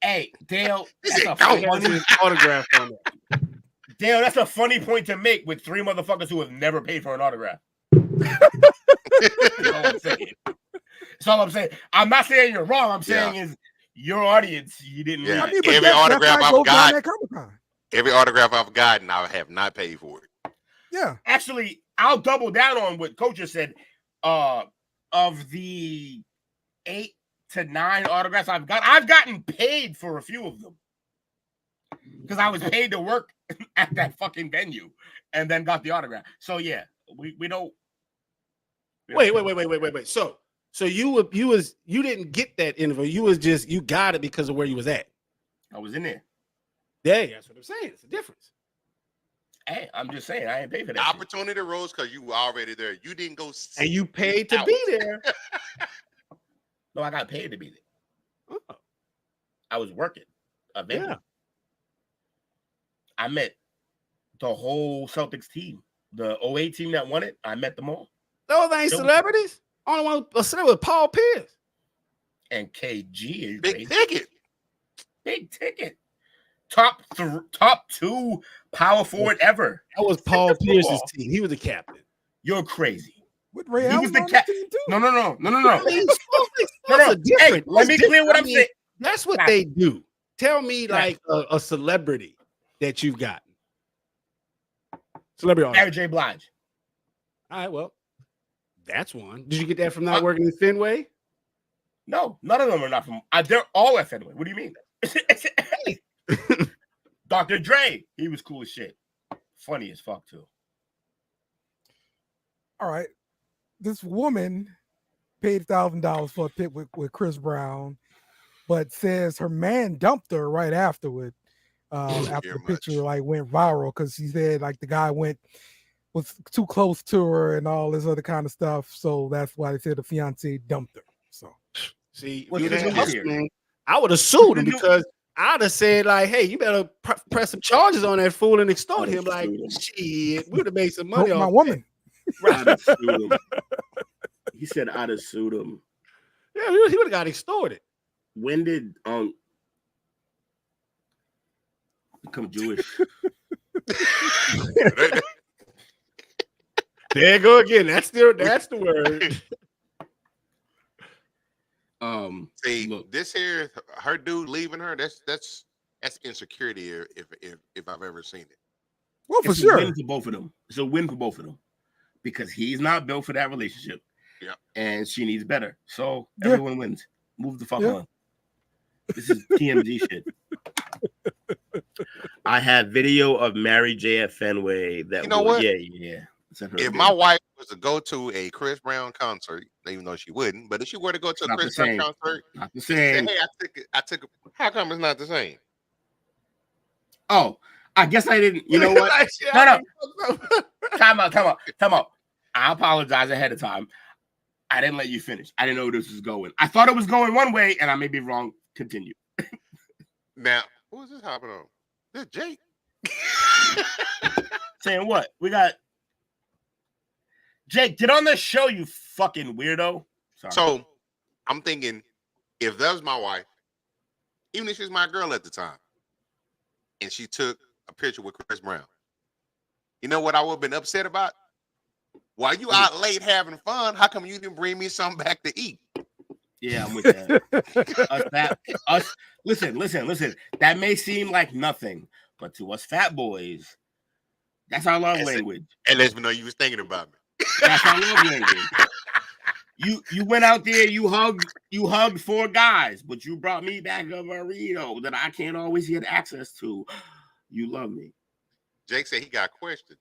Hey, Dale, this shit gone. Autograph on it. Dale, that's a funny point to make with three motherfuckers who have never paid for an autograph. That's all I'm saying. That's all I'm saying. I'm not saying you're wrong. I'm saying is your audience, you didn't. Yeah. Read. Every autograph I've gotten, every autograph I've gotten, I have not paid for it. Yeah. Actually, I'll double down on what Coach just said. Of the 8 to 9 autographs I've gotten paid for a few of them. Because I was paid to work at that fucking venue and then got the autograph. So yeah, we don't. Wait. So you didn't get that interview. You got it because of where you was at. I was in there. Yeah, that's what I'm saying. It's a difference. Hey, I'm just saying I ain't paid for that. The opportunity rose because you were already there. You didn't go and you paid to be there. No, I got paid to be there. Oh. I was working a venue. Yeah. I met the whole Celtics team, the 08 team that won it. I met them all. Those ain't celebrities. Only one a celebrity was Paul Pierce and KG is big ticket. Big ticket. Top 2 power forward ever. That was Paul Pierce's team. He was the captain. You're crazy. With Ray he was the captain too. No. Hey, let me clear what I'm saying. That's what they do. Tell me like a celebrity that you've gotten. Celebrity. Mary J. Blige. All right, well, that's one. Did you get that from not working in Fenway? No, none of them are not from. They're all at Fenway. What do you mean? Dr. Dre, he was cool as shit. Funny as fuck too. All right. This woman paid $1,000 for a pic with Chris Brown, but says her man dumped her right afterward. After the picture went viral because she said the guy was too close to her and all this other kind of stuff. So that's why they said the fiance dumped her. So see, I would have sued him because I'd have said hey, you better press some charges on that fool and extort him. Like shit, we would have made some money on my woman. Right. He said I'd have sued him. Yeah, he would have got extorted. When did Become Jewish. There you go again. That's the word. See, look, this here, her dude leaving her. That's insecurity. If I've ever seen it. Well, for it's sure. a win for both of them. It's a win for both of them because he's not built for that relationship. Yeah, and she needs better. So everyone wins. Move the fuck on. This is TMZ shit. I have video of Mary J at Fenway. That you know what? Yeah. If my wife was to go to a Chris Brown concert, even though she wouldn't, but if she were to go to a Chris Brown concert, not the same. Say, hey, I took. How come it's not the same? Oh, I guess I didn't. You know what? No. Time out. I apologize ahead of time. I didn't let you finish. I didn't know where this was going. I thought it was going one way, and I may be wrong. Continue. Now, who is this hopping on? This Jake. Saying what? We got Jake. Get on the show, you fucking weirdo. Sorry. So, I'm thinking, if that was my wife, even if she was my girl at the time, and she took a picture with Chris Brown, you know what I would have been upset about? While you out late having fun, how come you didn't bring me something back to eat? Yeah, I'm with that. Listen. That may seem like nothing, but to us fat boys, that's our love language. And let me know you was thinking about me. That's our love language. You went out there, you hugged 4 guys, but you brought me back a burrito that I can't always get access to. You love me. Jake said he got questions.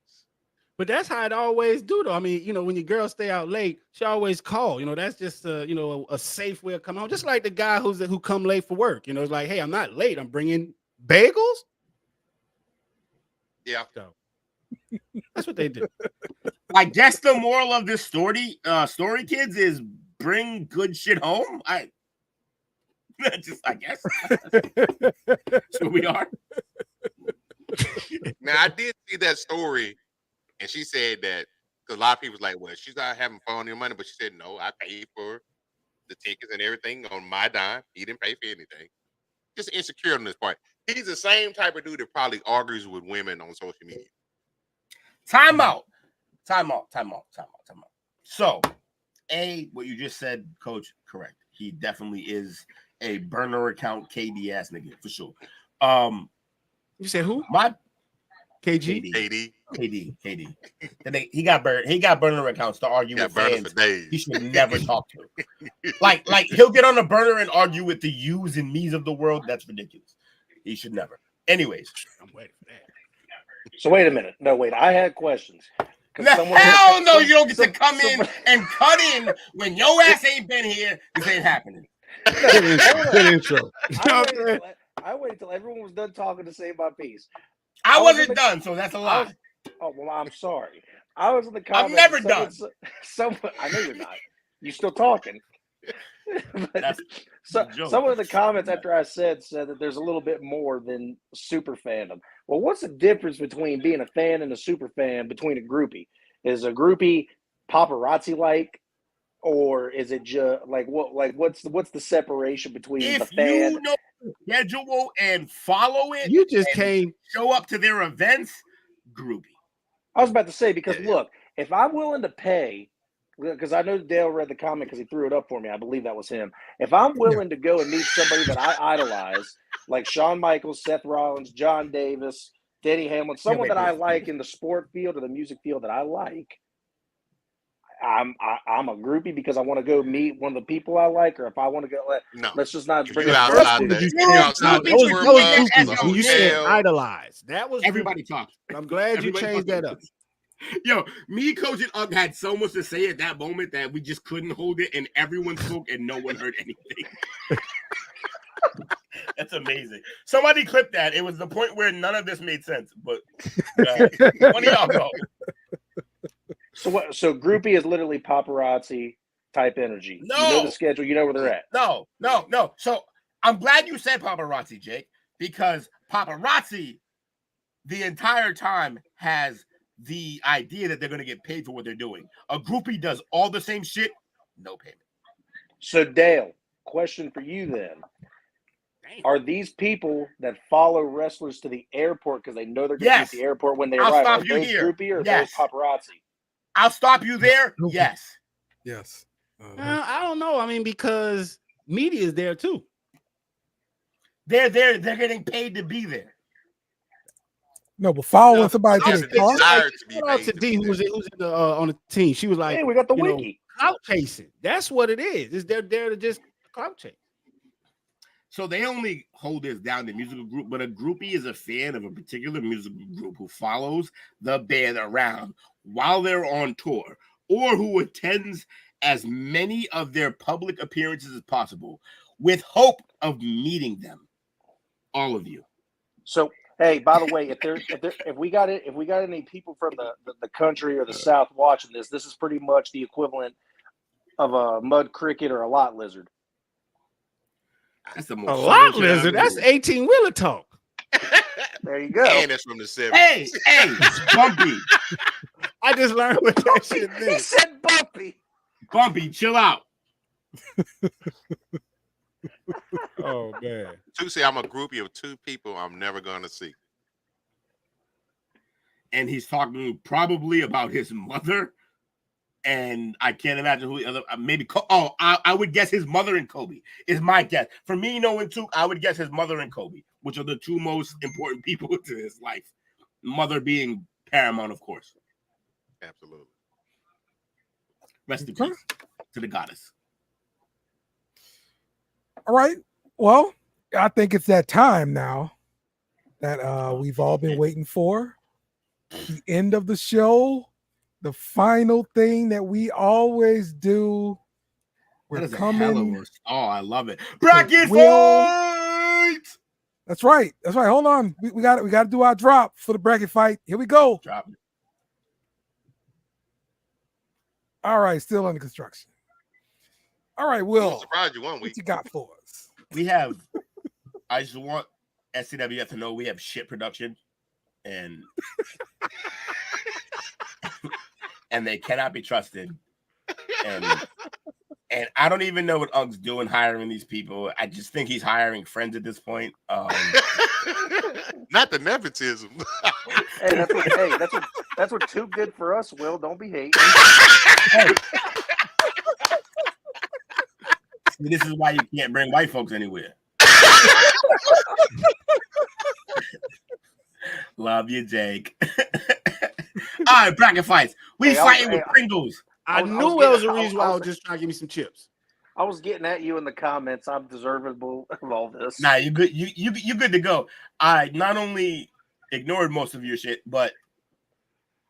But that's how it always do, though. I mean, when your girl stay out late, she always call. That's just a safe way of coming home. Just like the guy who come late for work. It's like, hey, I'm not late. I'm bringing bagels. Yeah, so that's what they do. I guess the moral of this story, kids, is bring good shit home. I guess so. We are. Now I did see that story. And she said that because a lot of people was like, well, she's not having fun on your money, but she said, no, I paid for the tickets and everything on my dime. He didn't pay for anything. Just insecure on this part. He's the same type of dude that probably argues with women on social media. Time out. So, what you just said, Coach, correct. He definitely is a burner account KD ass nigga for sure. You said who? My KD. KD. He got burner accounts to argue with fans he should never talk to. Like he'll get on a burner and argue with the yous and me's of the world. That's ridiculous. He should never. Anyways, I'm waiting for that. So wait a minute. No, wait. I had questions. Hell no, you don't get to come in and cut in when your ass ain't been here. This ain't happening. Good intro. I waited till everyone was done talking to say my piece. I wasn't done, so that's a lie. I'm sorry. I was in the comments. I'm never done. I know you're not. You still talking. Some of the comments after I said that there's a little bit more than super fandom. Well, what's the difference between being a fan and a super fan between a groupie? Is a groupie paparazzi like, or is it just what's the separation between the fan? If you know the schedule and follow it, you just can't show up to their events, groupie. I was about to say, because look, if I'm willing to pay, because I know Dale read the comment because he threw it up for me. I believe that was him. If I'm willing to go and meet somebody that I idolize, like Shawn Michaels, Seth Rollins, John Davis, Denny Hamlin, someone that I like in the sport field or the music field that I like, I'm a groupie because I want to go meet one of the people I like, or if I want to go, let's just not bring it up. You said idolize. That was everybody talking. I'm glad you changed that up. Yo, me, Coach, and Ugg had so much to say at that moment that we just couldn't hold it, and everyone spoke and no one heard anything. That's amazing. Somebody clipped that. It was the point where none of this made sense, but one of y'all go. So groupie is literally paparazzi type energy. No. You know the schedule. You know where they're at. No. So I'm glad you said paparazzi, Jake, because paparazzi the entire time has the idea that they're going to get paid for what they're doing. A groupie does all the same shit, no payment. So Dale, question for you then. are these people that follow wrestlers to the airport because they know they're going to be at the airport when they I'll arrive? stop Are you those here. groupie or Yes. those paparazzi? I'll stop you there. Yes. Yes. I don't know. I mean, because media is there too. They're there. They're getting paid to be there. No, but following somebody to the car. Shout out to D, who's on the team. She was like, "Hey, we got the you know, wiki." Clout chasing. That's what it is. Is they're there to just clout chase. So they only hold this down to musical group, but a groupie is a fan of a particular musical group who follows the band around while they're on tour, or who attends as many of their public appearances as possible with hope of meeting them. All of you. So, hey, by the way, if we got any people from the country or the South watching this is pretty much the equivalent of a mud cricket or a lot lizard. That's the A most lot lizard. That's 18-wheeler talk. There you go. And it's from the 70s. Hey, it's Bumpy. I just learned what that shit meant. He said Bumpy. Bumpy, chill out. Oh man. Tuesday, I'm a groupie of two people I'm never gonna see. And he's talking probably about his mother. And I can't imagine who the other, maybe. I would guess his mother and Kobe is my guess. For me, knowing too, I would guess his mother and Kobe, which are the two most important people to his life. Mother being paramount, of course. Absolutely. Rest in peace to the goddess. All right. Well, I think it's that time now that we've all been waiting for. The end of the show. The final thing that we always do. We're coming. Oh, I love it. Bracket fight. That's right. That's right. Hold on. We got to do our drop for the bracket fight. Here we go. Drop it. All right. Still under construction. All right, Will. I'm surprised you 1 week. What you got for us? We have. I just want STWF to know we have shit production, and and they cannot be trusted. And I don't even know what Ugg's doing hiring these people. I just think he's hiring friends at this point. Not the nepotism. Hey, that's what too good for us, Will. Don't be hating. Hey. This is why you can't bring white folks anywhere. Love you, Jake. All right, bracket fights. We fighting with Pringles. I knew there was a reason why I was just trying to give me some chips. I was getting at you in the comments. I'm deservable of all this. Nah, you good. You good to go. I not only ignored most of your shit, but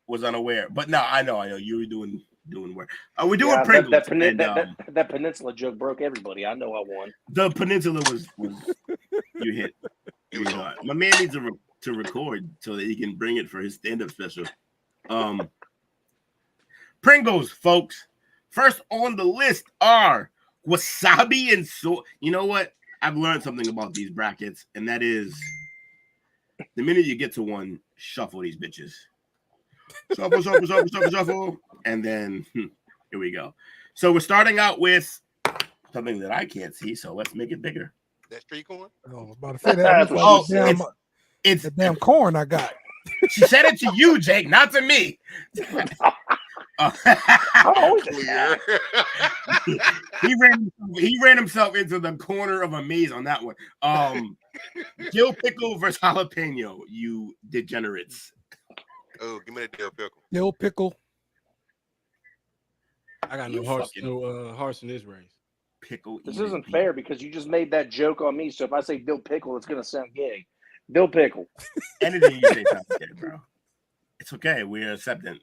was unaware. But no, I know you were doing work. We're doing Pringles. That peninsula joke broke everybody. I know I won. The peninsula was you hit. My man needs to record so that he can bring it for his stand-up special. Pringles, folks. First on the list are wasabi and so. You know what? I've learned something about these brackets, and that is the minute you get to one, shuffle these bitches. Shuffle. And then here we go. So we're starting out with something that I can't see, so let's make it bigger. That street corn? Oh, about to say that. It's the damn corn I got. She said it to you, Jake, not to me. He ran himself into the corner of a maze on that one. Dill pickle versus jalapeno, you degenerates. Oh, give me that dill pickle. Dill pickle. I got no hearts in this race. Pickle. This isn't fair because you just made that joke on me. So if I say dill pickle, it's gonna sound gay. Dill pickle. Anything you say sounds gay, bro. It's okay. We're accepting.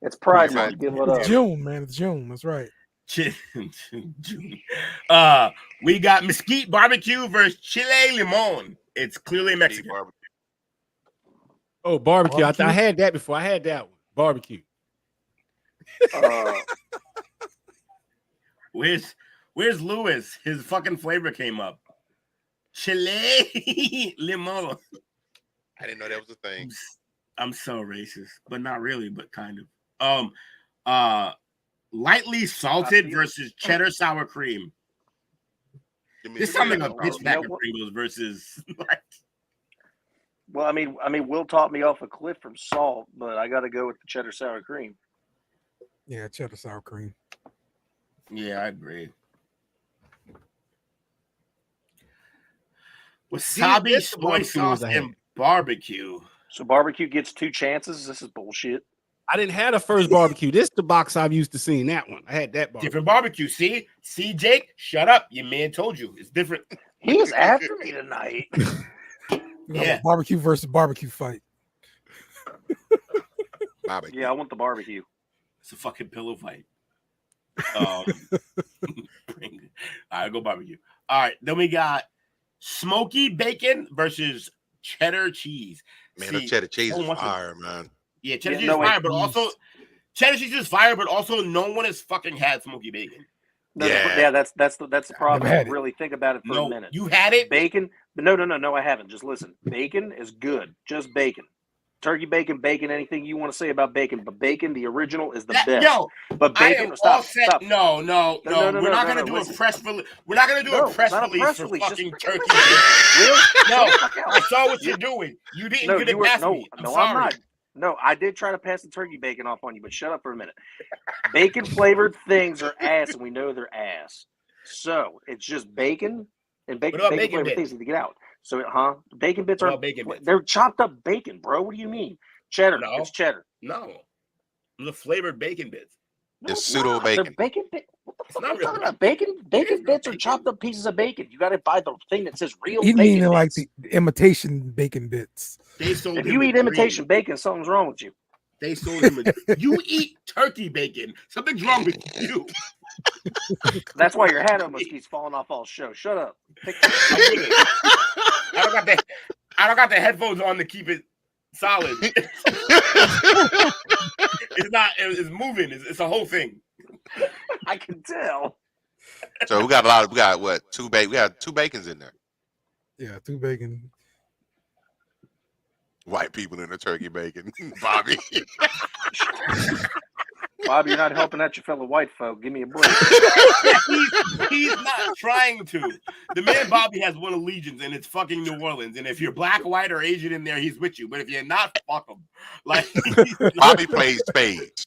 It's Pride Month. Give it up. It's June, man. It's June. That's right. June. We got mesquite barbecue versus chile limon. It's clearly Mexican. Oh, barbecue. I had that before. I had that one. Barbecue. Where's Lewis? His fucking flavor came up. Chile limon. I didn't know that was a thing. I'm so racist, but not really, but kind of. Lightly salted versus cheddar sour cream. This sounds like a bitch pack of Pringles versus like. Well, I mean, Will taught me off a cliff from salt, but I got to go with the cheddar sour cream. Yeah, cheddar sour cream. Yeah, I agree. Wasabi, soy sauce, and barbecue. So barbecue gets 2 chances. This is bullshit. I didn't have the first barbecue. This is the box I've used to seeing that one. I had that barbecue. Different barbecue. See, Jake, shut up. Your man told you it's different. He was after me tonight. Yeah, barbecue versus barbecue fight. Yeah, I want the barbecue. It's a fucking pillow fight. All right, go barbecue. All right, then we got smoky bacon versus cheddar cheese. Man, the cheddar cheese is fire, man. Yeah, cheddar cheese is fire, but also cheddar cheese is fire, but also no one has fucking had smoky bacon. That's the problem. Really think about it for a minute. You had it? Bacon? No, I haven't. Just listen. Bacon is good. Just bacon. Turkey bacon, anything you want to say about bacon, but bacon, the original, is the best. But bacon, stop. No. We're not gonna do a press release. We're not gonna do a press release for fucking turkey bacon. Really? No, I saw what you're doing. You didn't get it past me. I'm sorry. I'm not. No, I did try to pass the turkey bacon off on you, but shut up for a minute. Bacon flavored things are ass, and we know they're ass. So it's just bacon and bacon flavored things need to get out. So, bacon bits are they're chopped up bacon, bro. What do you mean? Cheddar. No. It's cheddar. No, the flavored bacon bits. It's pseudo bacon. They're bacon bits. What the fuck are you talking about? Bacon bits are chopped up pieces of bacon. You got to buy the thing that says real. You bacon mean like the imitation bacon bits? If you eat imitation bacon, something's wrong with you. They sold him. You eat turkey bacon. Something's wrong with you. That's why your hat almost keeps falling off all show. Shut up. I don't got the headphones on to keep it solid. It's moving. It's a whole thing. I can tell. So we got what? 2 bacon. We got 2 bacons in there. Yeah, 2 bacon. White people in the turkey bacon. Bobby. Bobby, you're not helping out your fellow white folk. Give me a break. He's not trying to. The man Bobby has one allegiance, and it's fucking New Orleans. And if you're black, white, or Asian in there, he's with you. But if you're not, fuck him. Like Bobby plays spades.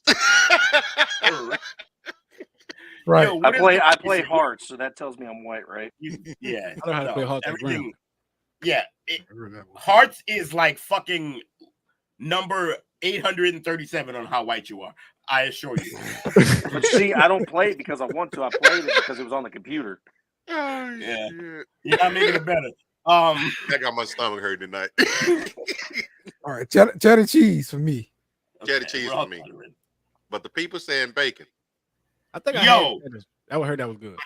Right. Yo, I play hearts, so that tells me I'm white, right? Yeah. I know how to play hearts. Everything. Yeah. Hearts is like fucking number 837 on how white you are. I assure you. But see, I don't play it because I want to. I played it because it was on the computer. Oh, yeah. You're not making it better. I got my stomach hurt tonight. All right, cheddar cheese for me. Cheddar cheese for me. But the people saying bacon. I think I heard that was good.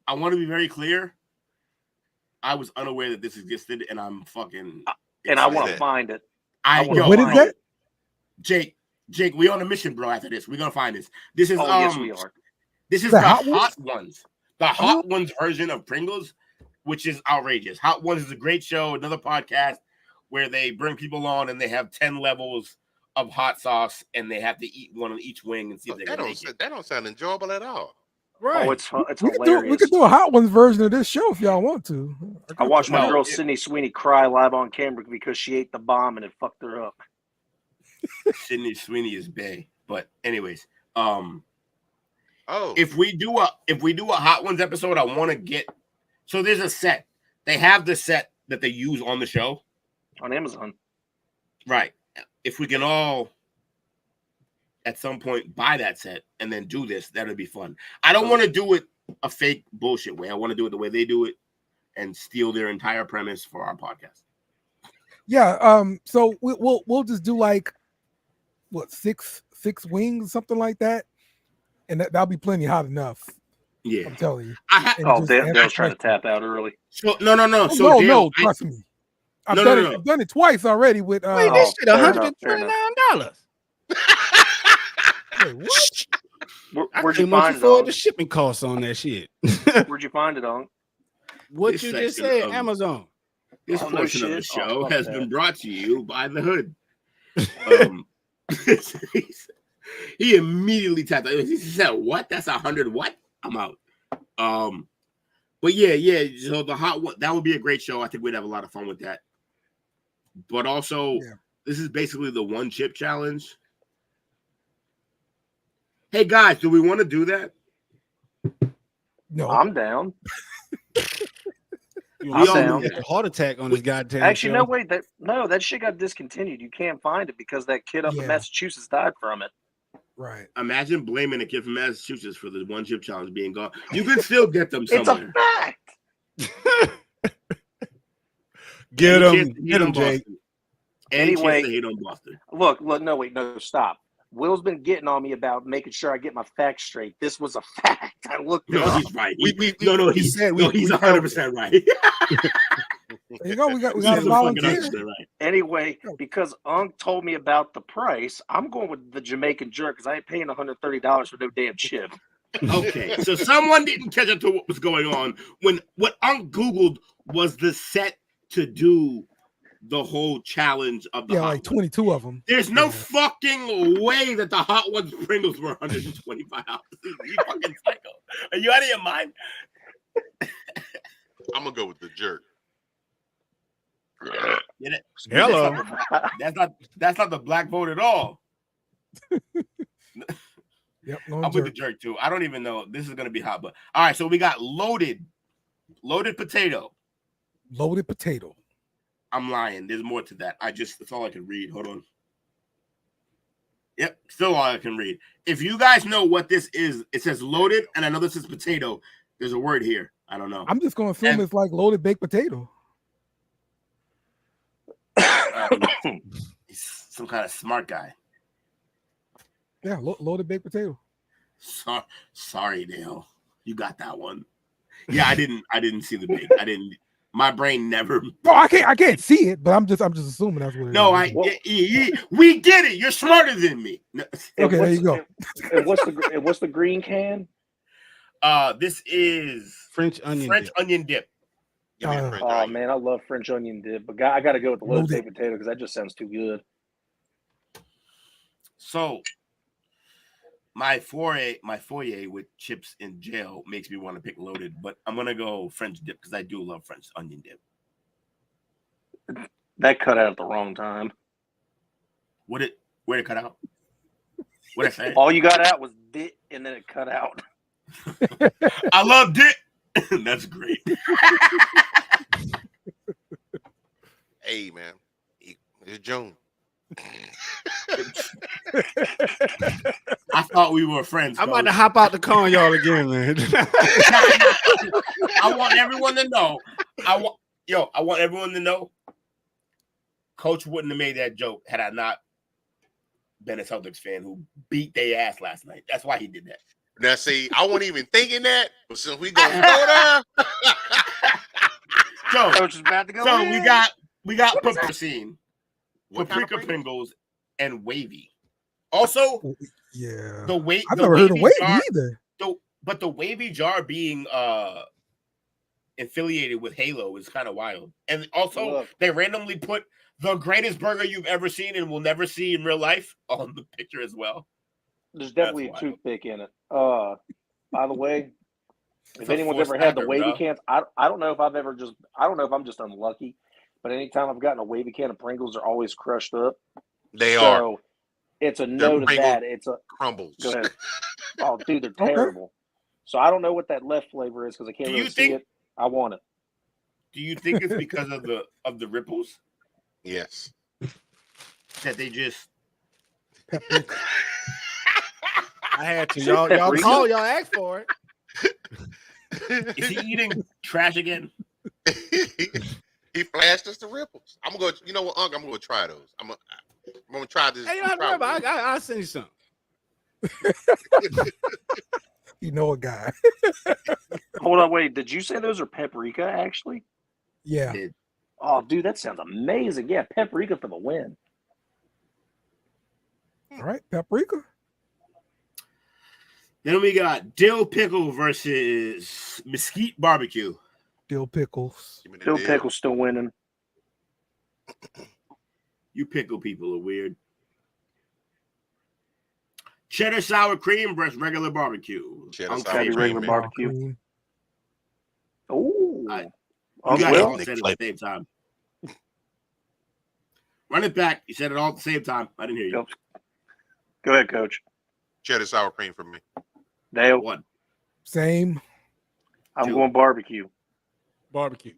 I want to be very clear. I was unaware that this existed, and I'm fucking. And I want to find it. What is that? Jake, we on a mission, bro. After this, we're gonna find this. This is yes, we are. This is the Hot Ones. The Hot Ones version of Pringles, which is outrageous. Hot Ones is a great show, another podcast where they bring people on and they have 10 levels of hot sauce, and they have to eat one on each wing and see if they can make it. That don't sound enjoyable at all. Right. Oh, it's we hilarious. could do a Hot Ones version of this show if y'all want to. I watched my girl Sydney Sweeney cry live on camera because she ate the bomb and it fucked her up. Sydney Sweeney is bae. But anyways, if we do a Hot Ones episode, I want to get so there's a set. They have the set that they use on the show. On Amazon. Right. If we can all at some point buy that set and then do this, that would be fun. I don't want to do it a fake bullshit way. I want to do it the way they do it and steal their entire premise for our podcast. Yeah. So we'll just do like what six wings, something like that, and that'll be plenty hot enough. Yeah, I'm telling you. Dale's trying to tap out early. So no. So no, trust me. I've done it twice already with. Wait, this shit $129. Wait, what? Where'd you find it? The shipping costs on that shit. Where'd you find it on? What you just said, Amazon. This portion of the show has been brought to you by the Hood. He immediately tapped out. He said, "What? That's 100 what? I'm out." But yeah. So the hot one, that would be a great show. I think we'd have a lot of fun with that. But also, this is basically the one chip challenge. Hey guys, do we want to do that? No, I'm down. We all get a heart attack on this goddamn Actually, show. no, wait. That shit got discontinued. You can't find it because that kid up in Massachusetts died from it. Right. Imagine blaming a kid from Massachusetts for the one chip challenge being gone. You can still get them somewhere. It's a fact. Get him, Jay. Anyway, hate on Boston. Look, no, stop. Will's been getting on me about making sure I get my facts straight. This was a fact. I looked. No, he's right. He's 100% right. There you go. We got a volunteer. Right. Anyway, because Unc told me about the price, I'm going with the Jamaican jerk because I ain't paying $130 for no damn chip. Okay, so someone didn't catch up to what was going on when what Unc Googled was the set to do the whole challenge of the hot 22 of them. There's no fucking way that the Hot Ones Pringles were $125. You fucking psycho. Are you out of your mind? I'm gonna go with the jerk. Get it? Hello. That's not the black vote at all. Yep, I'm with the jerk too. I don't even know. This is gonna be hot, but all right. So we got loaded potato. Loaded potato. I'm lying. There's more to that. That's all I can read. Hold on. Yep, still all I can read. If you guys know what this is, it says loaded, and I know this is potato. There's a word here. I don't know. I'm just gonna assume it's like loaded baked potato. He's some kind of smart guy. Yeah, loaded baked potato. Sorry, Dale. You got that one. Yeah, I didn't see the bake. I didn't. My brain never. Oh, I can't see it, but I'm just assuming that's what it is. We get it. You're smarter than me. No. Okay, there you go. And what's the green can? This is French onion dip. Oh man, I love French onion dip, but I got to go with the loaded baked potato because that just sounds too good. So, my foyer with chips in jail makes me want to pick loaded, but I'm gonna go French dip because I do love French onion dip. That cut out at the wrong time. Where'd it cut out? What I say? All you got out was dip, and then it cut out. I love dip. That's great. Hey man, it's June. I thought we were friends. I'm about to hop out the car on y'all again, man. I want everyone to know. I want everyone to know. Coach wouldn't have made that joke had I not been a Celtics fan who beat their ass last night. That's why he did that. Now, see, I wasn't even thinking that, but since we gonna go down, Coach is about to go. So we got paprika Pringles, and wavy. Also, yeah, I've never heard of wavy either. But the wavy jar being affiliated with Halo is kind of wild. And also, they randomly put the greatest burger you've ever seen and will never see in real life on the picture as well. There's definitely a toothpick in it. By the way, if anyone's ever had the wavy cans, I don't know if I don't know if I'm just unlucky, but anytime I've gotten a wavy can of Pringles, they're always crushed up. They are. It's a note of that. It's a crumbles. Go ahead. Oh, dude, they're terrible. So I don't know what that left flavor is because I can't really see it. I want it. Do you think it's because of the ripples? Yes. That they just. I had to. Y'all call. Y'all asked for it. Is he eating trash again? He flashed us the ripples. I'm gonna go. You know what, Unc? I'm gonna try those. I'm gonna try this. Hey, you don't have to worry about it. I'll send you some. You know a guy. Hold on, wait. Did you say those are paprika? Actually. Yeah. Oh, dude, that sounds amazing. Yeah, paprika for the win. All right, paprika. Then we got dill pickle versus mesquite barbecue. Dill pickles. Dill pickles still winning. You pickle people are weird. Cheddar sour cream versus regular barbecue. Cheddar sour cream barbecue. You got it all said at the same time. Run it back. You said it all at the same time. I didn't hear you. Go ahead, Coach. Cheddar sour cream for me. Dale. One. Same. I'm going barbecue. Barbecue.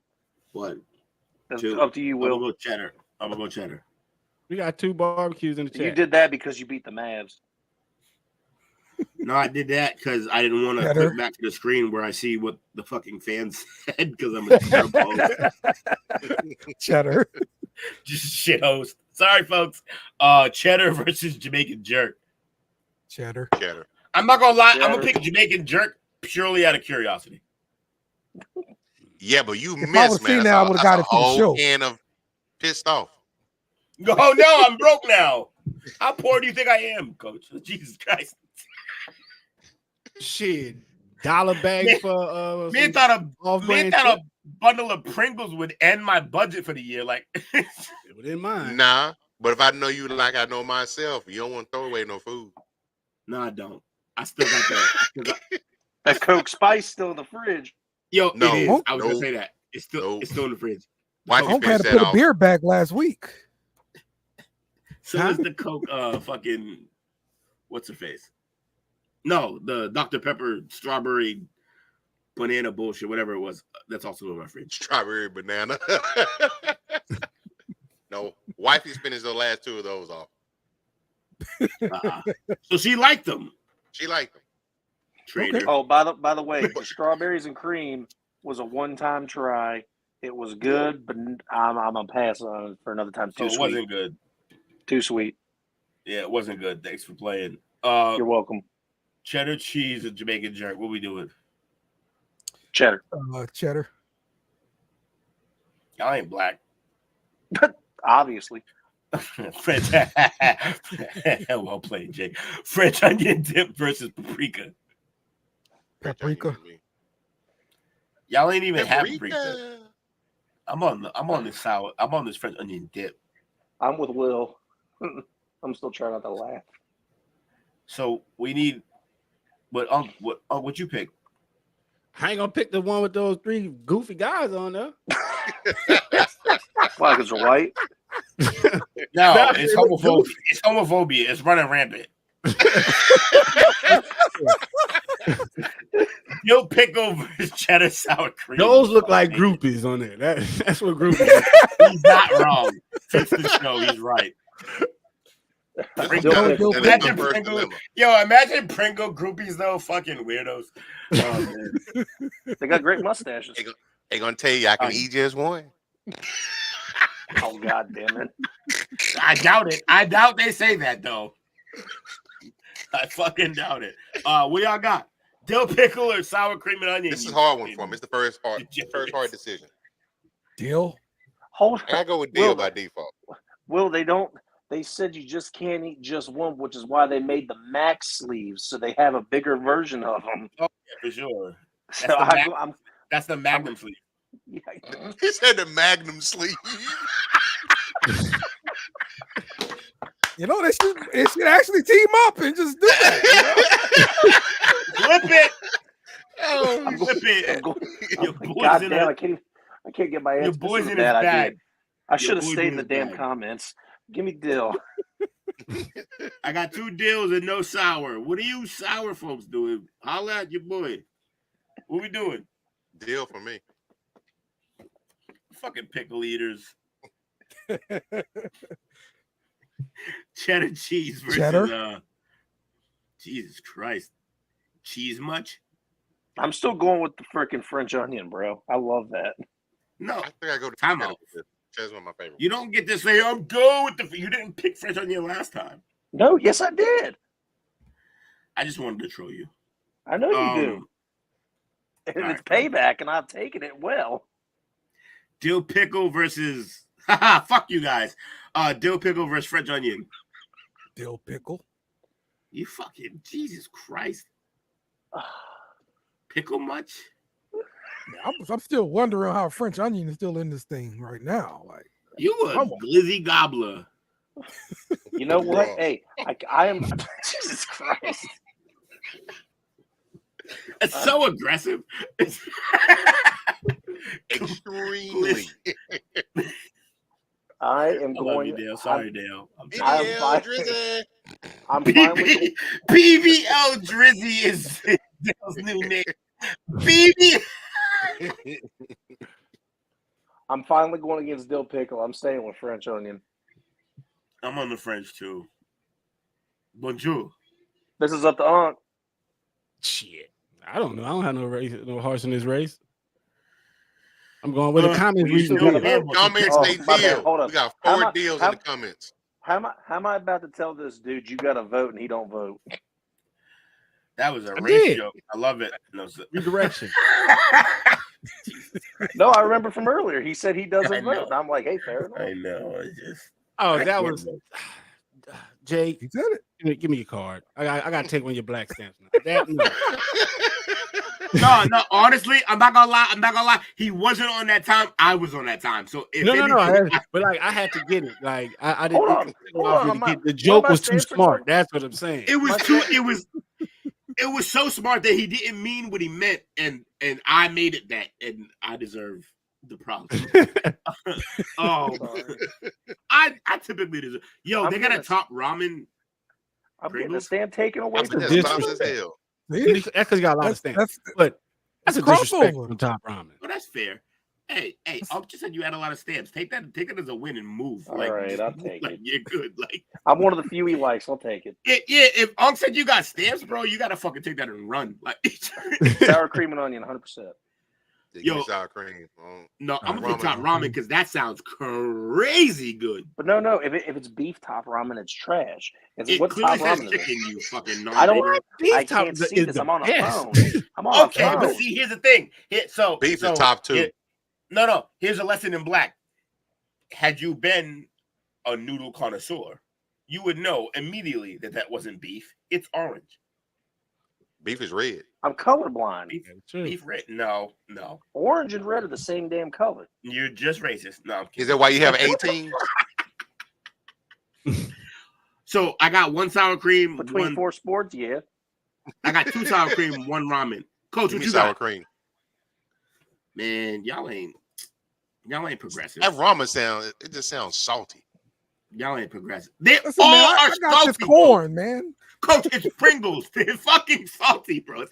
One. That's Two. up to you, Will. I'm gonna go cheddar. We got 2 barbecues in the chat. You did that because you beat the Mavs. No, I did that because I didn't want to click back to the screen where I see what the fucking fans said because I'm a terrible host. Cheddar. Just shit host. Sorry, folks. Cheddar versus Jamaican jerk. Cheddar. I'm not gonna lie. I'm gonna pick Jamaican jerk purely out of curiosity. Yeah, but you If I missed, would've seen man. that, I would've got it for the whole show. can of pissed off. Oh no, I'm broke now. How poor do you think I am, Coach? Jesus Christ. Shit. Dollar bag for Me thought a bundle of Pringles would end my budget for the year. Like it didn't mind. Nah, but if I know you like I know myself, you don't want to throw away no food. No, I don't. I still got that. That Coke Spice still in the fridge. Yo, No, it is. I was gonna say that. It's still in the fridge. Uncle had to put a beer back last week. So is the Coke fucking what's her face? No, the Dr. Pepper strawberry banana bullshit, whatever it was. That's also in my fridge. Strawberry banana. No, wifey's finished the last 2 of those off. So she liked them. She liked them. Trader. Okay. Oh, by the way, the strawberries and cream was a one-time try. It was good, but I'm gonna pass on it for another time. So it wasn't good. Too sweet. Yeah, it wasn't good. Thanks for playing. You're welcome. Cheddar cheese and Jamaican jerk. What we doing? Cheddar. Cheddar. Y'all ain't black. Obviously. French. Well played, Jake. French onion dip versus paprika. Paprika. Y'all ain't even have paprika. I'm on this sour. I'm on this French onion dip. I'm with Will. I'm still trying not to laugh. So we need what you pick? I ain't gonna pick the one with those 3 goofy guys on there. Why? Because they're white? No, it's homophobia. It's homophobia. It's running rampant. Dill pickle versus cheddar sour cream. Those look like groupies on there. That's what groupies are. He's not wrong. Fix the show. He's right. Imagine Pringle. Yo, imagine Pringle groupies though. Fucking weirdos. Oh, man. They got great mustaches. They gonna tell you I can eat just one. Oh, God damn it. I doubt it. I doubt they say that though. I fucking doubt it. What y'all got? Dill pickle or sour cream and onion? This is a hard one for me. It's the first hard decision. Dill? Hold I go with Dill by default. Will, they said you just can't eat just one, which is why they made the max sleeves, so they have a bigger version of them. Oh, yeah, for sure. That's the Magnum sleeve. Yeah. He said the Magnum sleeve. You know, they should actually team up and just do it. Flip it. Oh, flip it. God damn, I can't get my hands. Your boy's in his bad bag. idea. I should have boy's stayed in in the his damn bag. comments. Give me Dill. I got 2 dills and no sour. What are you sour folks doing? Holla at your boy. What we doing? Dill for me. Fucking pickle eaters. Cheddar cheese versus Cheddar? Jesus Christ. Cheese much? I'm still going with the freaking French onion, bro. I love that. No. I think I go to Time out. That's one of my favorites. You don't get to say, I'm going with the. You didn't pick French onion last time. No, yes, I did. I just wanted to troll you. I know you do. And all it's right. payback, and I've taken it well. Dill pickle versus. Fuck you guys. Dill pickle versus French onion. Dill pickle. You fucking Jesus Christ. Pickle much? I'm still wondering how French onion is still in this thing right now. Like you a glizzy gobbler. You know what? Hey, I am Jesus Christ. It's so aggressive. Extremely. I am I love you, Dale. Sorry, Dale. I'm finally BBL Drizzy is Dale's new name. BB. I'm finally going against Dill Pickle. I'm staying with French Onion. I'm on the French too. Bonjour. This is up to Unc. Shit. I don't know. I don't have no horse in this race. I'm going with the comments. Comments, they deal. Hold up. We got 4 deals in the comments. How am I about to tell this dude you got to vote and he don't vote? That was a race joke. I love it. No, redirection. No, I remember from earlier. He said he doesn't vote. And I'm like, hey, fair enough. I know. I just. Oh, that was Jake. He said it. Give me your card. I got to take one of your black stamps now. No. Honestly, I'm not gonna lie. He wasn't on that time. I was on that time. So if no. But like, I had to get it. Like, I didn't. The joke was too smart. That's what I'm saying. It was too. It was so smart that he didn't mean what he meant, and I made it that, and I deserve the problem. I typically deserve. Yo, they got a top ramen. I'm getting the stamp taken away from this. As hell. That's because you got a lot of stamps. But that's a disrespect from Top Ramen. Well, that's fair. Hey, I just said you had a lot of stamps. Take it as a win and move. All right, I'll take it. You're good. Like, I'm one of the few he likes. I'll take it. If Unc said you got stamps, bro, you gotta fucking take that and run. Like sour cream and onion, 100%. Yo, sour cream. No, I'm gonna take top ramen because that sounds crazy good. But no, if it's beef top ramen, it's trash. What clearly top says ramen chicken, is? you fucking I don't. I can't see this. I'm on a phone. I'm on a phone. But see, here's the thing. Beef is top 2. No. Here's a lesson in black. Had you been a noodle connoisseur, you would know immediately that wasn't beef. It's orange. Beef is red. I'm colorblind. Beef red? No. Orange and red are the same damn color. You're just racist. No. Is that why you have 18? So I got 1 sour cream. Between 4 sports, yeah. I got 2 sour cream, 1 ramen. Coach, what you sour got? Cream. Man, y'all ain't progressive. That ramen it just sounds salty. Y'all ain't progressive. They Listen, all man, are I got salty, this corn, man. Coach, it's Pringles. They're fucking salty, bro.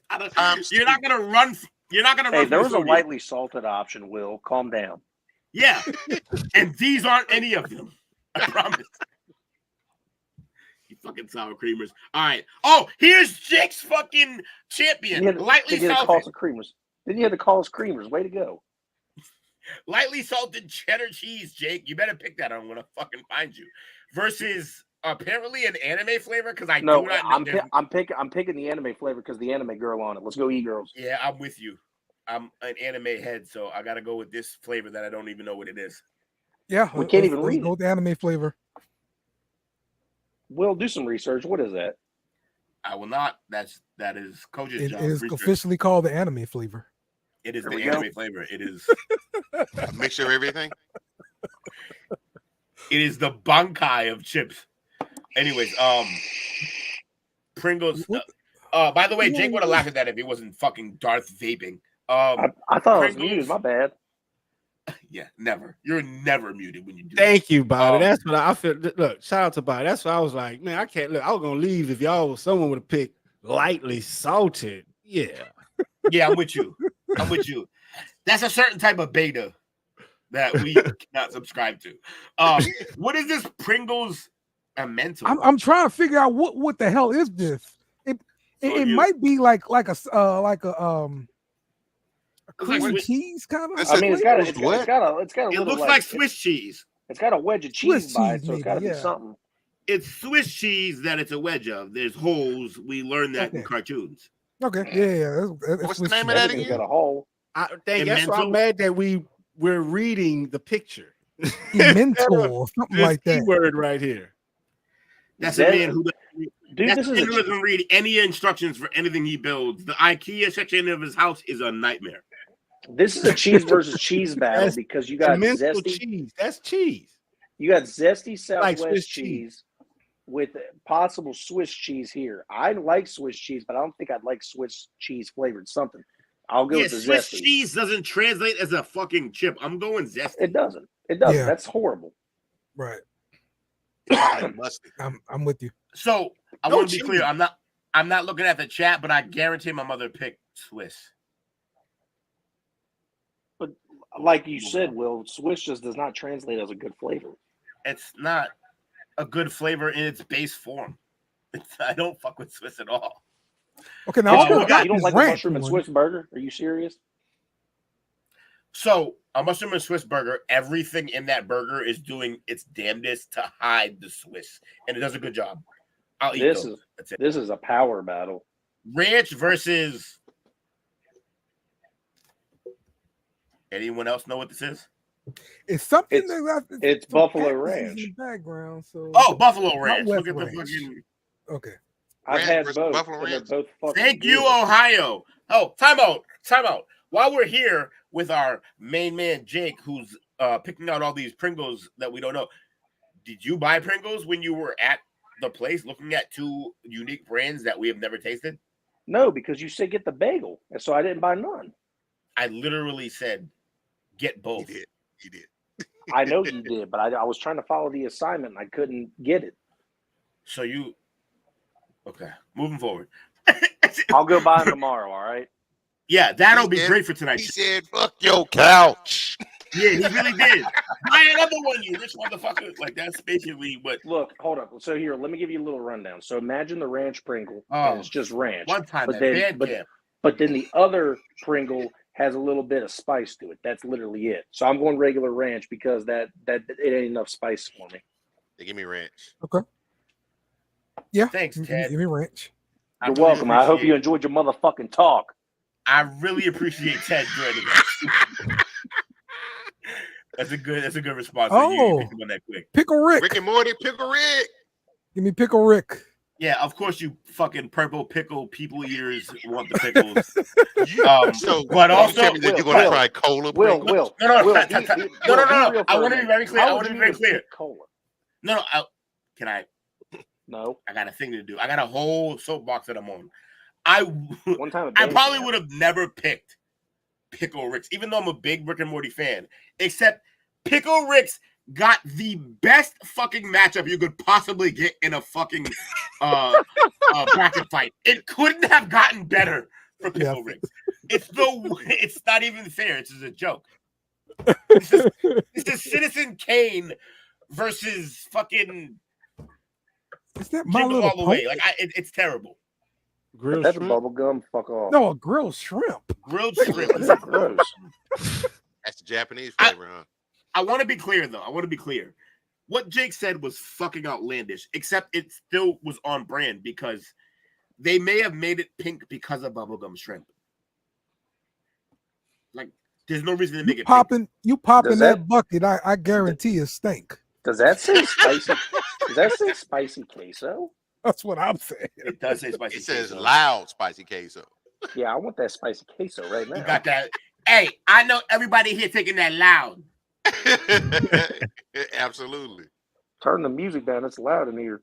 You're not gonna run. You're not gonna run. Hey, there was a lightly salted option. Will, calm down. Yeah, and these aren't any of them. I promise. You fucking sour creamers. All right. Oh, here's Jake's fucking champion. Lightly salted creamers. Then you had to call us creamers. Way to go. Lightly salted cheddar cheese, Jake. You better pick that. I'm gonna fucking find you. Versus apparently an anime flavor because I'm picking the anime flavor because the anime girl on it. Let's go, e-girls. Yeah, I'm with you. I'm an anime head, so I gotta go with this flavor that I don't even know what it is. Yeah, we can't even read. Go with the anime flavor. We'll do some research. What is that? I will not. That is Coach's job. It is officially called the anime flavor. It is the anime flavor. It is a mixture of everything. It is the bankai of chips. Anyways, Pringles. By the way, Jake would have laughed at that if it wasn't fucking Darth vaping. I thought Pringles, it was muted. My bad. Yeah, never. You're never muted when you do. Thank you, Bobby. That's what I feel. Look, shout out to Bobby. That's what I was like, man. I can't look. I was gonna leave if someone would have picked lightly salted. Yeah. Yeah, I'm with you. That's a certain type of beta that we cannot subscribe to. What is this Pringles mental? I'm trying to figure out what the hell is this. It might be like a cream cheese kind of. I mean, it's got a It looks like Swiss cheese. It's got a wedge of cheese by it, so it's got to be something. It's Swiss cheese that it's a wedge of. There's holes. We learned that in cartoons. Okay, yeah. What's the name of that again? Got a hole. That's why I'm mad that we're reading the picture. Mental, something like that. Word right here. That's a man who doesn't read any instructions for anything he builds. The IKEA section of his house is a nightmare. This is a cheese versus cheese battle because you got zesty cheese. That's cheese. You got zesty Southwest cheese with possible Swiss cheese here. I like Swiss cheese, but I don't think I'd like Swiss cheese flavored something. I'll go with the Swiss zesty. cheese doesn't translate as a fucking chip. I'm going zesty. It doesn't. It doesn't. Yeah. That's horrible. Right. I'm with you. So I want to be clear. I'm not looking at the chat, but I guarantee my mother picked Swiss. But like you said, Will, Swiss just does not translate as a good flavor. It's not a good flavor in its base form. I don't fuck with Swiss at all. Okay, now you don't like a mushroom and Swiss burger? Are you serious? So a mushroom and Swiss burger, everything in that burger is doing its damnedest to hide the Swiss, and it does a good job. I'll eat those. This is a power battle. Ranch versus. Anyone else know what this is? It's something it's Buffalo Ranch. In the background, so Buffalo Ranch. Look at the fucking. Okay. I've had both. Buffalo Ranch. Both Thank you, Ohio. Oh, time out. While we're here with our main man Jake, who's picking out all these Pringles that we don't know, did you buy Pringles when you were at the place looking at two unique brands that we have never tasted? No, because you said get the bagel, and so I didn't buy none. I literally said get both. You did. I know you did, but I was trying to follow the assignment and I couldn't get it. So you okay? Moving forward. I'll go buy them tomorrow. All right. Yeah, that'll be great for tonight. He said, "Fuck your couch." Yeah, he really did. Buy another one, you rich motherfucker. Like that's basically what. Look, hold up. So here, let me give you a little rundown. So imagine the ranch Pringle, Oh, and it's just ranch. One time, but then the other Pringle has a little bit of spice to it. That's literally it. So I'm going regular ranch because that it ain't enough spice for me. They give me ranch. Okay. Yeah. Thanks, Ted. Give me ranch. You're welcome. I hope you enjoyed your motherfucking talk. I really appreciate Ted joining us. That's a good response. You picked him on that quick. Pickle Rick. Rick and Morty, Pickle Rick. Give me Pickle Rick. Yeah, of course you fucking purple pickle people eaters want the pickles. But also, tell me that you're going to try cola. Will. No. I want to be very clear. Cola. No. Can I? No. I got a thing to do. I got a whole soapbox that I'm on. I probably would have never picked Pickle Ricks, even though I'm a big Rick and Morty fan. Except Pickle Ricks got the best fucking matchup you could possibly get in a fucking bracket fight. It couldn't have gotten better for Pickle Ricks. It's not even fair. It's just a joke. This is Citizen Kane versus fucking. Is that my little all the way? Like it's terrible. Grilled that's shrimp? Bubble gum. Fuck off. No, grilled shrimp. Grilled shrimp. Gross. That's the Japanese flavor, huh? I want to be clear, though. What Jake said was fucking outlandish, except it still was on brand because they may have made it pink because of bubblegum shrimp. Like, there's no reason to make it pink. You popping that bucket, I guarantee it stink. Does that say spicy? Does that say spicy queso? That's what I'm saying. It does say spicy queso. It says loud spicy queso. Yeah, I want that spicy queso right now. You got that. Hey, I know everybody here taking that loud. Absolutely. Turn the music down. It's loud in here.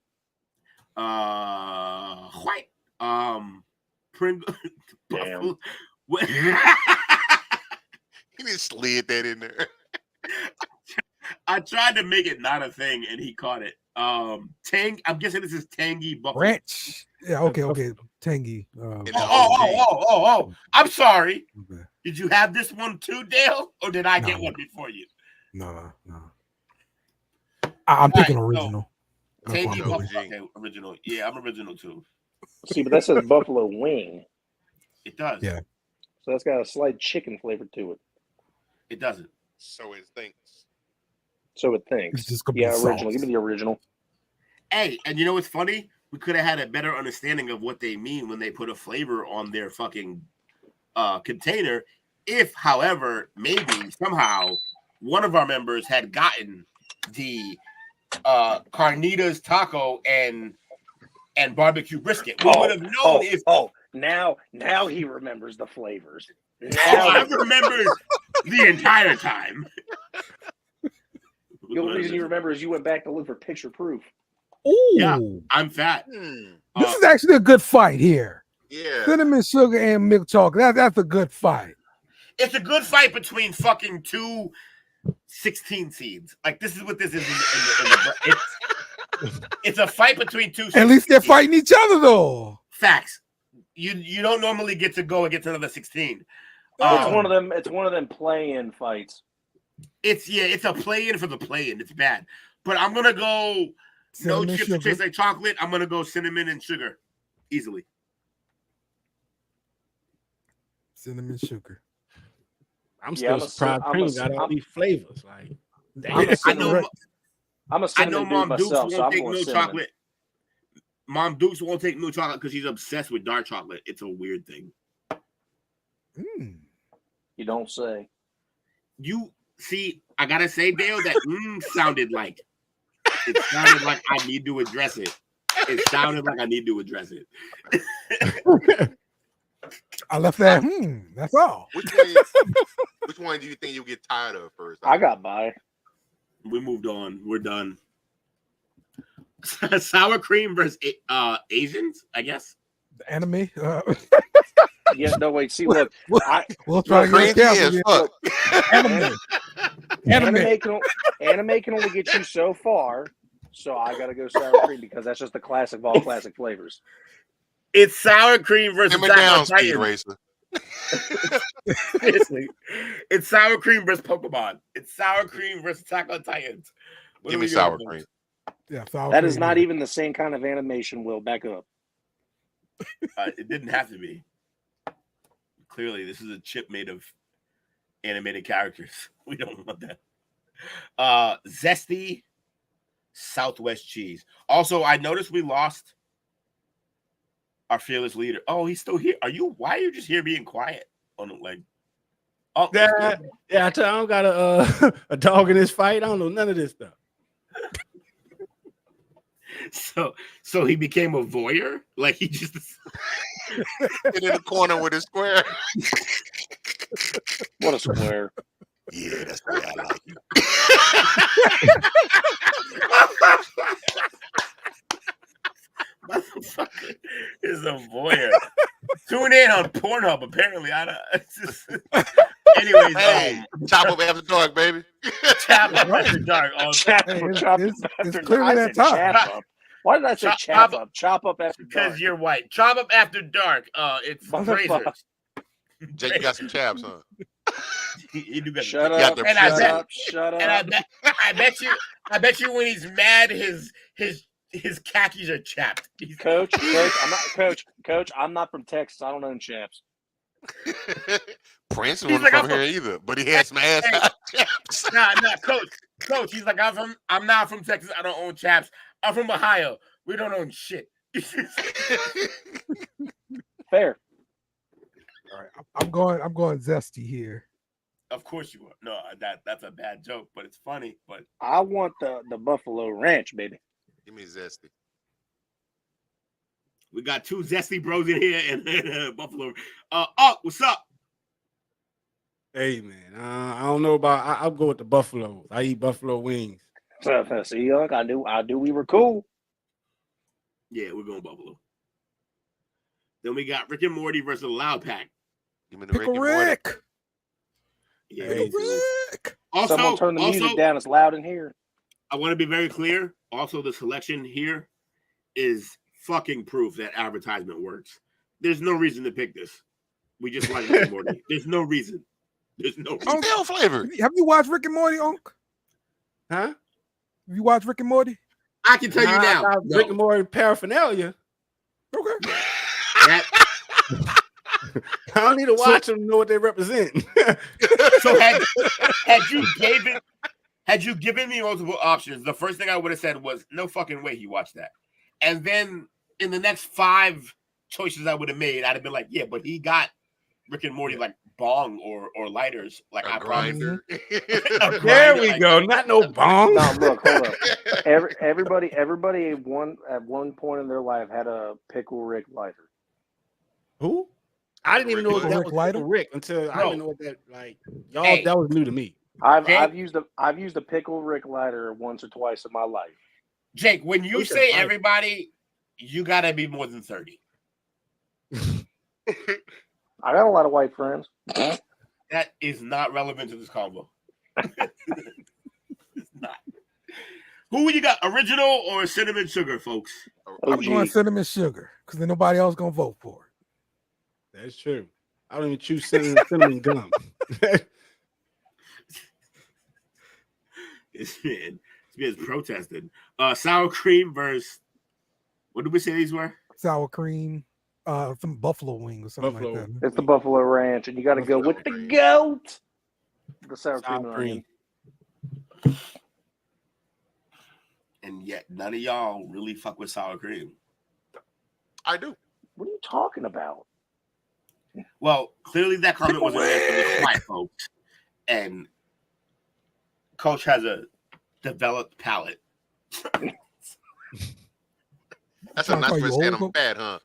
White. Pringles. Damn. He just slid that in there. I tried to make it not a thing, and he caught it. I'm guessing this is tangy buffalo ranch. Yeah, okay, tangy. Oh! I'm sorry. Okay. Did you have this one too, Dale, or did I get one before you? No. I'm picking original. Tangy buffalo. Okay, original. Yeah, I'm original too. See, but that says buffalo wing. It does. Yeah. So that's got a slight chicken flavor to it. It doesn't. So it thinks. It's just original. Sauce. Give me the original. Hey, and you know what's funny? We could have had a better understanding of what they mean when they put a flavor on their fucking container. If, however, maybe somehow one of our members had gotten the carnitas taco and barbecue brisket, we would have known if. Now he remembers the flavors. I remember the entire time. The only reason you remember is you went back to look for picture proof. Ooh, yeah, I'm fat. This is actually a good fight here. Yeah. Cinnamon sugar and milk chocolate. That's a good fight. It's a good fight between fucking two 16 seeds. Like, this is what this is. It's a fight between two. At least they're fighting each other, though. Facts. You don't normally get to go against another 16. It's one of them. It's one of them play-in fights. It's a play-in for the play-in. It's bad, but I'm gonna go Cinnamon no chips that taste like chocolate. I'm gonna go cinnamon and sugar, easily. Cinnamon sugar. I'm still surprised Pringles got all these flavors. Like, I'm a cinnamon Mom dude Dukes myself, won't so I'm take going no cinnamon. chocolate. Mom Dukes won't take no chocolate because she's obsessed with dark chocolate. It's a weird thing. You don't say. You see, I gotta say, Dale, that sounded like it sounded like I need to address it. It sounded like I need to address it. I left that. That's all. Which one do you think you'll get tired of first? I got by. We moved on. We're done. Sour cream versus Asians, I guess. The anime. Yeah, no, wait. See, look. We'll try to get look, anime. Anime can only get you so far. So I got to go sour cream because that's just the classic of all classic flavors. It's sour cream versus down, Titan. Speed Racer. Seriously. It's sour cream versus Pokemon. It's sour cream versus Attack on Titans. Give me sour cream. Yeah, sour that cream. is not even the same kind of animation. Will back up. It didn't have to be. Clearly, this is a chip made of animated characters. We don't want that. Zesty Southwest cheese. Also, I noticed we lost our fearless leader. Oh, he's still here. Why are you just here being quiet? On the leg. Oh, I don't got a dog in this fight. I don't know none of this stuff. So he became a voyeur? Like he just get in the corner with a square. What a square. Yeah, that's the way I like it. Motherfucker is a voyeur. Tune in on Pornhub, apparently. Anyways, chop up after dark, baby. Chop up after dark. It's clearly that time. Why did I say chop up? Chop up after dark. Because you're white. Chop up after dark. It's razors. Jay, you got some chaps, huh? You do got shut up. And I bet you when he's mad, his khakis are chapped. Coach, I'm not from Texas. I don't own chaps. Prince wasn't from here either, but he had some ass chaps. Nah, coach. He's like, I'm not from Texas. I don't own chaps. I'm from Ohio. We don't own shit. Fair. All right, I'm going zesty here. Of course you are. No, that's a bad joke, but it's funny. But I want the Buffalo Ranch, baby. Give me zesty. We got two zesty bros in here and Buffalo. What's up? Hey man, I don't know about. I'll go with the buffalo. I eat buffalo wings. See, young, I knew we were cool. Yeah, we're going Buffalo. Then we got Rick and Morty versus Loud Pack. Give me the Rick and Morty. Yeah, Rick. Also, someone turn the music down. It's loud in here. I want to be very clear. Also, the selection here is fucking proof that advertisement works. There's no reason to pick this. We just like Rick and Morty. There's no reason. There's no reason. Hell flavor. Have you watched Rick and Morty, Unc? Huh? Have you watched Rick and Morty? I can tell you now. No. Rick and Morty paraphernalia. Okay. I don't need to watch them to know what they represent. So had you given me multiple options, the first thing I would have said was no fucking way he watched that. And then in the next 5 choices I would have made, I'd have been like, yeah, but he got Rick and Morty like bong or lighters, like a grinder. There we go. Not no bong. No, look, hold up. Everybody at one point in their life had a Pickle Rick lighter. Who? I didn't even know that was Pickle Rick until I didn't know what that like. Y'all, that was new to me. I've used a Pickle Rick lighter once or twice in my life. Jake, when you say everybody, you gotta be more than 30. I got a lot of white friends. That is not relevant to this combo. It's not. Who you got, original or cinnamon sugar, folks? I'm going cinnamon sugar because then nobody else gonna vote for it. That's true. I don't even choose cinnamon gum. This man's protesting. Sour cream versus, what did we say these were? Sour cream, some buffalo wings or something like that. It's the Buffalo Ranch, and you got to go with the goat. The sour cream and onion. And yet none of y'all really fuck with sour cream. I do. What are you talking about? Well, clearly that comment wasn't meant for the white folks. And Coach has a developed palate. That's a nice way to say I'm fat, huh?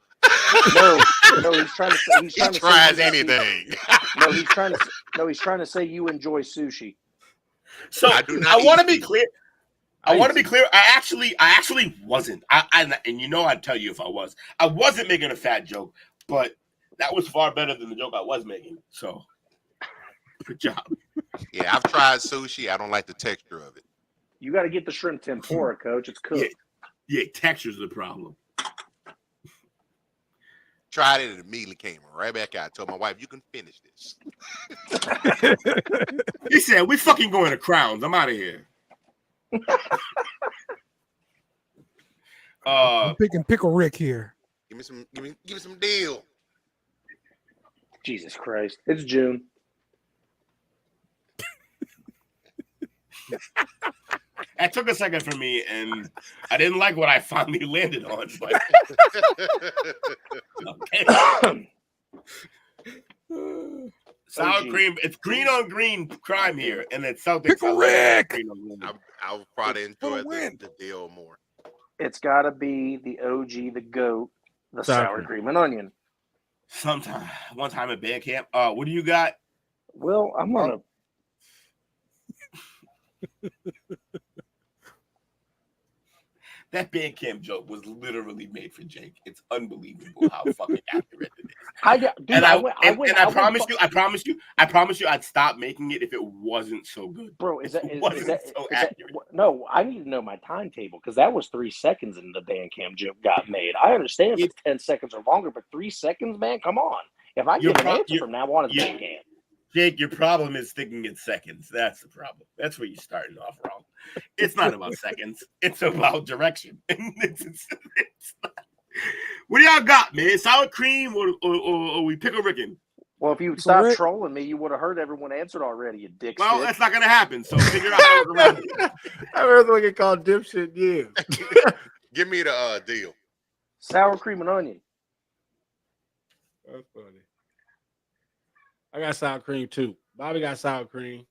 No, he's trying to say he tries anything. He's trying to say you enjoy sushi. So I want to be clear. I actually wasn't. And you know I'd tell you if I was. I wasn't making a fat joke, but that was far better than the joke I was making. So good job. Yeah, I've tried sushi. I don't like the texture of it. You got to get the shrimp tempura, Coach. It's cooked. Yeah, texture's the problem. Tried it and immediately came right back out. I told my wife, you can finish this. He said, we fucking going to Crowns. I'm out of here. I'm picking Pickle Rick here. Give me some deal. Jesus Christ. It's June. That took a second for me, and I didn't like what I finally landed on. But okay. Sour cream. It's green on green crime here, and it's Celtics. Pickle Rick. I'll probably enjoy the deal more. It's got to be the OG, the GOAT, the sour cream and onion. One time at band camp. What do you got? Well, I'm gonna. That band camp joke was literally made for Jake. It's unbelievable how fucking accurate it is. I promise you, I'd stop making it if it wasn't so good. Bro, is that no, I need to know my timetable because that was 3 seconds and the band camp joke got made. I understand if it's 10 seconds or longer, but 3 seconds, man, come on. If I give an answer from now on, it's band camp. Jake, your problem is thinking in seconds. That's the problem. That's where you're starting off wrong. It's not about seconds. It's about direction. It's not. What do y'all got, man? Sour cream or we pickle Rickin'? Well, if you stopped trolling me, you would have heard everyone answered already, you dick. Well, that's not going to happen, so figure out how to around it. I heard what you call dipshit, yeah. Give me the deal. Sour cream and onion. That's funny. I got sour cream too. Bobby got sour cream.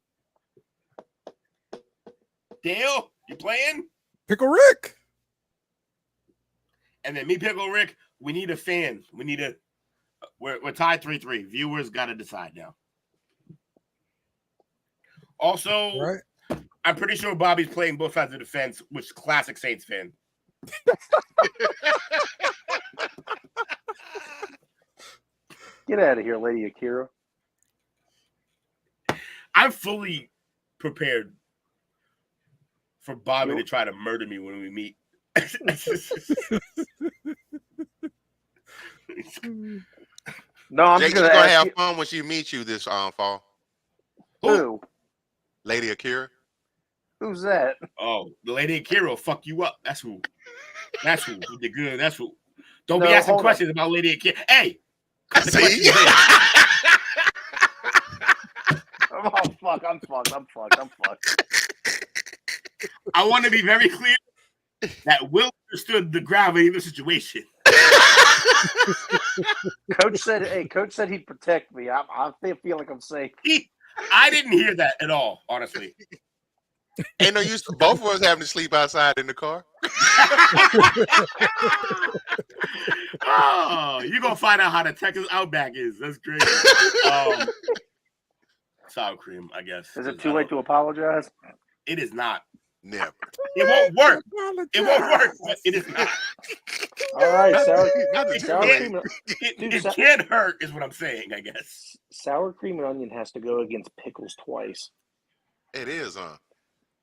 Dale, you playing? Pickle Rick. And then me, Pickle Rick, we need a fan. We need a. We're tied 3-3. Viewers got to decide now. Also, I'm pretty sure Bobby's playing both sides of the fence, which is classic Saints fan. Get out of here, Lady Akira. I'm fully prepared for Bobby to try to murder me when we meet. No, I'm Jake's gonna have fun when she meets you this fall. Who? Lady Akira. Who's that? Oh, the Lady Akira will fuck you up. That's who. That's who. The good. That's who. Don't be asking questions about Lady Akira. Hey. See? Oh, fuck. I'm fucked. I want to be very clear that Will understood the gravity of the situation. Coach said he'd protect me. I feel like I'm safe. I didn't hear that at all, honestly. Ain't no use to both of us having to sleep outside in the car. Oh, you're going to find out how the Texas Outback is. That's crazy. Sour cream, I guess. Is it too late to apologize? It is not. Never. It won't work. It won't work. It is not. All right, sour cream. cream. It can't hurt, is what I'm saying. I guess sour cream and onion has to go against pickles twice. It is, huh?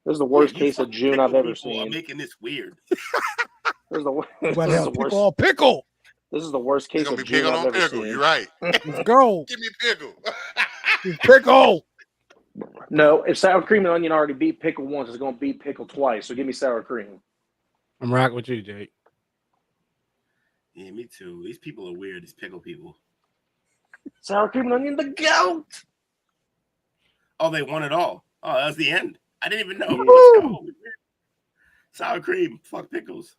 This is the worst case of June I've ever seen. I'm making this weird. This is the worst. Pickle. This is the worst case of June I've ever seen. You're right. Let's go. Give me pickle. Pickle. No, if sour cream and onion already beat pickle once, it's going to beat pickle twice. So give me sour cream. I'm rocking with you, Jake. Yeah, me too. These people are weird. These pickle people. Sour cream and onion, the goat. Oh, they won it all. Oh, that was the end. I didn't even know. Let's go. Sour cream. Fuck pickles.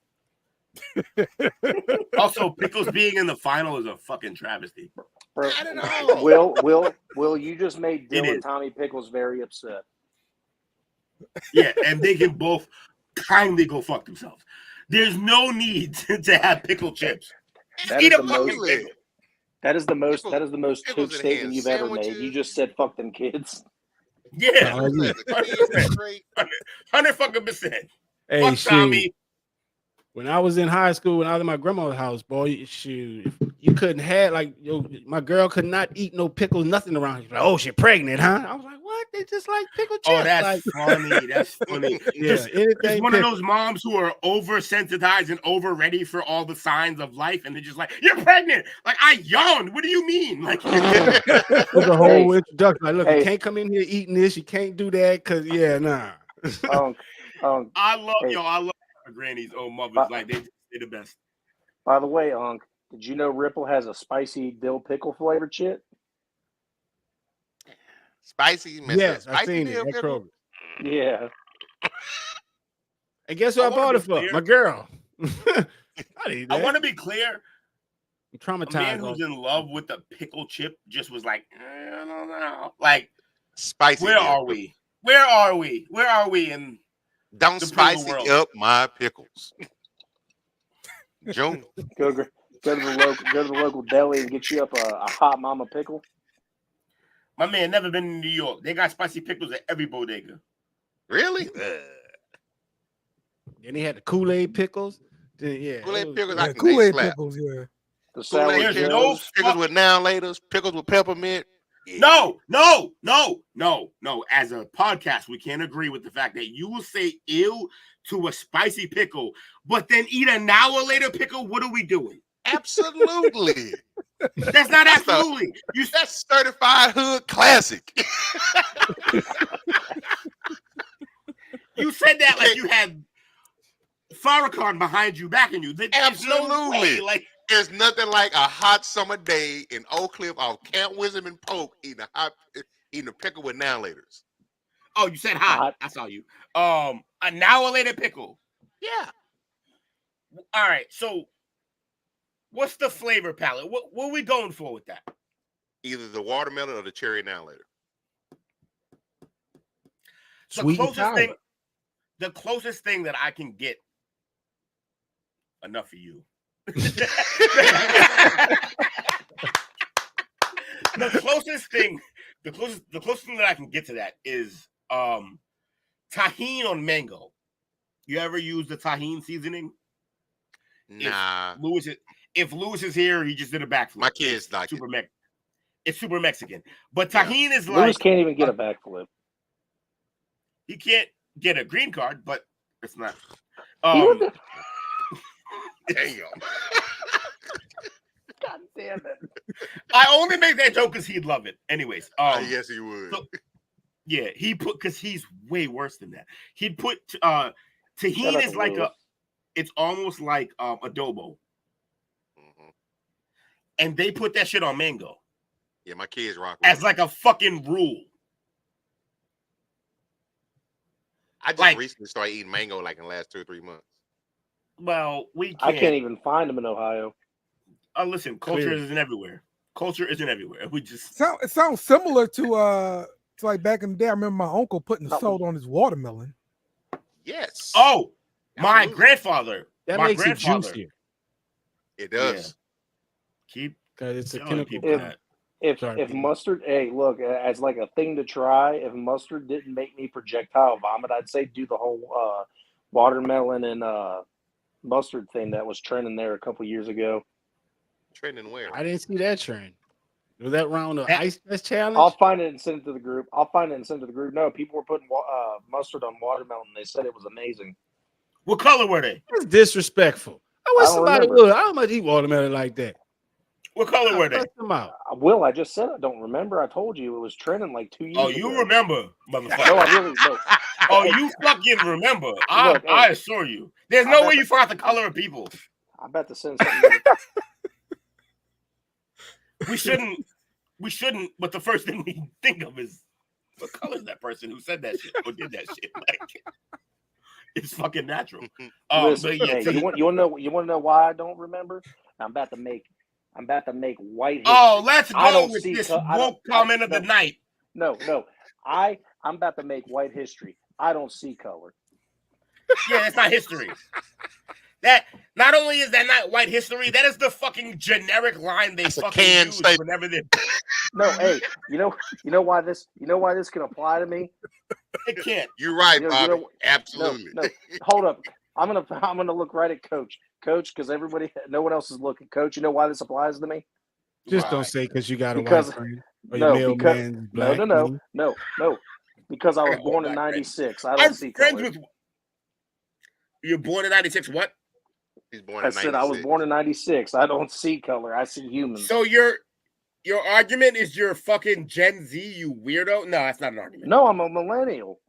Also, pickles being in the final is a fucking travesty. Bro, I don't know. Will, you just made Dylan Tommy Pickles very upset. Yeah, and they can both kindly go fuck themselves. There's no need to have pickle chips. Just eat a fucking pickle. That is the most coach statement you've ever made. You just said fuck them kids. Yeah. 100%. Hey, fuck Tommy. When I was in high school, when I was in my grandma's house, boy, shoot, you couldn't have my girl could not eat no pickles, nothing around. She's like, oh, she's pregnant, huh? I was like, what? They just like pickle chips. Oh, that's funny. That's funny. Yeah, it's one of those moms who are oversensitized and over ready for all the signs of life, and they're just like, you're pregnant. Like, I yawned. What do you mean? Like, the whole introduction. Like, look, you can't come in here eating this. You can't do that because, nah. I love grannies, old mothers, like they're the best. By the way, did you know Ripple has a spicy dill pickle flavored chip? Spicy, yes, I've seen it. Yeah. And guess who I bought it for? My girl. I want to be clear. I'm traumatized. A man who's in love with the pickle chip just was like, I don't know. Like, spicy. Where are we? Where are we? Where are we in? Don't spicy up my pickles. June. Go to the local deli and get you up a hot mama pickle. My man never been in New York. They got spicy pickles at every bodega. Really? And he had the Kool-Aid pickles. Yeah, Kool-Aid pickles. Yeah, Kool-Aid pickles. Yeah. The sour pickles with now laters, pickles with peppermint. No. As a podcast, we can't agree with the fact that you will say ew to a spicy pickle, but then eat an hour later pickle. What are we doing? Absolutely. That's not absolutely. That's certified hood classic. You said that like you had Farrakhan behind you, backing you. Absolutely. There's nothing like a hot summer day in Oak Cliff off Camp Wisdom and Polk eating a pickle with now laters. Oh, you said hot. I saw you. An hour later pickle. Yeah. All right. So, what's the flavor palette? What are we going for with that? Either the watermelon or the cherry now later. The closest thing that I can get. Enough of you. The closest thing that I can get to that is tahini on mango. You ever use the tahini seasoning? Nah. If Lewis is here, he just did a backflip. My kids like it's super Mexican. But tahini is like Lewis can't even get a backflip. He can't get a green card, but it's not. Damn. God damn it. I only make that joke because he'd love it. Anyways. Yes, he would. So, yeah, because he's way worse than that. He'd put tahini is like it's almost like adobo. Mm-hmm. And they put that shit on mango. Yeah, my kids rock as like a fucking rule. I just recently started eating mango like in the last 2 or 3 months. Well, I can't even find them in Ohio. Listen, culture isn't everywhere. Culture isn't everywhere. We just it sounds similar to like back in the day. I remember my uncle putting salt on his watermelon. Yes. Oh, my grandfather. That makes it juicier. It does. Yeah. Because it's a chemical. If mustard, hey, look, as like a thing to try, if mustard didn't make me projectile vomit, I'd say do the whole watermelon and mustard thing that was trending there a couple years ago. Trending where? I didn't see that trend. Was that round of ice test challenge? I'll find it and send it to the group. No, people were putting mustard on watermelon. They said it was amazing. What color were they? It's disrespectful. I wish somebody would. I don't much eat watermelon like that. What color were they? Them out. Will, I just said I don't remember. I told you it was trending like 2 years ago. Oh, you remember, motherfucker. No, I really don't. Oh, you fucking remember. I assure you. There's no way you forgot the color of people. I bet to send something. We shouldn't, but the first thing we think of is what color is that person who said that shit or did that shit? Like, it's fucking natural. Listen, you want to know why I don't remember? I'm about to make white history. Oh, let's go with this woke comment of the night. No. I'm about to make white history. I don't see color. Yeah, that's not history. That not only is that not white history, that is the fucking generic line they fucking use whenever they. No, hey, you know why this can apply to me? It can't. You're right, Bobby. Absolutely. No, hold up. I'm gonna look right at Coach, because no one else is looking. Coach, you know why this applies to me? Just don't say because you got a white friend. No. Because I was born in '96. I don't see color. You're born in '96. What? He's born in 96. I said I was born in '96. I don't see color. I see humans. So your argument is you're fucking Gen Z, you weirdo? No, that's not an argument. No, I'm a millennial.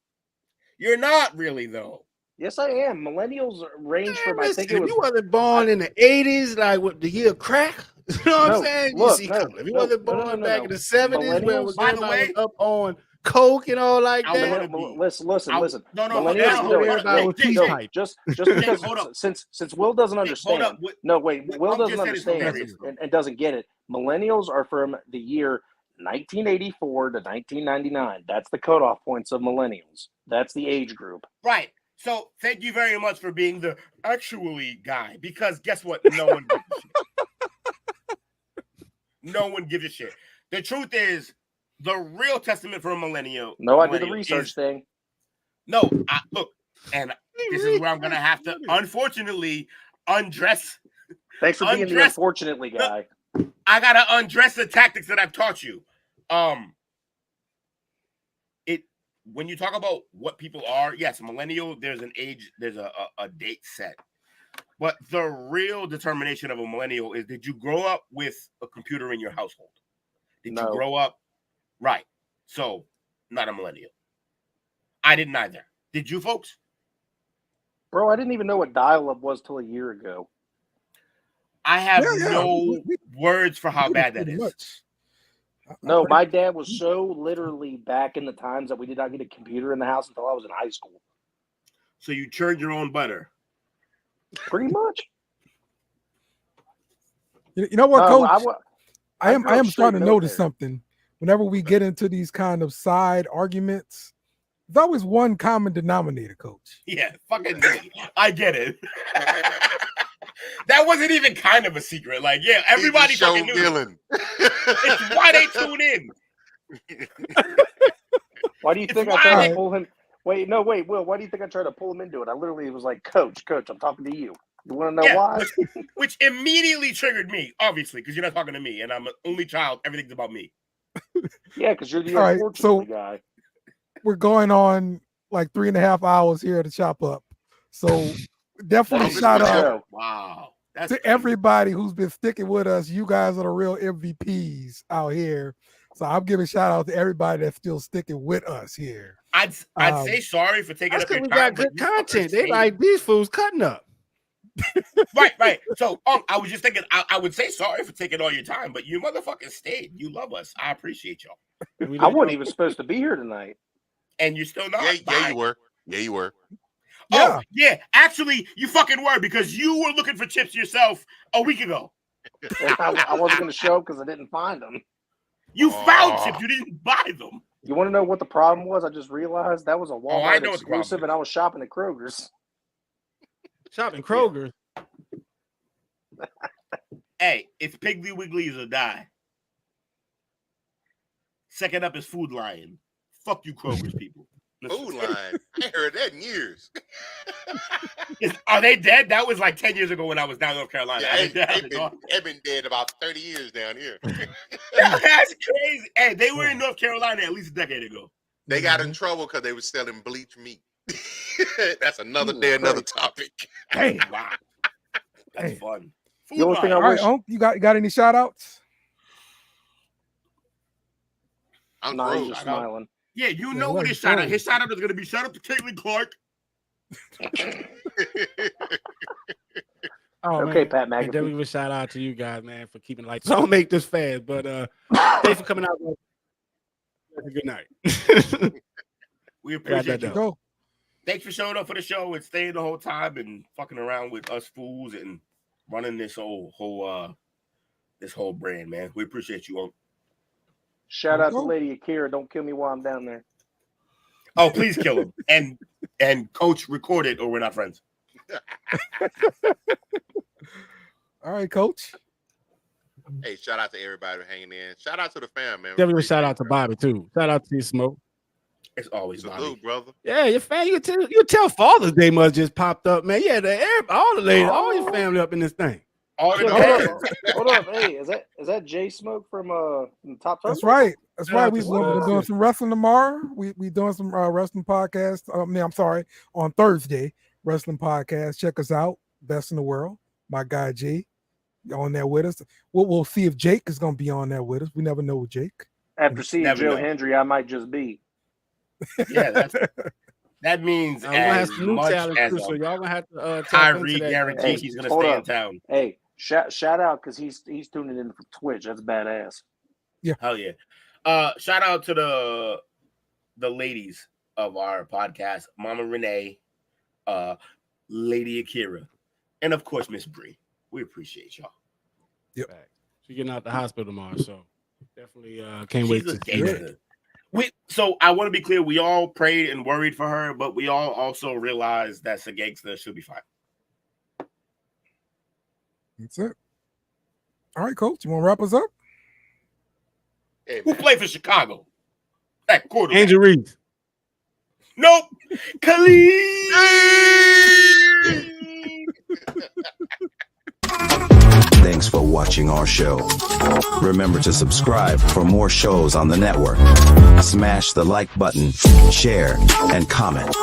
You're not really, though. Yes, I am. Millennials range from, I think if you wasn't born in the 80s, like with the year crack, you know what I'm saying? You see color. If you wasn't born back in the 70s, where it was up on coke and all like that. Listen. No. Just because since Will doesn't understand. Will doesn't understand and doesn't get it. Millennials are from the year 1984 to 1999. That's the cutoff points of millennials. That's the age group. Right. So thank you very much for being the actually guy, because guess what? No one gives a shit. No one gives a shit. The truth is, the real testament for a millennial. No, I did the research thing. No, look, and this is where I'm going to have to, unfortunately, undress. Thanks for being the unfortunately guy. I got to undress the tactics that I've taught you. When you talk about what people are, yes, millennial, there's an age, there's a date set. But the real determination of a millennial is, did you grow up with a computer in your household? Did you grow up? Right. So, not a millennial. I didn't either. Did you, folks? Bro, I didn't even know what dial-up was till a year ago. I have no words for how bad that is. Much. No, my dad was so literally back in the times that we did not get a computer in the house until I was in high school. So you churned your own butter? Pretty much. You know what, Coach? I am starting to notice something. Whenever we get into these kind of side arguments, there's always one common denominator, Coach. Yeah, fucking I get it. That wasn't even kind of a secret. Like, yeah, everybody fucking knew. It's why they tune in. Why do you think I tried to pull him? Wait, Will, why do you think I tried to pull him into it? I literally was like, Coach, I'm talking to you. You want to know why? Which immediately triggered me, obviously, because you're not talking to me, and I'm an only child. Everything's about me. Yeah, because you're the unfortunate guy. We're going on like 3.5 hours here to chop up. So definitely shout out to everybody who's been sticking with us. You guys are the real MVPs out here. So I'm giving shout out to everybody that's still sticking with us here. I'd say sorry for taking up your time. We got good content. They like these fools cutting up. Right. So I was just thinking, I would say sorry for taking all your time, but you motherfuckers stayed. You love us. I appreciate y'all. I wasn't even supposed to be here tonight. And you're still not? Yeah, you were. Yeah, you were. Oh, yeah. Actually, you fucking were, because you were looking for chips yourself a week ago. I wasn't going to show because I didn't find them. You found chips. You didn't buy them. You want to know what the problem was? I just realized that was a Walmart exclusive, and I was shopping at Kroger's. Shopping Kroger's? Hey, it's Piggly Wiggly's or die. Second up is Food Lion. Fuck you, Kroger's people. Food Line. I ain't heard that in years. Are they dead? That was like 10 years ago when I was down in North Carolina. Yeah, they've been dead about 30 years down here. That's crazy. Hey, they were in North Carolina at least a decade ago. They got in trouble because they were selling bleached meat. That's another day, another topic. Hey, wow. That's fun. The only thing I All wish... right, you got any shout outs? I'm just smiling. Yeah, you know what his shout out. His shout out is going to be shout out to Catilin Clark. Okay, Pat McAfee. And then we would shout out to you guys, man, for keeping lights. So don't make this fast, but thanks for coming out. Good night. We appreciate you. Thanks for showing up for the show and staying the whole time and fucking around with us fools and running this whole brand, man. We appreciate you. Shout out to Lady Akira. Don't kill me while I'm down there. Oh, please kill him. And Coach, record it or we're not friends. All right, Coach. Hey, shout out to everybody hanging in. Shout out to the fam, man. Definitely shout out to Bobby too. Shout out to you, Smoke. It's always Salute, brother. Yeah, your fan. You tell Father's Day must just popped up, man. Yeah, all the ladies, all your family up in this thing. Hold up. Hey, is that Jay Smoke from Top? That's right. That's right. We're doing some wrestling tomorrow. We doing some wrestling podcast. I'm sorry, on Thursday, wrestling podcast. Check us out. Best in the world. My guy Jay on there with us. We'll see if Jake is going to be on there with us. We never know with Jake. After seeing Joe Hendry, I might just be. Yeah, that means as much as so y'all gonna have to Tyree guarantees he's gonna stay in town. Hey, shout out because he's tuning in from Twitch. That's badass. Yeah, hell yeah. Shout out to the ladies of our podcast, Mama Renee, Lady Akira, and of course Miss Bree. We appreciate y'all. Yep. She's getting out the hospital tomorrow, so definitely can't wait to see her. So I want to be clear. We all prayed and worried for her, but we all also realized that's a gangster. She'll be fine. That's it. All right, Coach. You want to wrap us up? Hey, who played for Chicago? That quarterback. Angel Reese. Nope. Khalid. Thanks for watching our show. Remember to subscribe for more shows on the network. Smash the like button, share, and comment.